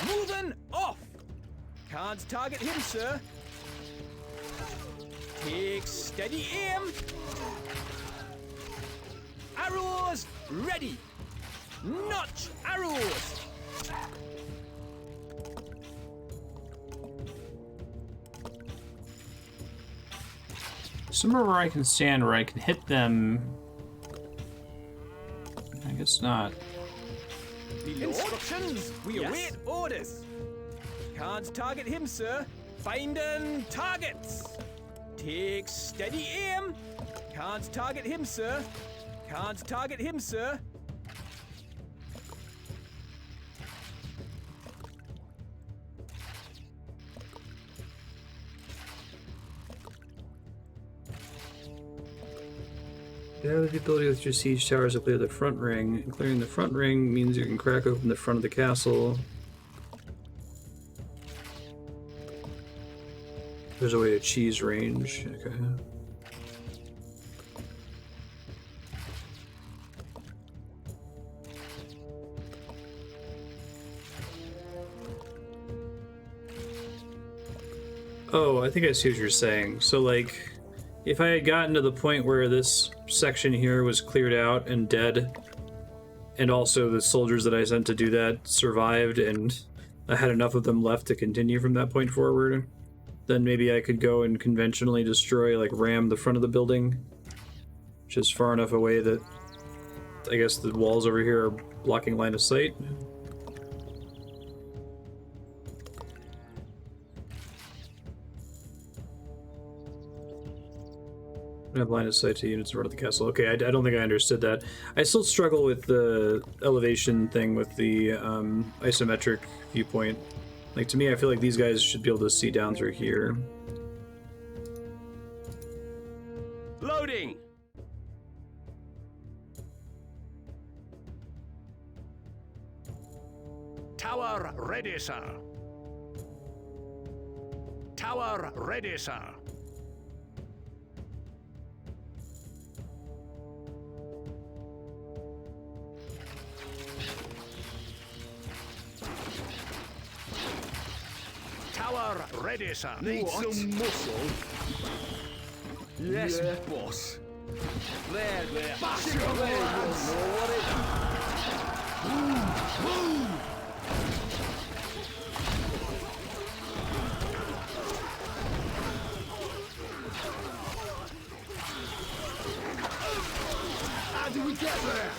Moving off. Can't target him, sir. Take steady aim. Arrows ready. Notch arrows. Somewhere where I can stand where I can hit them. I guess not. Instructions. We await orders. Can't target him, sir. Finding targets. Take steady aim. Can't target him, sir. Can't target him, sir. You have the ability with your siege towers to clear the front ring. And clearing the front ring means you can crack open the front of the castle. There's a way to cheese range. Okay. Oh, I think I see what you're saying. So, like, if I had gotten to the point where this section here was cleared out and dead, and also the soldiers that I sent to do that survived, and I had enough of them left to continue from that point forward, then maybe I could go and conventionally destroy, like, ram the front of the building, which is far enough away that I guess the walls over here are blocking line of sight. I have line of sight to units in front of the castle. Okay, I don't think I understood that. I still struggle with the elevation thing with the isometric viewpoint. Like, to me, I feel like these guys should be able to see down through here. Loading! Tower ready, sir. Tower ready, sir. Tower ready, sir. Need some muscle? Yes, boss. There. Bash him, lads! What is Move! How do we get there?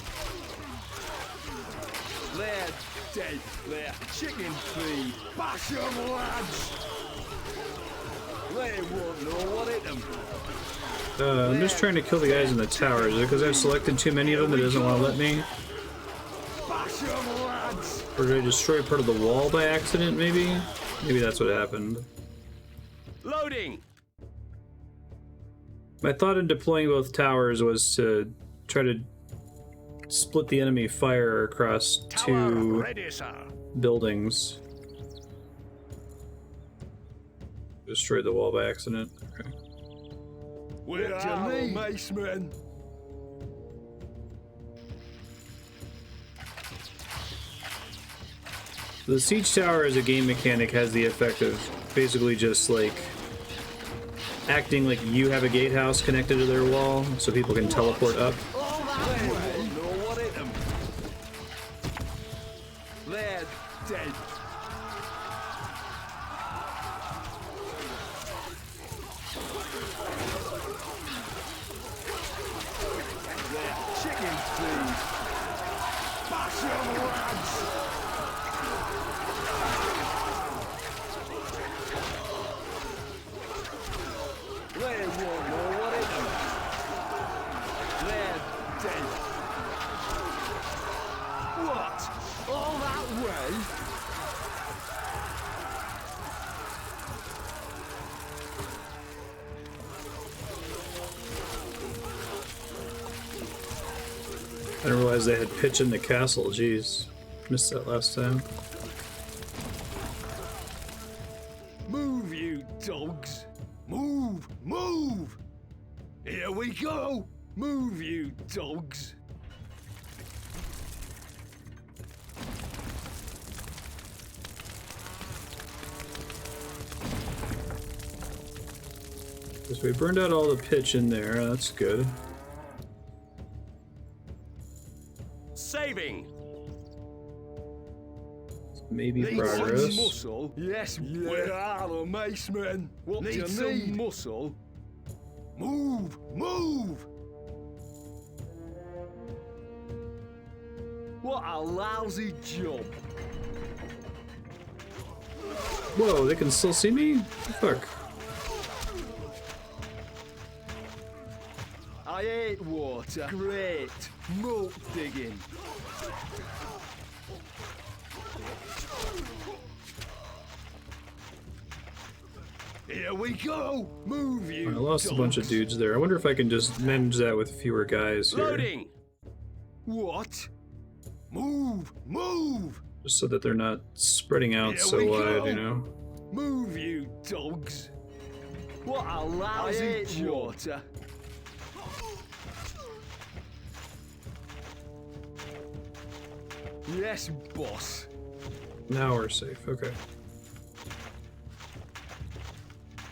They're dead. They're chicken feed. Bash 'em, lads! They won't know what hit them. I'm just trying to kill the guys in the towers. Is it because I've selected too many of them that doesn't want to let me? Bash 'em, lads! Or did I destroy part of the wall by accident, maybe? Maybe that's what happened. Loading! My thought in deploying both towers was to try to split the enemy fire across Tower two ready, sir. buildings. Destroyed the wall by accident. Okay. What do you need, Maceman? The siege tower as a game mechanic has the effect of basically just like acting like you have a gatehouse connected to their wall so people can teleport up. All that way? Know what hit them. They're dead. They're chicken feed. Bash 'em, lads! They won't know what hit them. They're dead. What? All that way? I didn't realize they had pitch in the castle. Jeez, missed that last time. Move, you dogs! Move! Move! Here we go! Move, you dogs! So we burned out all the pitch in there. That's good. Saving! Maybe Need progress. some muscle? Yes, where are the macemen? What do you need? Some muscle? Move! Move! What a lousy job! Whoa, they can still see me? Fuck. I hate water. Great. Moat digging. Here we go! Move, you I lost a bunch of dudes there. I wonder if I can just manage that with fewer guys here. Loading! What? Move! Move! Just so that they're not spreading out Here so we wide, go. you know? Move, you dogs! What a lousy job! Water. Yes, boss. Now we're safe. Okay.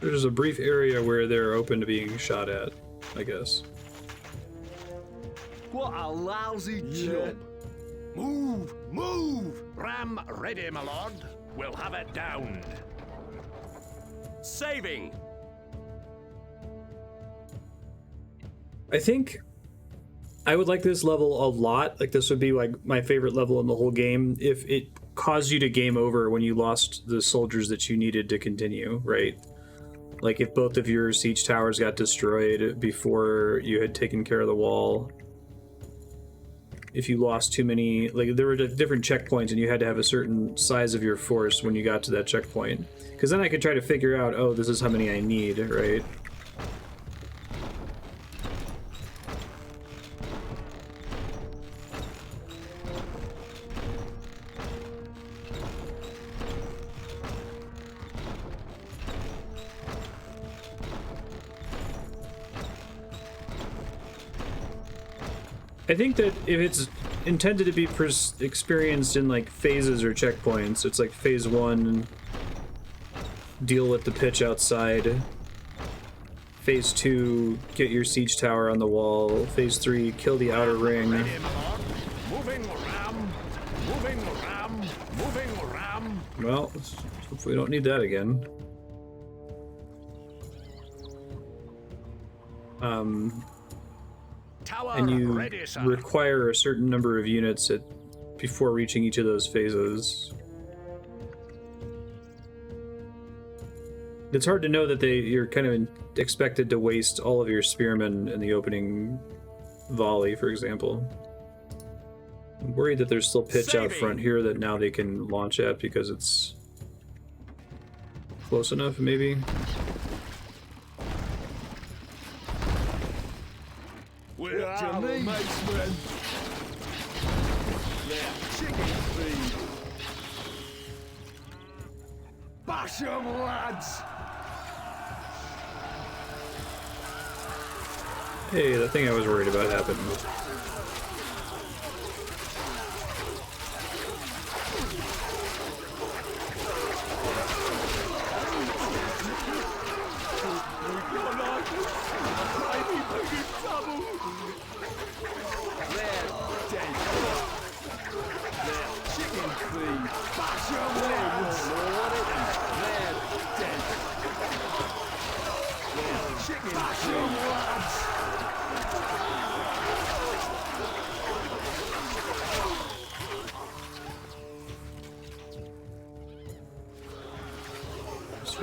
There's a brief area where they're open to being shot at, I guess. What a lousy job! Move! Move! Ram ready, my lord. We'll have it downed. Saving! I think I would like this level a lot. Like, this would be like my favorite level in the whole game if it caused you to game over when you lost the soldiers that you needed to continue, right? Like, if both of your siege towers got destroyed before you had taken care of the wall. If you lost too many, like, there were different checkpoints and you had to have a certain size of your force when you got to that checkpoint. Because then I could try to figure out, oh, this is how many I need, right? I think that if it's intended to be experienced in like phases or checkpoints, it's like phase 1 deal with the pitch outside. Phase 2, get your siege tower on the wall. Phase 3, kill the outer ring. Ready, my lord. Moving ram. Moving ram. Moving ram. Well, hopefully we don't need that again. Tower And you ready, sir. require a certain number of units before reaching each of those phases. It's hard to know that you're kind of expected to waste all of your spearmen in the opening volley, for example. I'm worried that there's still pitch out front here that now they can launch at because it's close enough, maybe. We're our mates, man. Chicken feed. Bash 'em, lads. Hey, the thing I was worried about happened.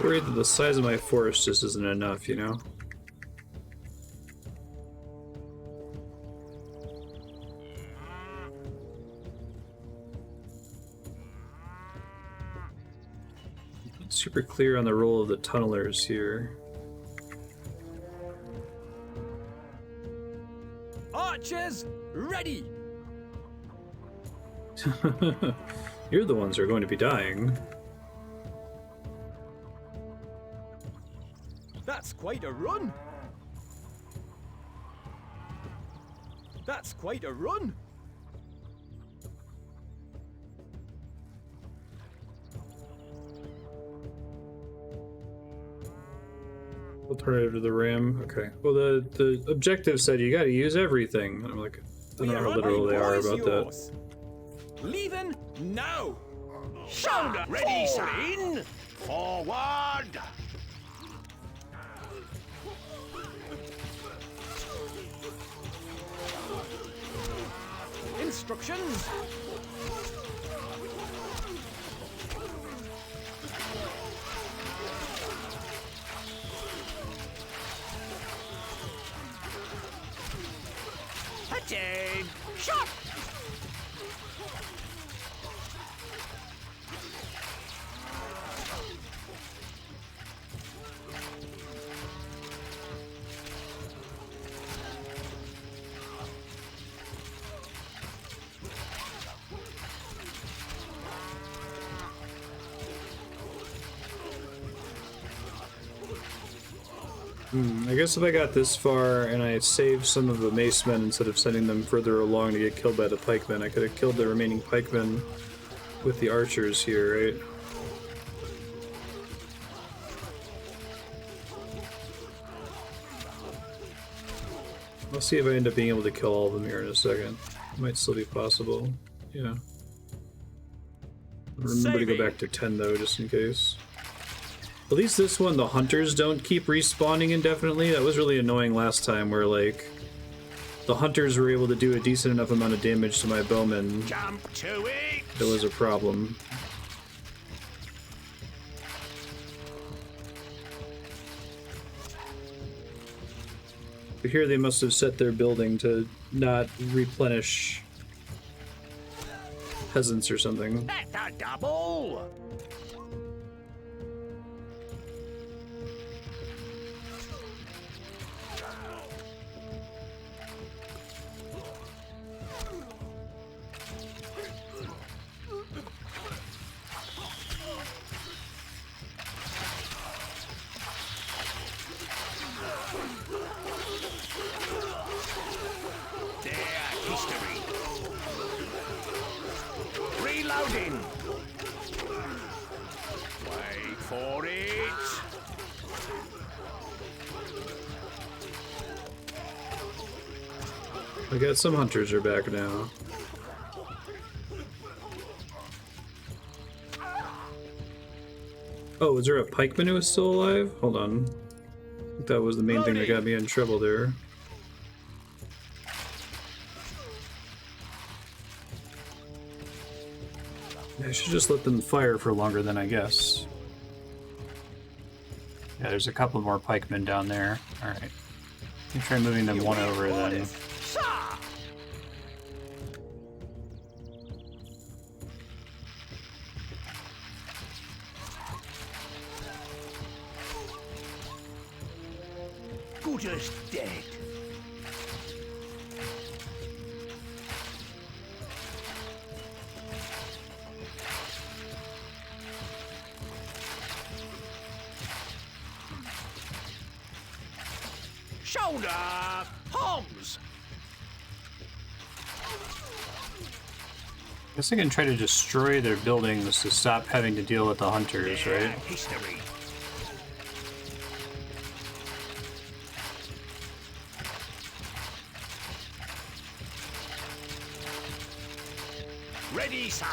Worried that the size of my force just isn't enough, you know? Not super clear on the role of the tunnelers here. Archers, ready! You're the ones who are going to be dying. That's quite a run! That's quite a run! Alternative to the ram. Okay. Well, the objective said you got to use everything. I'm like, I don't know how literal they are about that. Leaving now! Shoulder ready, sir. In. Forward. Instructions! Attain. Shot. I guess if I got this far and I saved some of the macemen instead of sending them further along to get killed by the pikemen, I could have killed the remaining pikemen with the archers here, right? I'll see if I end up being able to kill all of them here in a second. Might still be possible. Yeah. Remember to go back to 10 though, just in case. At least this one, the hunters don't keep respawning indefinitely. That was really annoying last time, where, like, the hunters were able to do a decent enough amount of damage to my bowmen. Jump to it. That was a problem. But here they must have set their building to not replenish peasants or something. That's a double. Reloading. Wait for it! I got some hunters are back now. Oh, is there a pikeman who is still alive? Hold on. I think that was the main thing that got me in trouble there. I should just let them fire for longer than I guess. Yeah, there's a couple more pikemen down there. Alright. Let me try moving them one over then. Good as dead. Shoulder! Homs! I guess I can try to destroy their buildings to stop having to deal with the hunters, right? History. Ready, sir.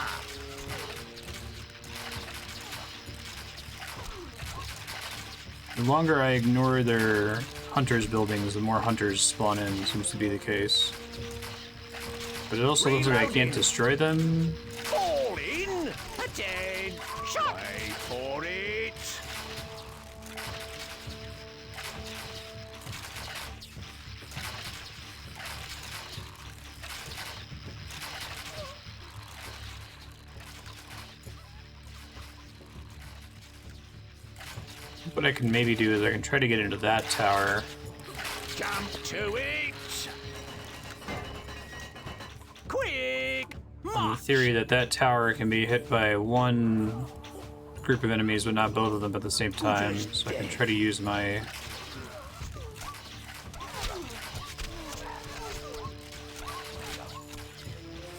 The longer I ignore their hunters' buildings, the more hunters spawn in, seems to be the case. But it also looks like I can't destroy them. Fall in! Attend! Shot! Wait for it! What I can maybe do is I can try to get into that tower. Jump to it! Quick! On the theory that that tower can be hit by one group of enemies, but not both of them at the same time. So I can try to use my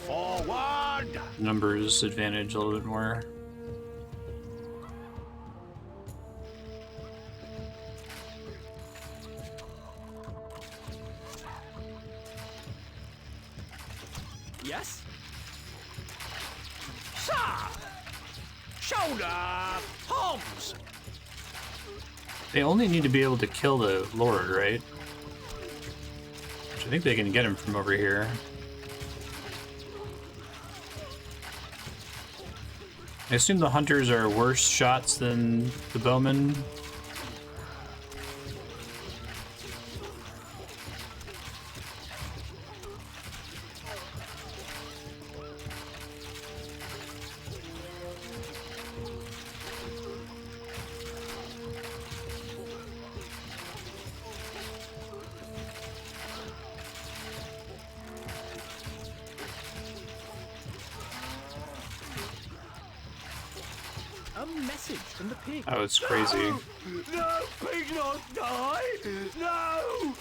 Forward! numbers advantage a little bit more. Yes? Sir! Shoulder! Homs! They only need to be able to kill the Lord, right? Which I think they can get him from over here. I assume the hunters are worse shots than the bowmen. A message from the pig. Oh, it's crazy. No! Pig not die! No!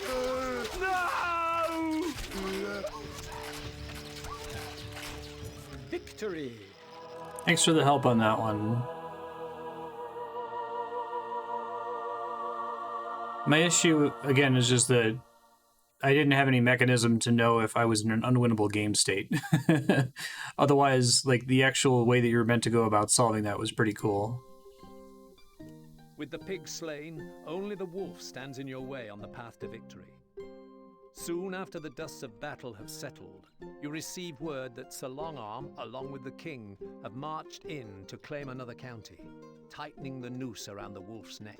No! Victory. Thanks for the help on that one. My issue, again, is just that I didn't have any mechanism to know if I was in an unwinnable game state. Otherwise, like, the actual way that you were meant to go about solving that was pretty cool. With the pig slain, only the wolf stands in your way on the path to victory. Soon after the dusts of battle have settled, you receive word that Sir Longarm, along with the king, have marched in to claim another county, tightening the noose around the wolf's neck.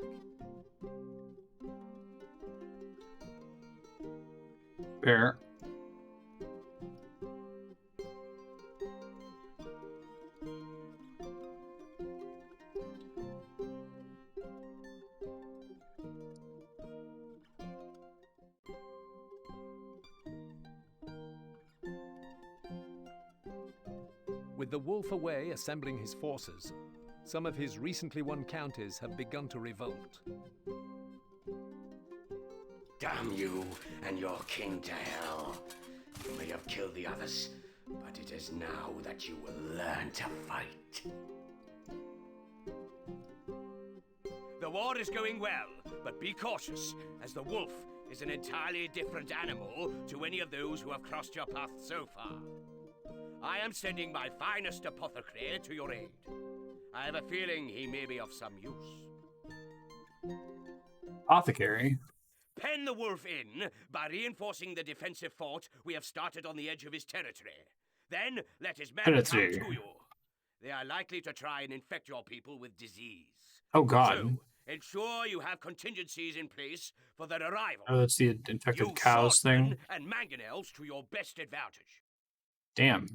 Fair. With the wolf away assembling his forces, some of his recently won counties have begun to revolt. Damn you and your king to hell. You may have killed the others, but it is now that you will learn to fight. The war is going well, but be cautious, as the wolf is an entirely different animal to any of those who have crossed your path so far. I am sending my finest apothecary to your aid. I have a feeling he may be of some use. Apothecary? Pen the wolf in by reinforcing the defensive fort we have started on the edge of his territory. Then let his men come to you. They are likely to try and infect your people with disease. Oh god. So, ensure you have contingencies in place for their arrival. Oh, that's the infected Use cows swordsmen thing? and mangonels to your best advantage. Damn.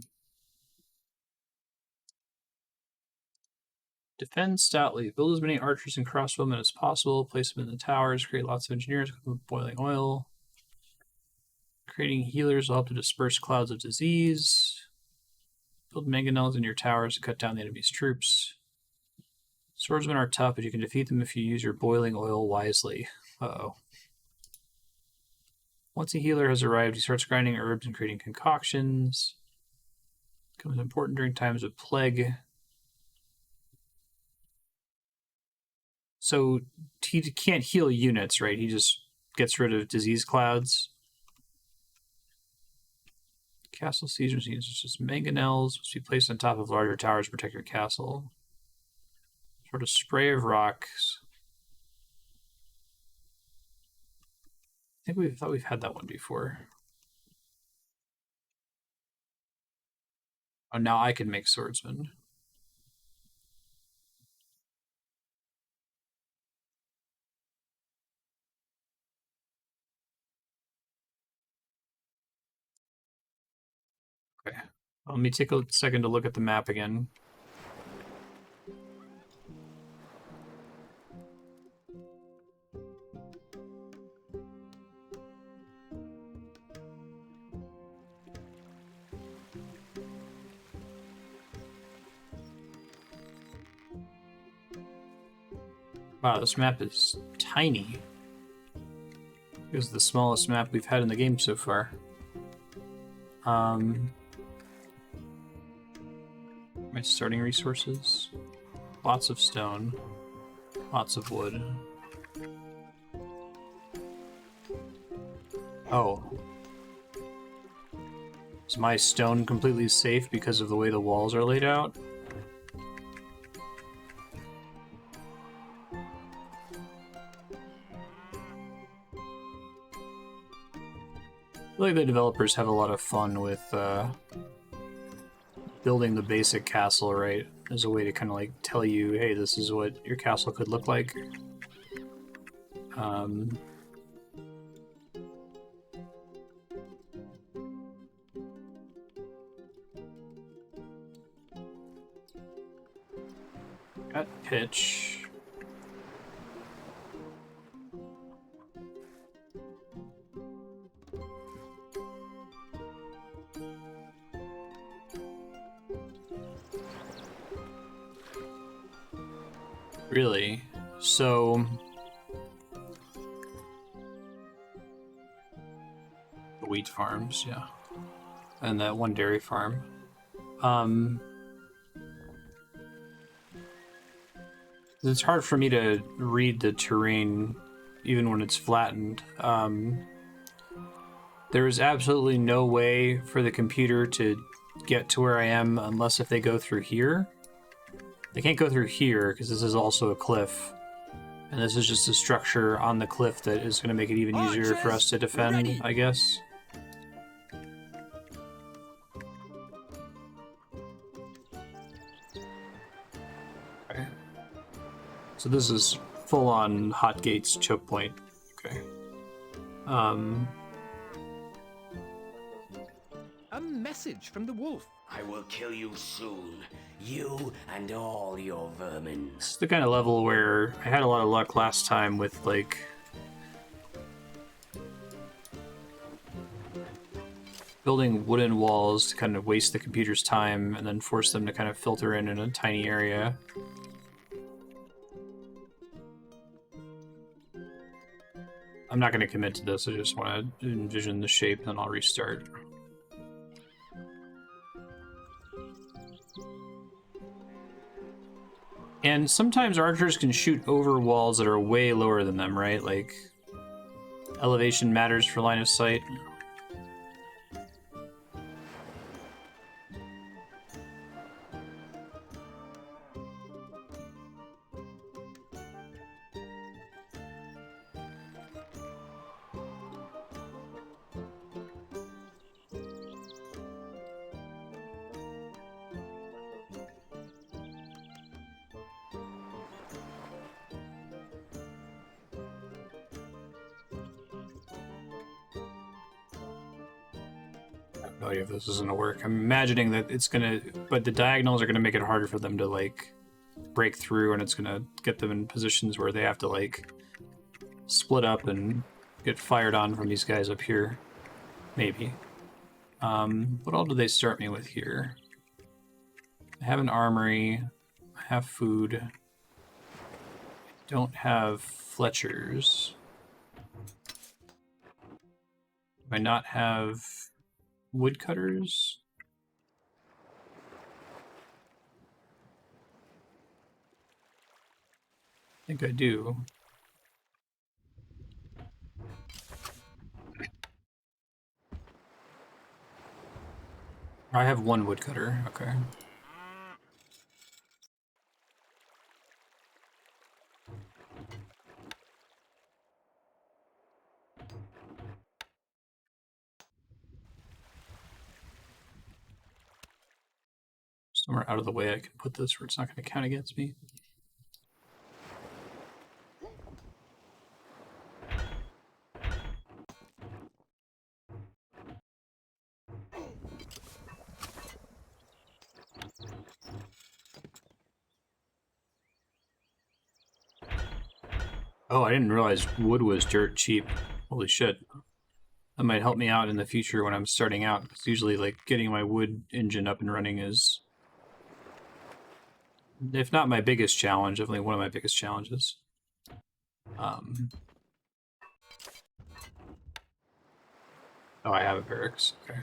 Defend stoutly. Build as many archers and crossbowmen as possible. Place them in the towers. Create lots of engineers with boiling oil. Creating healers will help to disperse clouds of disease. Build mangonels in your towers to cut down the enemy's troops. Swordsmen are tough, but you can defeat them if you use your boiling oil wisely. Uh-oh. Once a healer has arrived, he starts grinding herbs and creating concoctions. Becomes important during times of plague. So he can't heal units, right? He just gets rid of disease clouds. Castle seizures needs just mangonels must be placed on top of larger towers to protect your castle. Sort of spray of rocks. I think we've had that one before. Oh, now I can make swordsmen. Okay. Let me take a second to look at the map again. Wow, this map is tiny. This is the smallest map we've had in the game so far. My starting resources. Lots of stone. Lots of wood. Oh. Is my stone completely safe because of the way the walls are laid out? I feel like the developers have a lot of fun with building the basic castle, right? As a way to kind of like tell you, hey, this is what your castle could look like. Got pitch. Really? So... the wheat farms, yeah. And that one dairy farm. It's hard for me to read the terrain even when it's flattened. There is absolutely no way for the computer to get to where I am unless if they go through here. They can't go through here because this is also a cliff. And this is just a structure on the cliff that is going to make it even easier for us to defend, I guess. Okay. So this is full-on Hotgates choke point. Okay. A message from the wolf. I will kill you soon. You and all your vermin. This is the kind of level where I had a lot of luck last time with, like... building wooden walls to kind of waste the computer's time and then force them to kind of filter in a tiny area. I'm not going to commit to this, I just want to envision the shape and then I'll restart. And sometimes archers can shoot over walls that are way lower than them, right? Like, elevation matters for line of sight. No idea if this is gonna work. I'm imagining that it's gonna, but the diagonals are gonna make it harder for them to like break through, and it's gonna get them in positions where they have to like split up and get fired on from these guys up here. Maybe. What all do they start me with here? I have an armory. I have food. I don't have Fletchers. Do I not have woodcutters? I think I do. I have one woodcutter, okay. Somewhere out of the way I can put this where it's not going to count against me. Oh, I didn't realize wood was dirt cheap. Holy shit. That might help me out in the future when I'm starting out, because usually like getting my wood engine up and running is, if not my biggest challenge, definitely one of my biggest challenges. Oh, I have a barracks. Okay.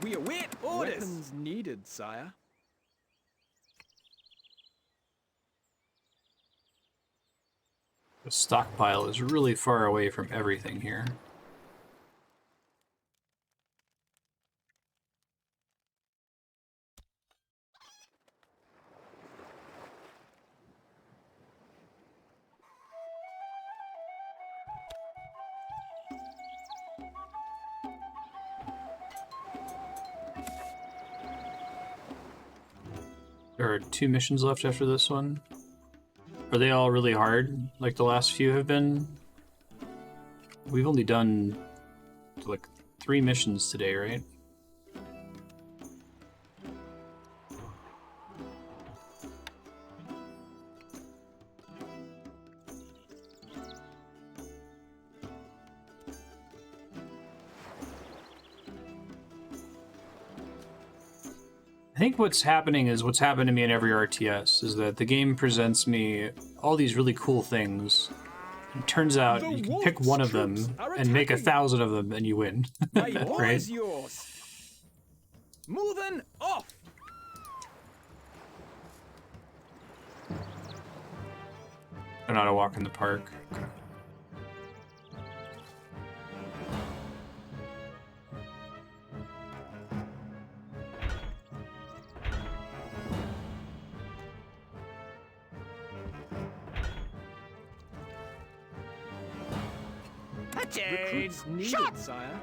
We await orders. Weapons needed, sire. The stockpile is really far away from everything here. There are 2 missions left after this one. Are they all really hard, like the last few have been? We've only done, like, 3 missions today, right? I think what's happening is what's happened to me in every RTS is that the game presents me all these really cool things. It turns out you can pick one of them and make 1,000 of them and you win. Right? Is yours. Moving off. I'm not a walk in the park. Okay. Recruits needed, Shot. sire.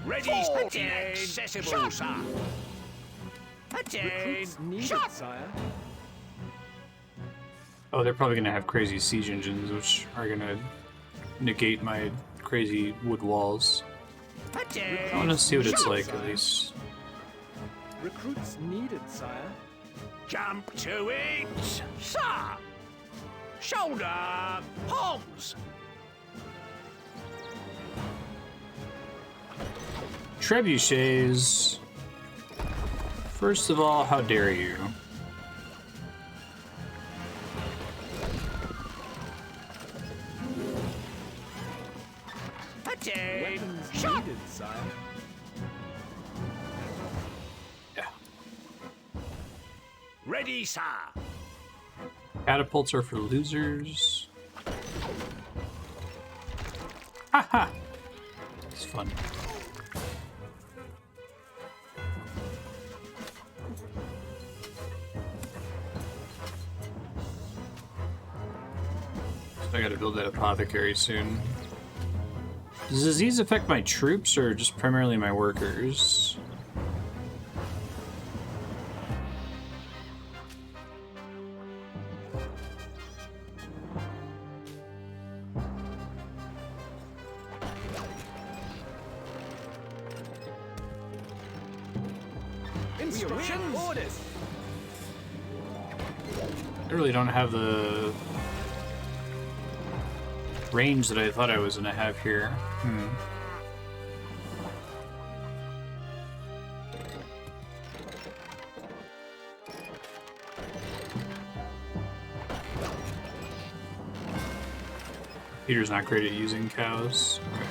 Ready, accessible, sir. Recruits needed, Shot. sire. Oh, they're probably gonna have crazy siege engines, which are gonna negate my crazy wood walls. I want to see what it's like, at least. Recruits needed, sire. Jump to it, sir. Shoulder, palms. Trebuchets. First of all, how dare you? Weapons needed, sire. ready, sir. Catapults are for losers. Haha! It's fun. So I gotta build that apothecary soon. Does disease affect my troops or just primarily my workers? Instructions. Orders. I really don't have the range that I thought I was gonna have here. Peter's not great at using cows. Okay.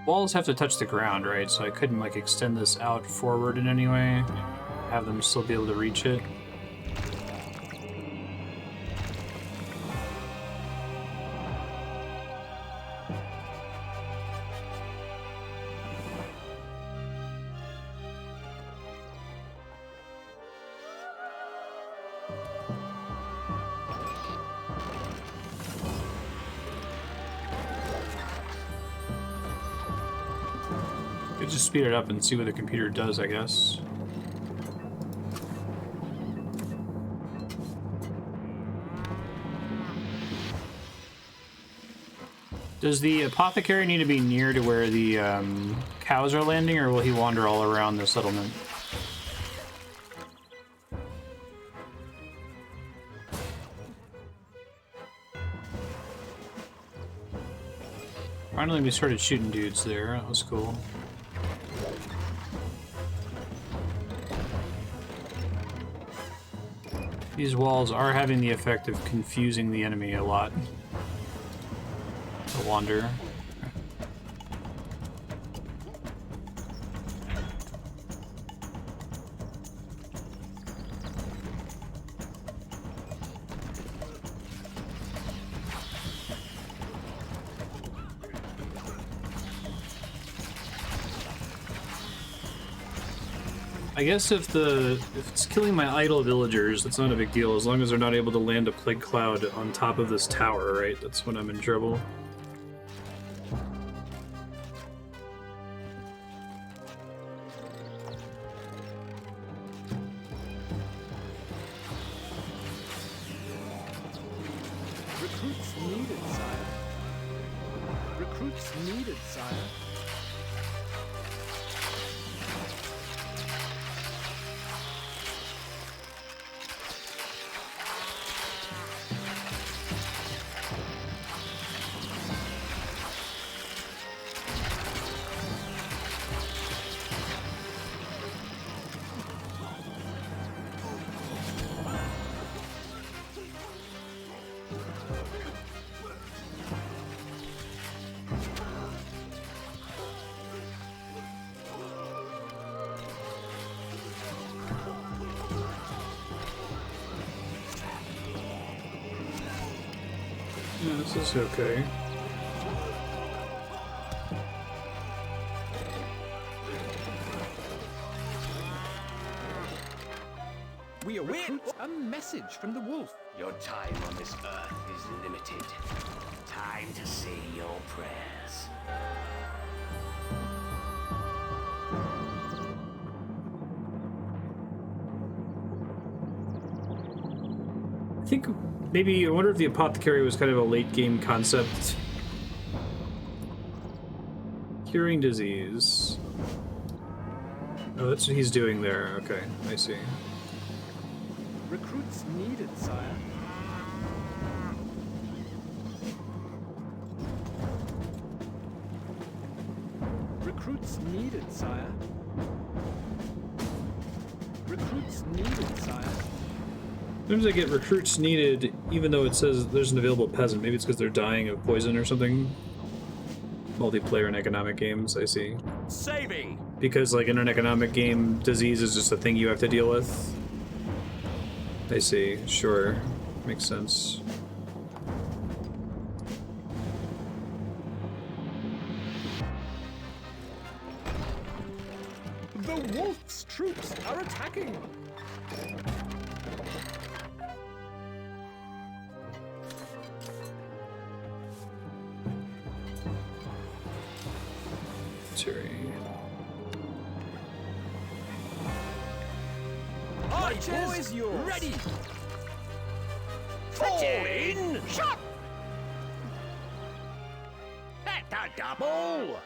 Walls have to touch the ground, right? So I couldn't like extend this out forward in any way, have them still be able to reach it. Just speed it up and see what the computer does, I guess. Does the apothecary need to be near to where the cows are landing, or will he wander all around the settlement? Finally, we started shooting dudes there. That was cool. These walls are having the effect of confusing the enemy a lot. The wander. I guess if it's killing my idle villagers, that's not a big deal, as long as they're not able to land a plague cloud on top of this tower, right? That's when I'm in trouble. Recruits needed, sire. Recruits needed, sire. Yeah, this is okay. We await a message from the wolf. Your time on this earth is limited. Time to say your prayers. I think maybe, I wonder if the apothecary was kind of a late game concept. Curing disease. Oh, that's what he's doing there. Okay, I see. Recruits needed, sire. Recruits needed, sire. Recruits needed, sire. Sometimes I get recruits needed, even though it says there's an available peasant. Maybe it's because they're dying of poison or something. Multiplayer and economic games, I see. Saving! Because, like, in an economic game, disease is just a thing you have to deal with. I see, sure. Makes sense. The wolf's troops are attacking. Archers, ready! Fall in! Shot! That's a double!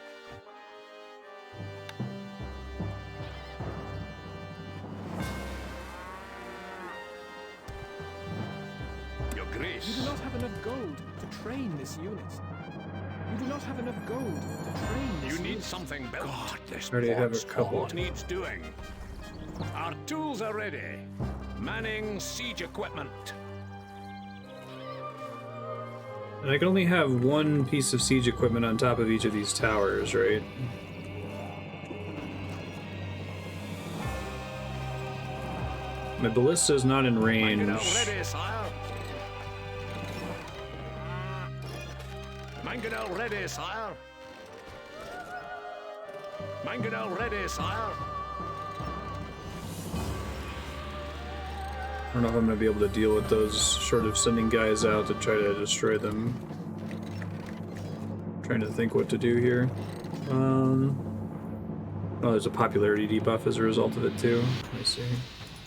Your Grace. You do not have enough gold to train this unit. You do not have enough gold to train this You need unit. something built. God, this Already have a board's couple. what needs doing. Our tools are ready. Manning siege equipment. And I can only have one piece of siege equipment on top of each of these towers, right? My ballista is not in range. Mangonel ready, sire. Mangonel ready, sire. Mangonel ready, sire. I don't know if I'm going to be able to deal with those, short of sending guys out to try to destroy them. Trying to think what to do here. Oh, there's a popularity debuff as a result of it too. I see.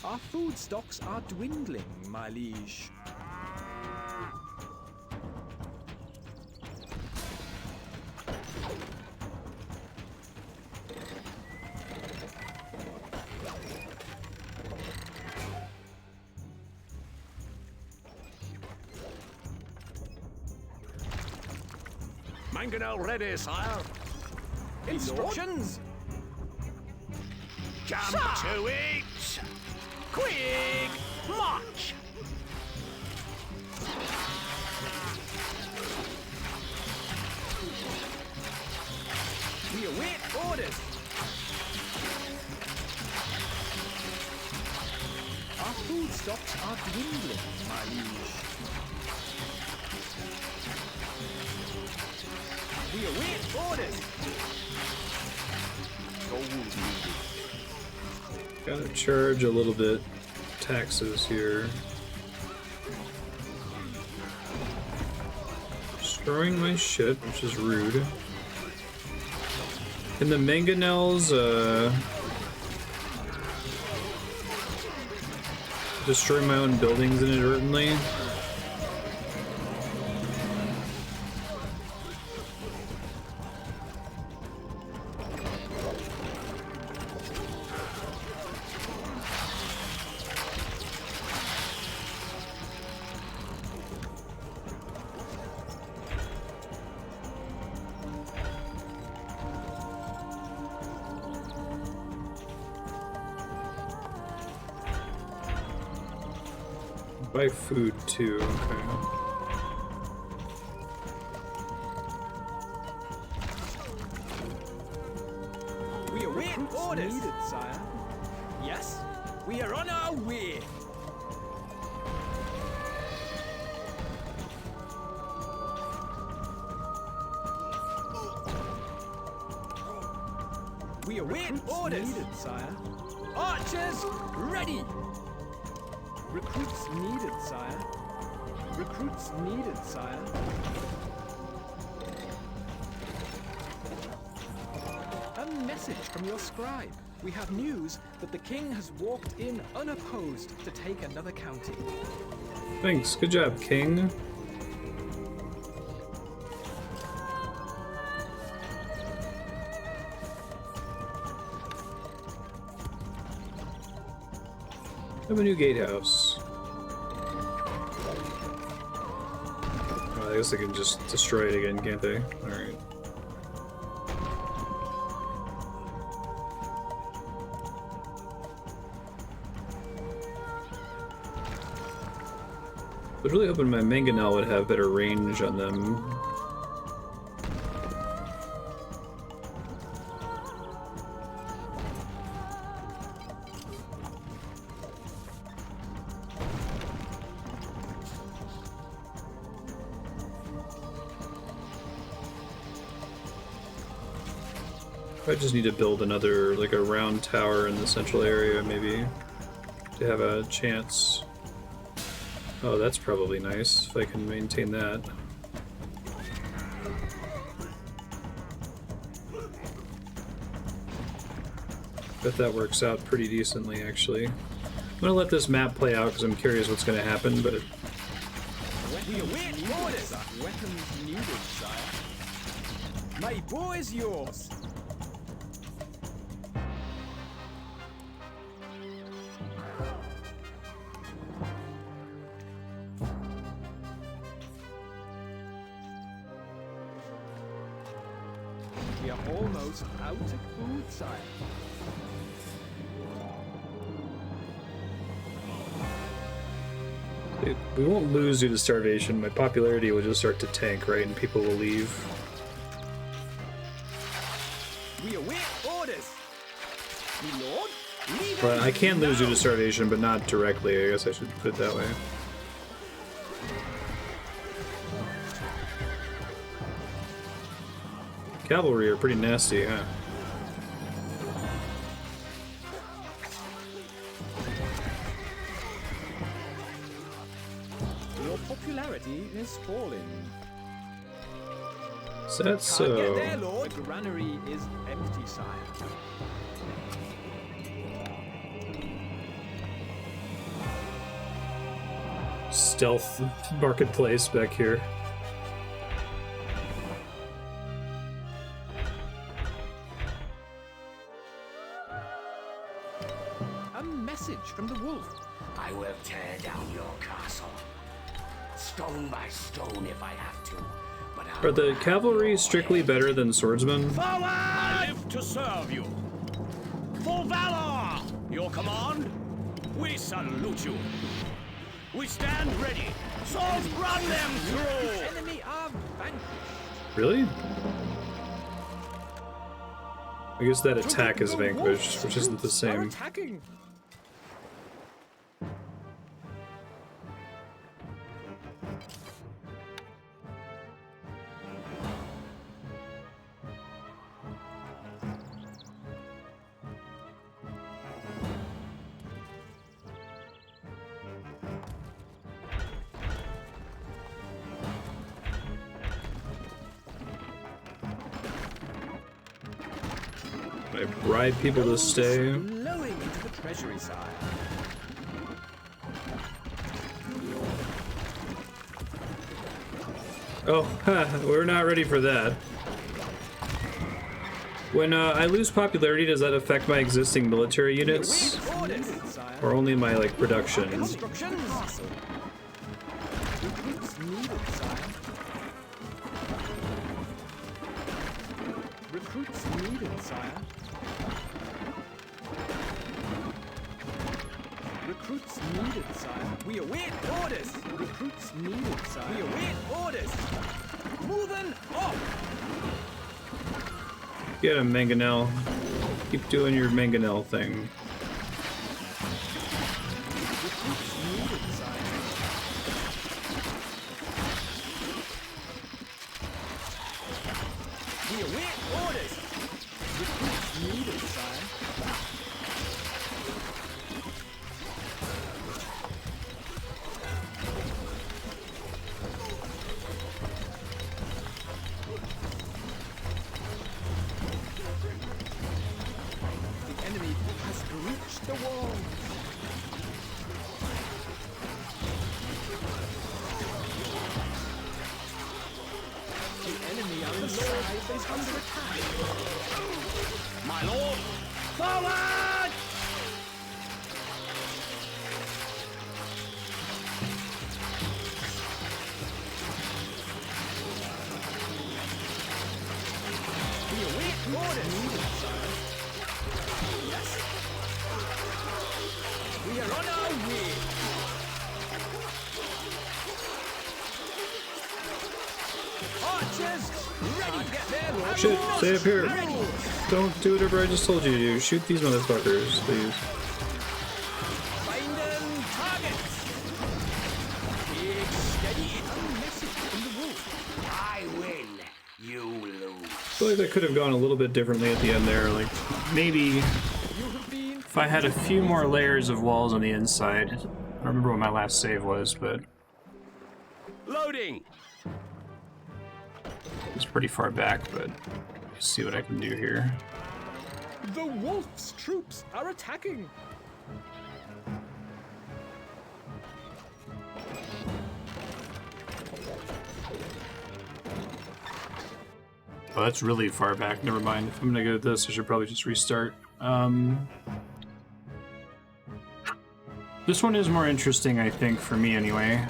Our food stocks are dwindling, my liege. Mangonel ready, sire. Instructions! Jump to it! Quick march! We await orders! Our food stocks are dwindling, my liege. We await orders! Gotta charge a little bit taxes here. Destroying my shit, which is rude. Can the Mangonels, destroy my own buildings inadvertently? Buy food too, okay. We await orders! Needed, sire. Yes, we are on our way. We await orders! Needed, sire. Archers, ready! Recruits needed, sire. Recruits needed, sire. A message from your scribe. We have news that the king has walked in unopposed to take another county. Thanks, good job, King. I have a new gatehouse. Oh, I guess I can just destroy it again, can't they? Alright. I was really hoping my Mangonel would have better range on them. I just need to build another, like a round tower in the central area, maybe, to have a chance. Oh, that's probably nice, if I can maintain that. Bet that works out pretty decently, actually. I'm gonna let this map play out because I'm curious what's gonna happen, but... We await orders! Weapons needed, sire. My bow is yours! We are almost out of food, sire. We won't lose due to starvation. My popularity will just start to tank, right? And people will leave. We await orders! My lord, leave But I it can lose due now. to starvation, but not directly. I guess I should put it that way. Cavalry are pretty nasty, huh? Your popularity is falling. Is that Can't get so? there, lord. The granary is empty, sire. Stealth marketplace back here. A message from the wolf. I will tear down your castle. Stone by stone if I have to. But Are the cavalry strictly better than swordsmen? I live to serve you. For valor! Your command? We salute you. We stand ready. Swords run them through! Enemy are vanquished. Really? I guess that attack is vanquished, which isn't the Are same. attacking. I bribe people to stay. Flowing into the treasury, sire. Oh, we're not ready for that. When I lose popularity, does that affect my existing military units? Await orders, sire. Or only my, like, production? Instructions. Recruits needed, sire. Recruits needed, sire. Recruits needed, sire. We await orders. Recruits needed, sire. We await orders. Moving up. Get him, Mangonel. Keep doing your Mangonel thing. Recruits needed, sire. We await orders. Recruits needed, sire. The enemy has breached the wall. The enemy on the side is under attack. My lord, forward! We await orders. Yes. We are on our way. Archers, ready. Get there. Shit, stay up here. Don't do whatever I just told you to do. Shoot these motherfuckers, please. Finding targets. Take steady. A message from the wolf. I win, you lose. I feel like that could have gone a little bit differently at the end there. Like, maybe if I had a few more layers of walls on the inside. I don't remember what my last save was, but Loading. it's pretty far back, but let's see what I can do here. The wolf's troops are attacking. Oh, that's really far back. Never mind. If I'm gonna go with this, I should probably just restart. This one is more interesting, I think, for me anyway.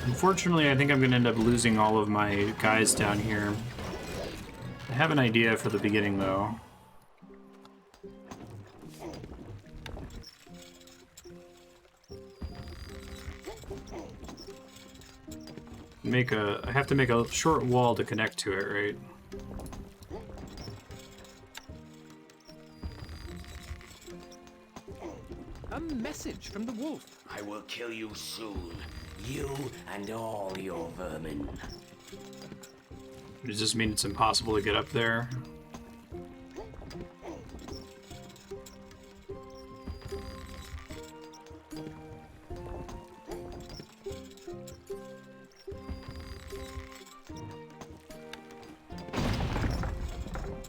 Unfortunately, I think I'm gonna end up losing all of my guys down here. I have an idea for the beginning, though. I have to make a short wall to connect to it, right? A message from the wolf. I will kill you soon. You and all your vermin. Does this mean it's impossible to get up there?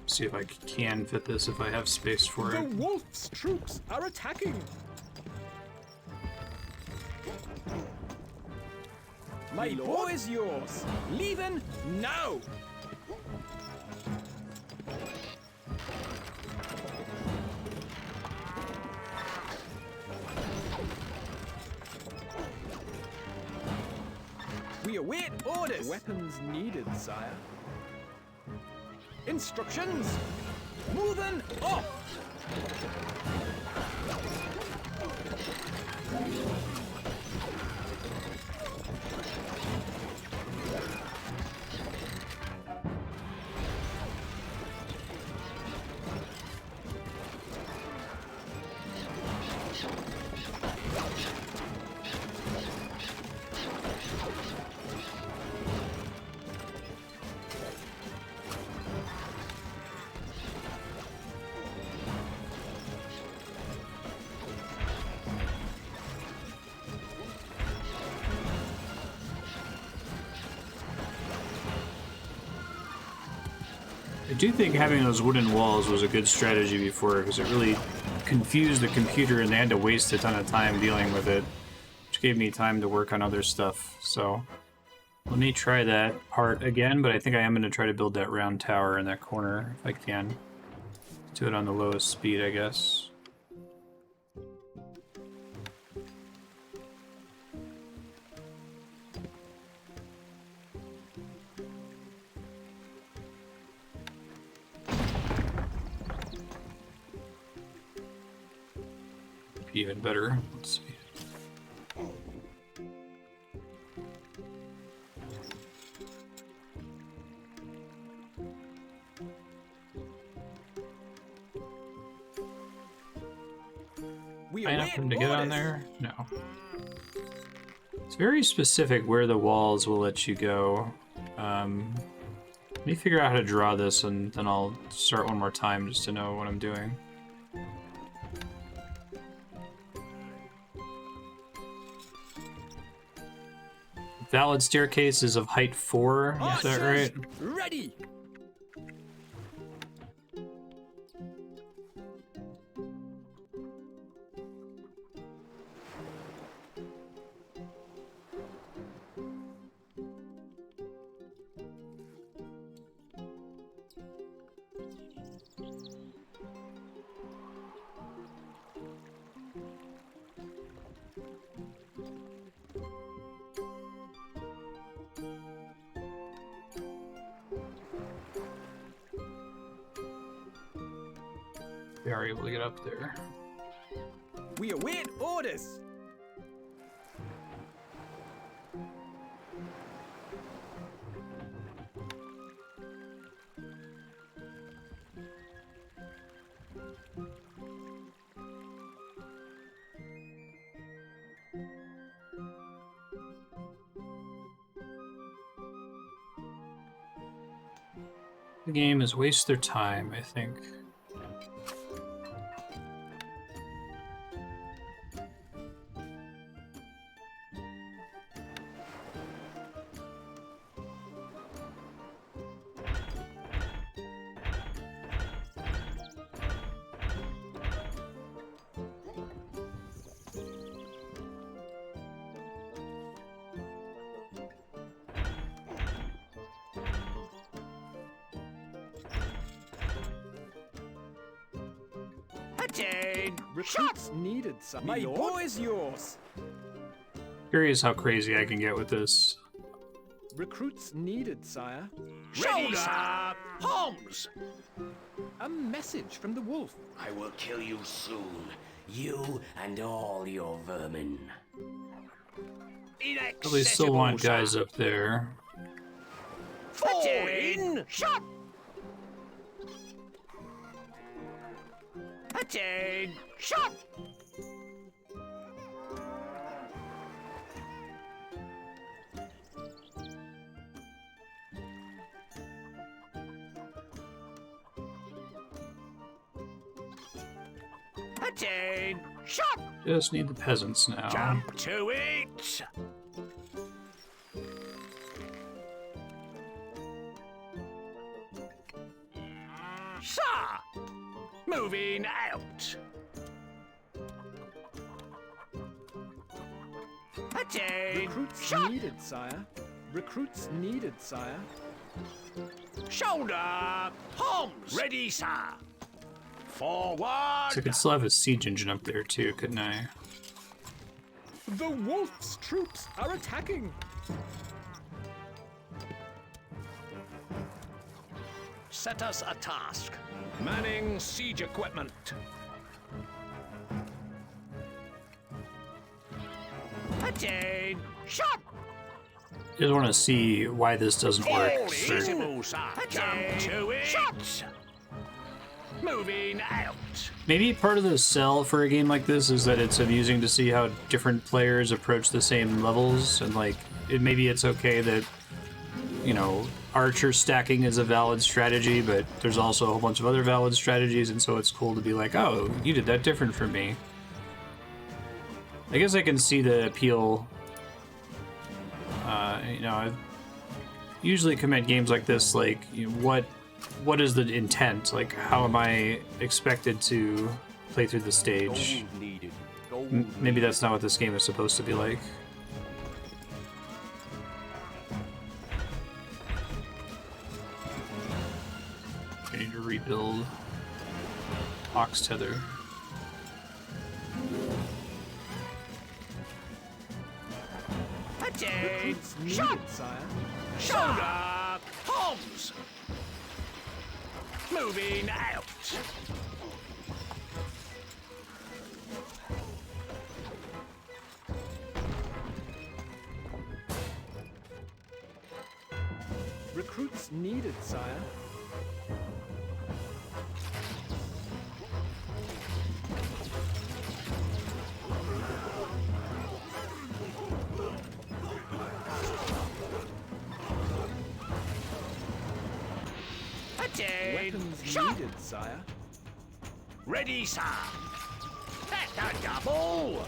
See if I can fit this if I have space for The it. wolf's troops are attacking. My bow is yours. Leaving now. We await orders. Weapons needed, sire. Instructions. Moving off. I do think having those wooden walls was a good strategy before, because it really confused the computer and they had to waste a ton of time dealing with it, which gave me time to work on other stuff. So let me try that part again, but I think I am going to try to build that round tower in that corner if I can. Do it on the lowest speed, I guess. Even better. Let's see. We Enough await for him to get on orders. there? No. It's very specific where the walls will let you go. Let me figure out how to draw this and then I'll start one more time just to know what I'm doing. Valid staircase is of height 4, is that right? Ready. We are able to get up there. We await orders. The game is waste their time, I think. Attain! Recruits needed, sire. My bow is yours. Curious how crazy I can get with this. Recruits needed, sire. Ready, sir! Holmes! A message from the wolf. I will kill you soon. You and all your vermin. But they still want Inaccessible, guys sir. up there. Fall in! Shot! Attain! Shot! Attain! Shot! Just need the peasants now. Jump to it! Sir! Moving out! Attain! Recruits Shot! needed, sire. Recruits needed, sire. Shoulder! Holmes! Ready, sir! Forward! So I could still have a siege engine up there too, couldn't I? The wolf's troops are attacking. Set us a task. Manning siege equipment. Attain! Shot! Just want to see why this doesn't work. Fall Sure. in! Jump to it! Shot! Moving out! Maybe part of the sell for a game like this is that it's amusing to see how different players approach the same levels, and like maybe it's okay that, you know, archer stacking is a valid strategy, but there's also a whole bunch of other valid strategies, and so it's cool to be like, oh, you did that different from me. I guess I can see the appeal. You know, I usually come at games like this like, you know, what is the intent? Like, how am I expected to play through the stage? Gold needed. Maybe that's not what this game is supposed to be like. I need to rebuild ox tether. Attain! Recruits needed, Shot! sire. Shoulder! Holmes! Moving out! Recruits needed, sire. Attain! Weapons Shot! needed, sire. Ready, sir! That's a double!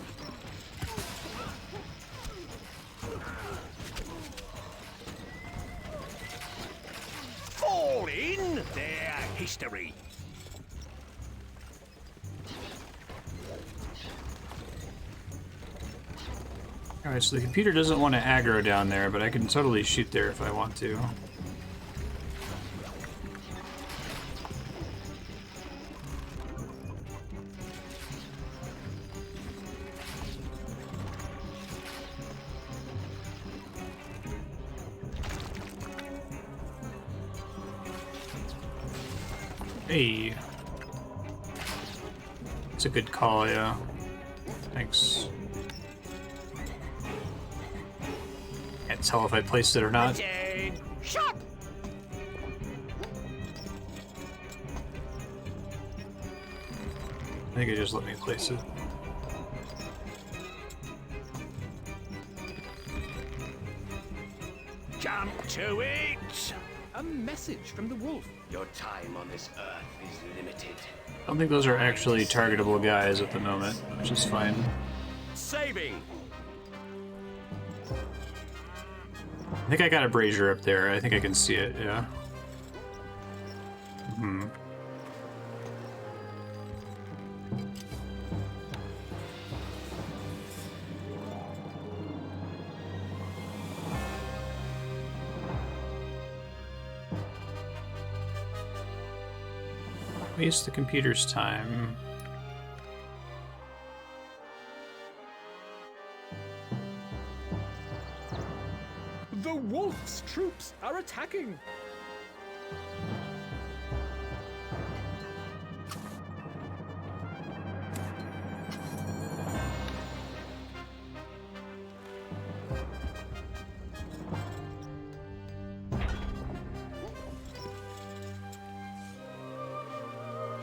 Fall in their history! Alright, so the computer doesn't want to aggro down there, but I can totally shoot there if I want to. Hey. It's a good call, yeah. Thanks. Can't tell if I placed it or not. Attain! Shot! I think it just let me place it. Jump to it! A message from the wolf. Your time on this earth is limited. I don't think those are actually targetable guys at the moment, which is fine. Saving. I think I got a brazier up there. I think I can see it, yeah. Hmm. Waste the computer's time. The wolf's troops are attacking.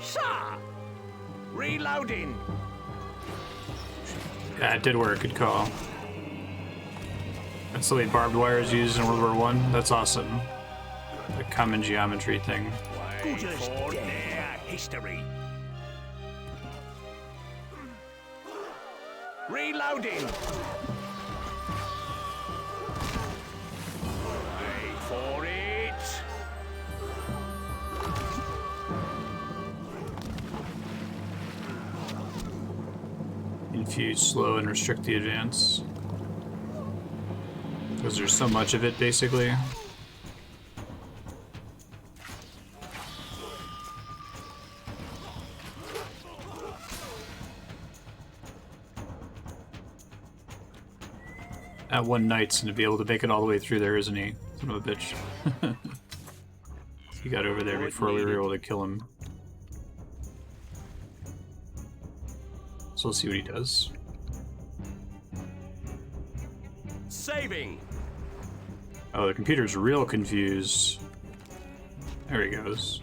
Sir! Reloading. Yeah, it did work. Good call. That's the way barbed wire is used in World War One. That's awesome. The common geometry thing. Good as dead. History. Reloading. Wait for it. Infuse, slow, and restrict the advance. Because there's so much of it, basically. That one knight's gonna be able to make it all the way through there, isn't he? Son of a bitch. He got over there before we were able to kill him. So we'll see what he does. Saving. Oh, the computer's real confused. There he goes.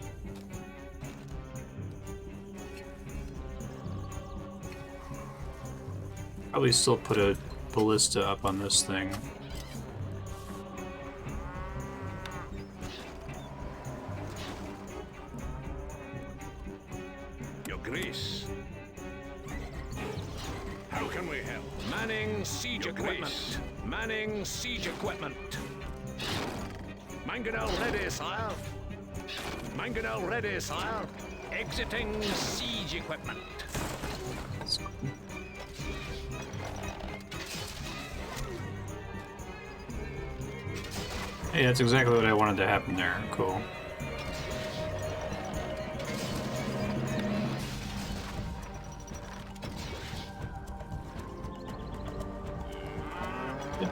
Probably still put a ballista up on this thing. Your Grace. How can we help? Manning siege equipment. Manning siege equipment. Mangonel ready, sire. Mangonel ready, sire. Exiting siege equipment. Hey, that's exactly what I wanted to happen there. Cool.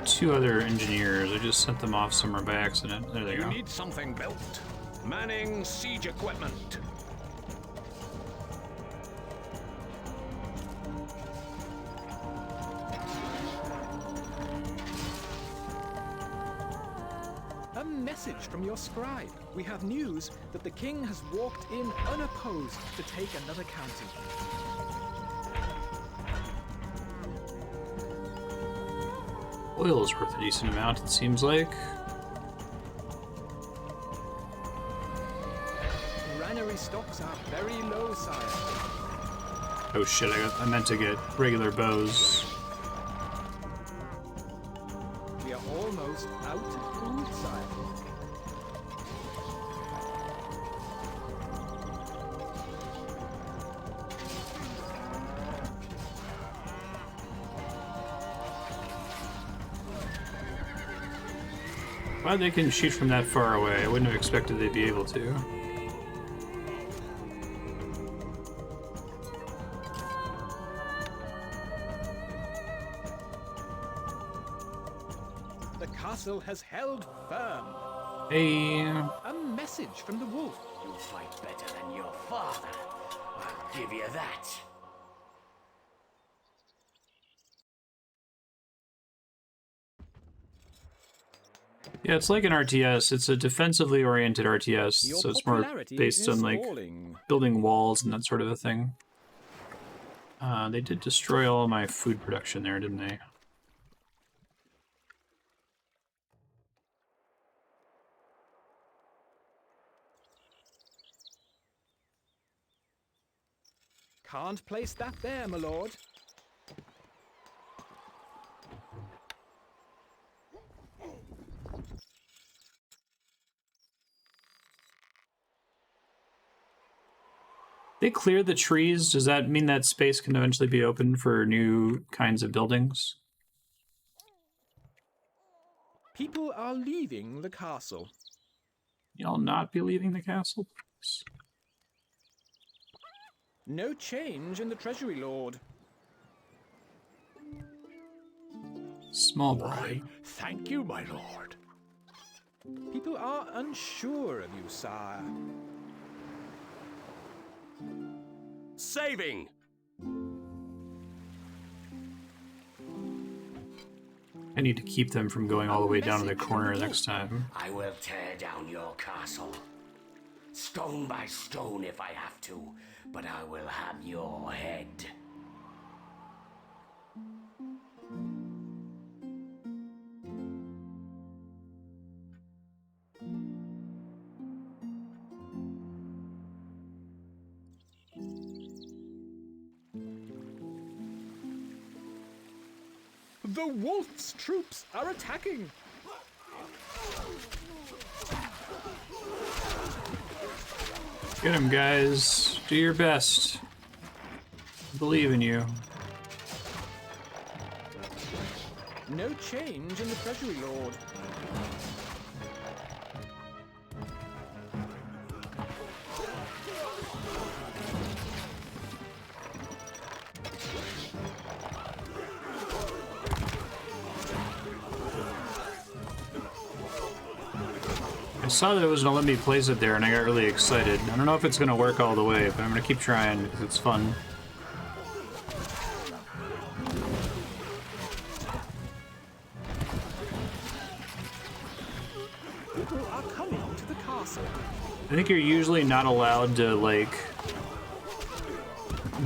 Two other engineers. I just sent them off somewhere by accident. There they You go. need something built. Manning siege equipment. A message from your scribe. We have news that the king has walked in unopposed to take another county. Oil is worth a decent amount, it seems like. Granary stocks are very low, sire. Oh shit, I meant to get regular bows. We are almost out of food, sire. Glad they can shoot from that far away. I wouldn't have expected they'd be able to. The castle has held firm. Hey. A message from the wolf. You fight better than your father. I'll give you that. Yeah, it's like an RTS. It's a defensively oriented RTS, Your so it's more popularity based is on like falling. building walls and that sort of a thing. They did destroy all my food production there, didn't they? Can't place that there, my lord. They clear the trees. Does that mean that space can eventually be open for new kinds of buildings? People are leaving the castle. You'll not be leaving the castle, please. No change in the treasury, lord. Small Why, bride. thank you, my lord. People are unsure of you, sire. Saving! I need to keep them from going all the way down to the corner next time. I will tear down your castle. Stone by stone if I have to, but I will have your head. The wolf's troops are attacking. Get him, guys. Do your best. I believe in you. No change in the treasury, lord. I saw that it was going to let me place it there, and I got really excited. I don't know if it's going to work all the way, but I'm going to keep trying because it's fun. People are coming to the castle. I think you're usually not allowed to, like,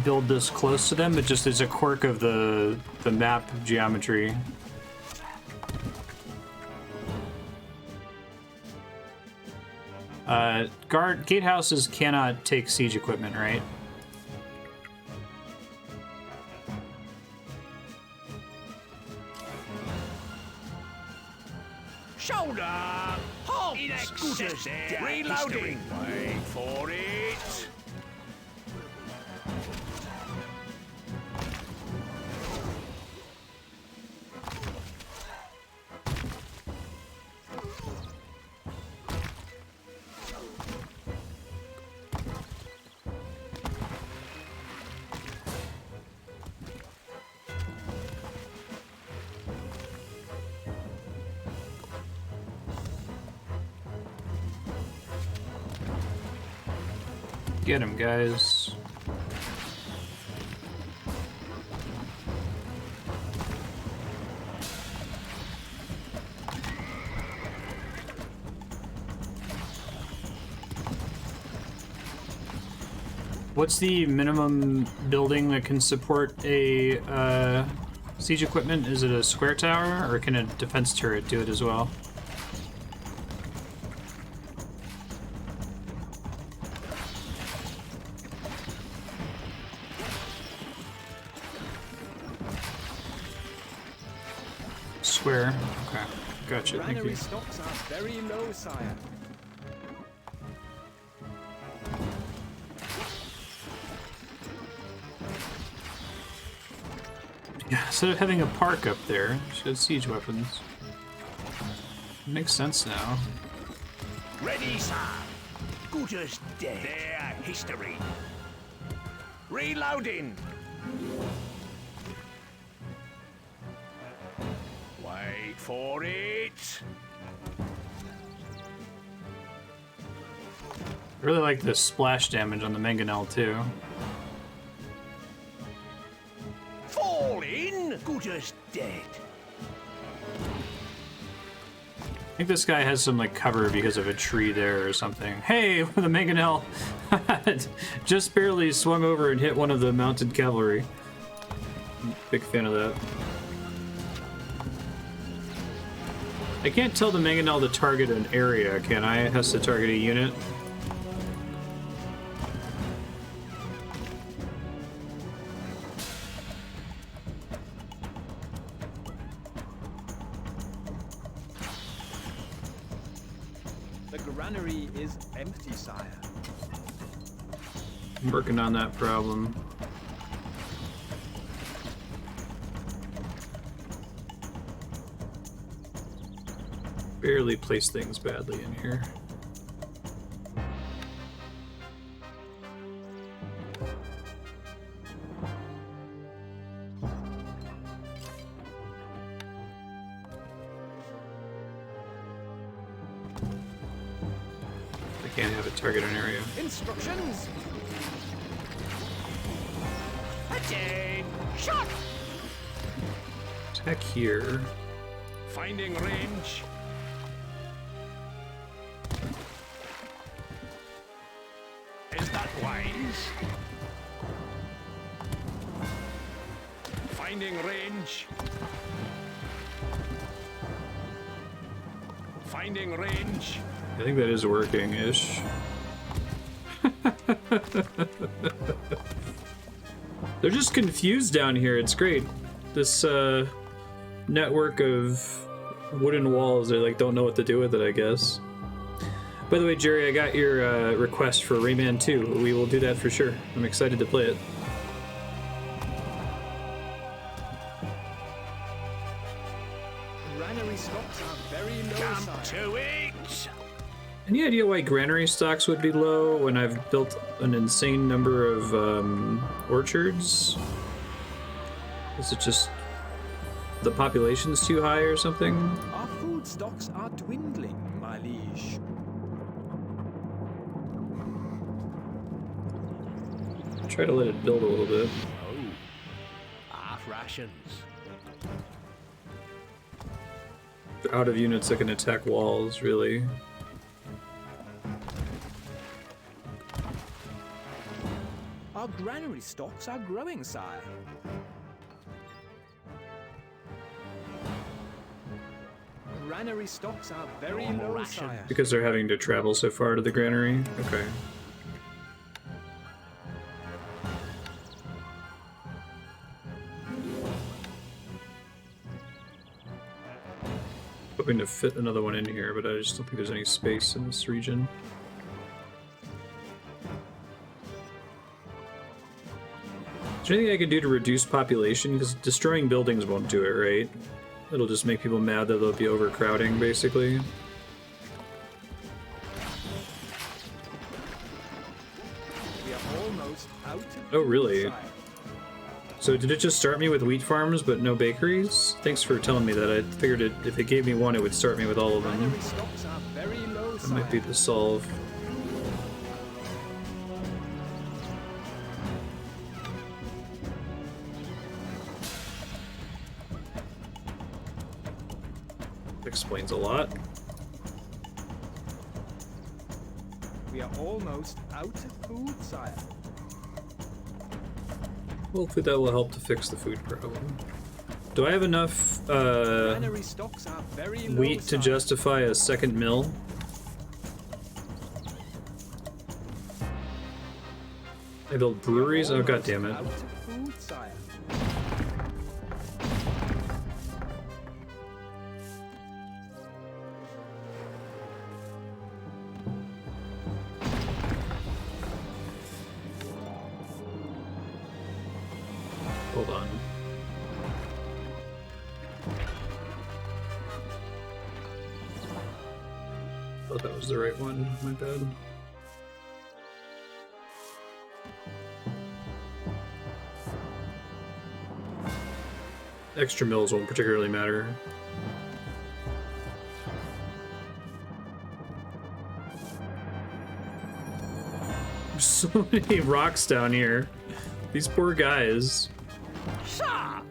build this close to them, but just as a quirk of the map geometry. Gatehouses cannot take siege equipment, right? Shoulder! Halt! In Scooters excess there! there. Reloading! Wait for it. Get him, guys. What's the minimum building that can support a siege equipment? Is it a square tower, or can a defense turret do it as well? Square. Okay. Gotcha. Thank Granary you. stocks are very low, sire. Yeah, instead of having a park up there, she had siege weapons. Makes sense now. Ready, sir! Scooters dead. Their history. Reloading! Wait for it! I really like the splash damage on the Mangonel too. Fall in! Scooters dead. I think this guy has some like cover because of a tree there or something. Hey, the Mangonel just barely swung over and hit one of the mounted cavalry. Big fan of that. I can't tell the Mangonel to target an area, can I? It has to target a unit. granary is empty, sire. I'm working on that problem. Barely place things badly in here. I can't have it target an area. Instructions. Attain! Shot! Attack here. Finding range. Is that wise? Finding range. Finding range. I think that is working-ish. They're just confused down here. It's great. This network of wooden walls, they like don't know what to do with it, I guess. By the way, Jerry, I got your request for Rayman 2. We will do that for sure. I'm excited to play it. Granary stocks are very low, Come sire. to it! Any idea why granary stocks would be low when I've built an insane number of orchards? Is it just the population's too high or something? Our food stocks are dwindling, my liege. Try to let it build a little bit. Oh, half rations. They're out of units that can attack walls, really. Our granary stocks are growing, sire. Granary stocks are very Normal low, ration. sire. Because they're having to travel so far to the granary? Okay. Hoping to fit another one in here, but I just don't think there's any space in this region. Is there anything I can do to reduce population? Because destroying buildings won't do it, right? It'll just make people mad that they'll be overcrowding, basically. We are almost out of Oh, food, really? sire. So did it just start me with wheat farms but no bakeries? Thanks for telling me that. I figured if it gave me one, it would start me with all of them. Granary stocks are very low, That sire. might be the solve. Explains a lot. We are almost out of food, sire. Hopefully that will help to fix the food problem. Do I have enough Granary stocks are very low, wheat to sire. justify a second mill? I build breweries? Oh, god damn it. Out of food, sire. Hold on. Thought that was the right one. My bad. Extra mills won't particularly matter. There's so many rocks down here. These poor guys. Sir! I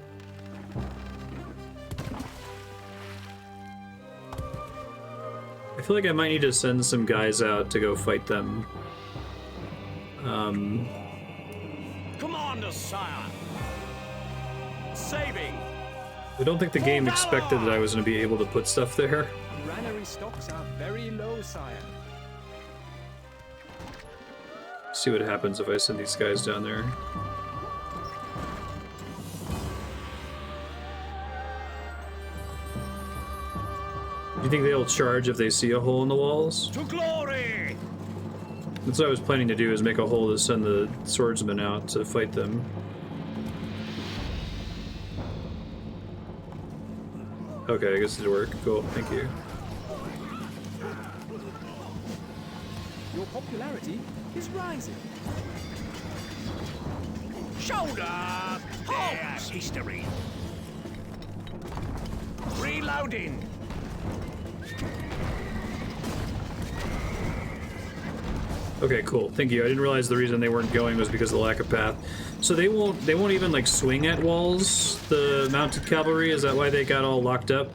feel like I might need to send some guys out to go fight them. Commander, sire! Saving! I don't think the game expected that I was going to be able to put stuff there. Granary stocks are very low, sire. See what happens if I send these guys down there. You think they'll charge if they see a hole in the walls? To glory! That's what I was planning to do, is make a hole to send the swordsmen out to fight them. Okay, I guess it'll work. Cool, thank you. Your popularity is rising. Shoulder! There, history! Reloading! Okay, cool. Thank you. I didn't realize the reason they weren't going was because of the lack of path. So they won't even like swing at walls, the mounted cavalry? Is that why they got all locked up?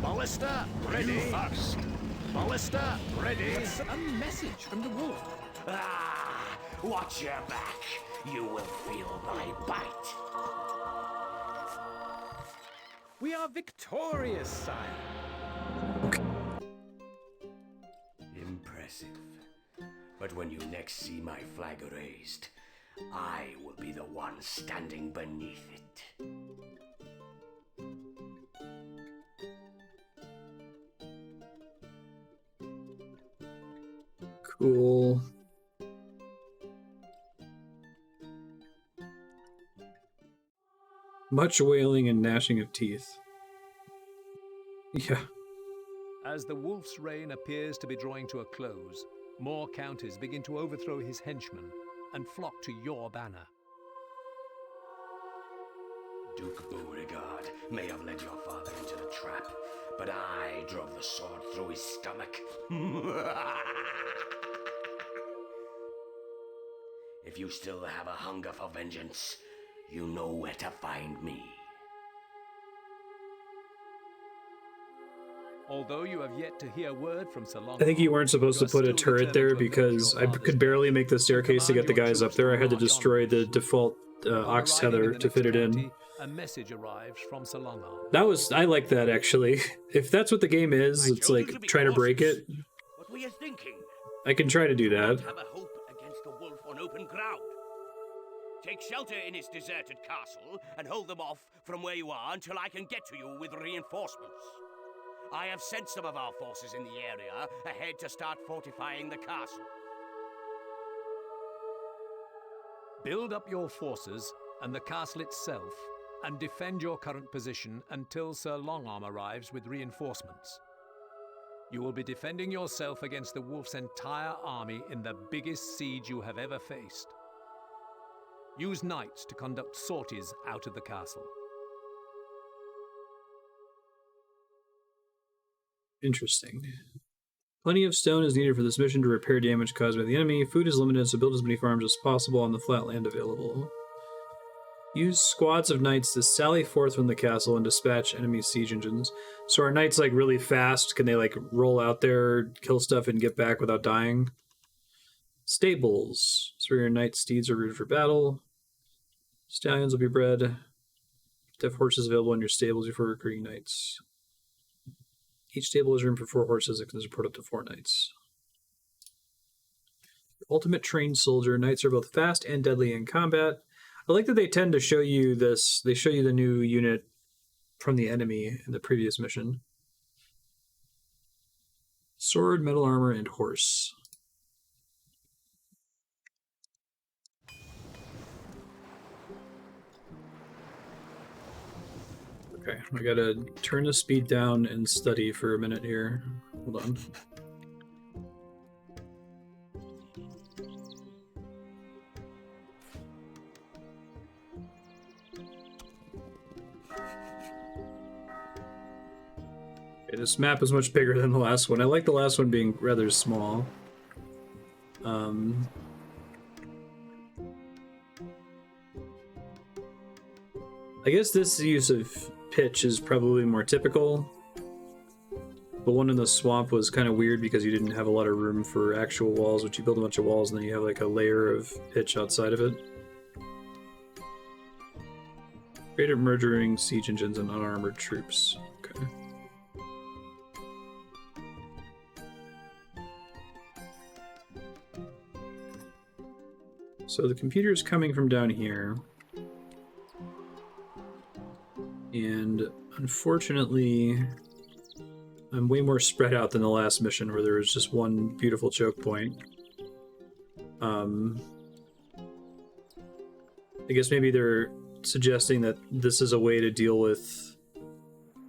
Ballista, ready first. Ballista, ready. It's a message from the wolf. Ah, watch your back. You will feel my bite. We are victorious, sire. Impressive. But when you next see my flag raised, I will be the one standing beneath it. Cool. Much wailing and gnashing of teeth. Yeah. As the wolf's reign appears to be drawing to a close, more counties begin to overthrow his henchmen and flock to your banner. Duke Beauregard may have led your father into the trap, but I drove the sword through his stomach. If you still have a hunger for vengeance, you know where to find me. Although you have yet to hear word from Stronghold, I think you weren't supposed to put a turret there because I could barely make the staircase to get the guys up there. I had to destroy the default ox tether to fit it in. A message arrives from Stronghold. I like that actually. If that's what the game is, it's like trying to break it. What were you thinking? I can try to do that. Have a hope against the wolf on open ground. Take shelter in his deserted castle and hold them off from where you are until I can get to you with reinforcements. I have sent some of our forces in the area ahead to start fortifying the castle. Build up your forces and the castle itself, and defend your current position until Sir Longarm arrives with reinforcements. You will be defending yourself against the wolf's entire army in the biggest siege you have ever faced. Use knights to conduct sorties out of the castle. Interesting. Plenty of stone is needed for this mission to repair damage caused by the enemy. Food is limited, so build as many farms as possible on the flat land available. Use squads of knights to sally forth from the castle and dispatch enemy siege engines. So are knights like really fast? Can they like roll out there, kill stuff, and get back without dying? Stables. So your knight steeds are rooted for battle. Stallions will be bred. Have horses available in your stables before recruiting knights. Each stable has room for 4 horses that can support up to 4 knights. Ultimate trained soldier. Knights are both fast and deadly in combat. I like that they tend to show you this. They show you the new unit from the enemy in the previous mission. Sword, metal armor, and horse. Okay, I gotta turn the speed down and study for a minute here. Hold on. Okay, this map is much bigger than the last one. I like the last one being rather small. I guess this use of pitch is probably more typical. The one in the swamp was kind of weird because you didn't have a lot of room for actual walls, which you build a bunch of walls and then you have like a layer of pitch outside of it. Greater murdering siege engines and unarmored troops. Okay. So the computer is coming from down here. And Unfortunately, I'm way more spread out than the last mission where there was just one beautiful choke point. I guess maybe they're suggesting that this is a way to deal with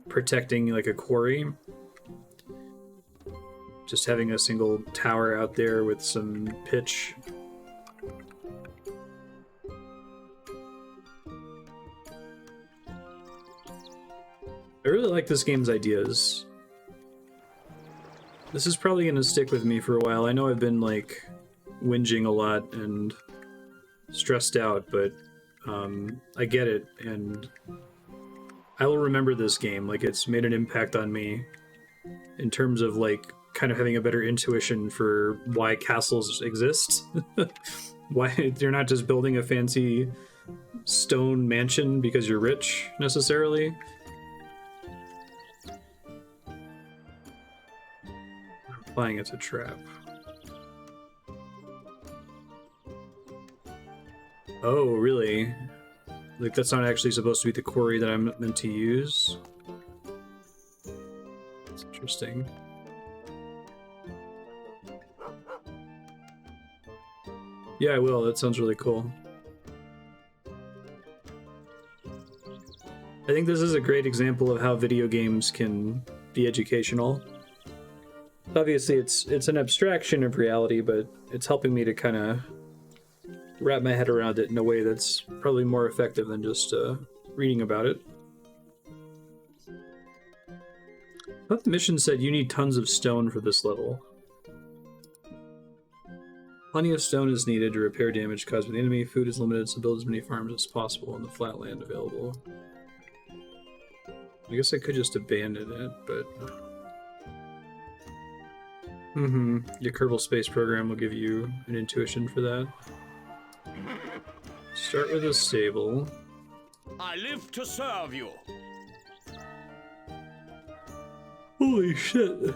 protecting like a quarry. Just having a single tower out there with some pitch. I really like this game's ideas. This is probably going to stick with me for a while. I know I've been like whinging a lot and stressed out, but I get it, and I will remember this game. Like, it's made an impact on me in terms of like kind of having a better intuition for why castles exist. Why you're not just building a fancy stone mansion because you're rich necessarily. Applying it to trap. Oh, really? Like, that's not actually supposed to be the quarry that I'm meant to use? That's interesting. Yeah, I will. That sounds really cool. I think this is a great example of how video games can be educational. Obviously, it's an abstraction of reality, but it's helping me to kind of wrap my head around it in a way that's probably more effective than just reading about it. I thought the mission said you need tons of stone for this level. Plenty of stone is needed to repair damage caused by the enemy. Food is limited, so build as many farms as possible on the flat land available. I guess I could just abandon it, but... The Kerbal Space Program will give you an intuition for that. Start with a stable. I live to serve you. Holy shit.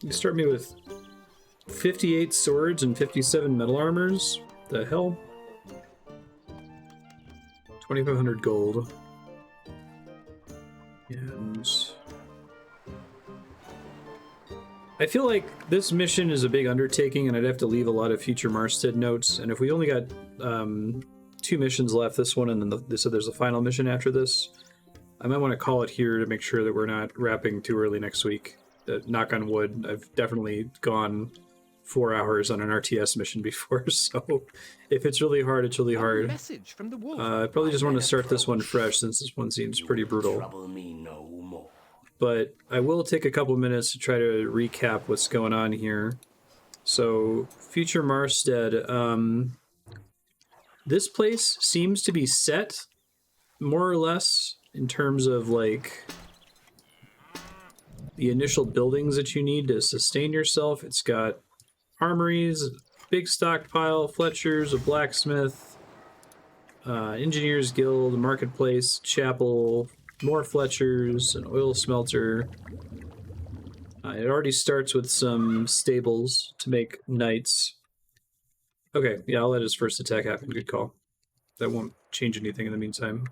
You start me with 58 swords and 57 metal armors? The hell? 2,500 gold. And... I feel like this mission is a big undertaking and I'd have to leave a lot of future Marstead notes, and if we only got 2 missions left, this one and then so there's a final mission after this, I might want to call it here to make sure that we're not wrapping too early next week. Knock on wood, I've definitely gone 4 hours on an RTS mission before, so if it's really hard, it's really hard. Message from the wolf. I probably just want to start this one fresh since this one seems pretty brutal. Trouble me no more. But I will take a couple minutes to try to recap what's going on here. So, future Marstead, this place seems to be set, more or less, in terms of, like, the initial buildings that you need to sustain yourself. It's got armories, big stockpile, Fletchers, a blacksmith, engineers guild, marketplace, chapel, more Fletchers, an oil smelter. It already starts with some stables to make knights. Okay, yeah, I'll let his first attack happen. Good call. That won't change anything in the meantime.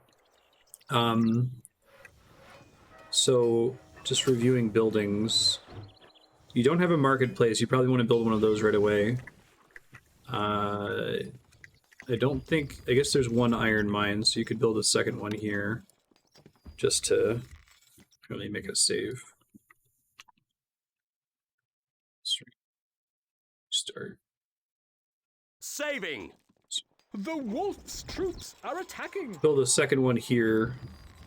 So, just reviewing buildings. You don't have a marketplace. You probably want to build one of those right away. I don't think... I guess there's one iron mine, so you could build a second one here. Just to really make a save. Start. Saving! The wolf's troops are attacking. Build a second one here,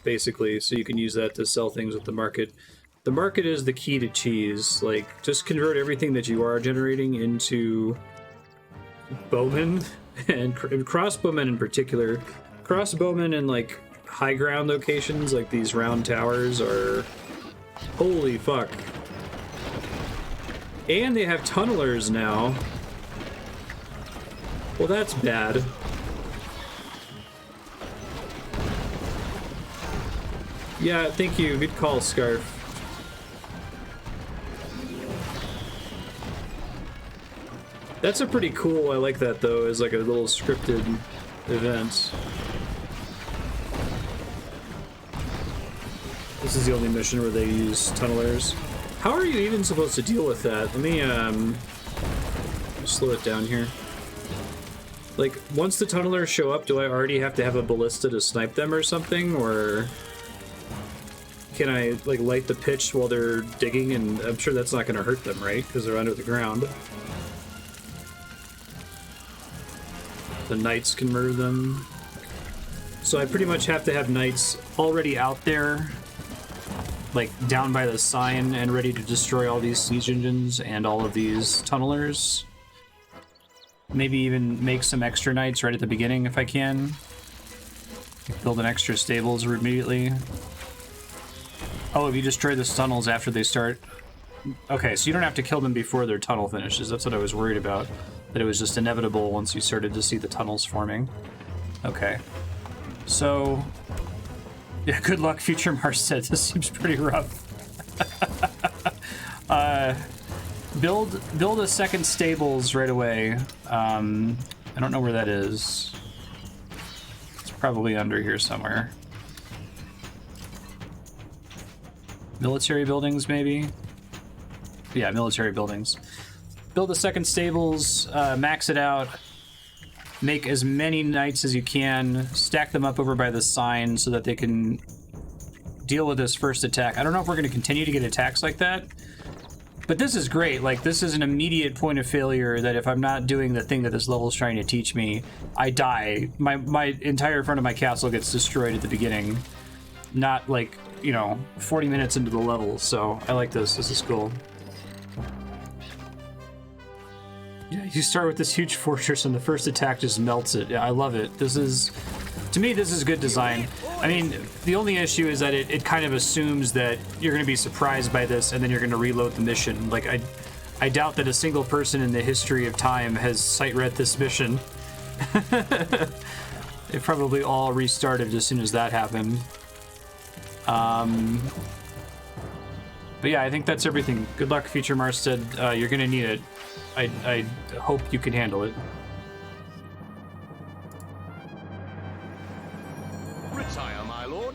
basically, so you can use that to sell things with the market. The market is the key to cheese. Like, just convert everything that you are generating into bowmen, and crossbowmen in particular. Crossbowmen in, like, high ground locations, like these round towers, are... Holy fuck. And they have tunnelers now. Well, that's bad. Yeah, thank you. Good call, Scarf. That's a pretty cool... I like that, though, as like a little scripted event. This is the only mission where they use tunnelers. How are you even supposed to deal with that? Let me slow it down here. Like, once the tunnelers show up, do I already have to have a ballista to snipe them or something? Or can I, like, light the pitch while they're digging? And I'm sure that's not going to hurt them, right? Because they're under the ground. The knights can murder them. So I pretty much have to have knights already out there, like down by the sign and ready to destroy all these siege engines and all of these tunnelers. Maybe even make some extra knights right at the beginning if I can. Build an extra stables immediately. Oh, if you destroy the tunnels after they start. Okay, so you don't have to kill them before their tunnel finishes. That's what I was worried about. That it was just inevitable once you started to see the tunnels forming. Okay. So, yeah, good luck, future Marstead. This seems pretty rough. Build a second stables right away. I don't know where that is. It's probably under here somewhere. Military buildings, maybe? Yeah, military buildings. Build a second stables, max it out. Make as many knights as you can, stack them up over by the sign so that they can deal with this first attack. I don't know if we're going to continue to get attacks like that, but this is great. Like, this is an immediate point of failure that if I'm not doing the thing that this level is trying to teach me, I die. My entire front of my castle gets destroyed at the beginning. Not like, you know, 40 minutes into the level, so I like this. This is cool. Yeah, you start with this huge fortress and the first attack just melts it. Yeah, I love it. This is, to me, this is good design. I mean, the only issue is that it kind of assumes that you're going to be surprised by this and then you're going to reload the mission. Like, I doubt that a single person in the history of time has sight-read this mission. They probably all restarted as soon as that happened. But yeah, I think that's everything. Good luck, future Marstead. You're going to need it. I hope you can handle it. Retire, my lord.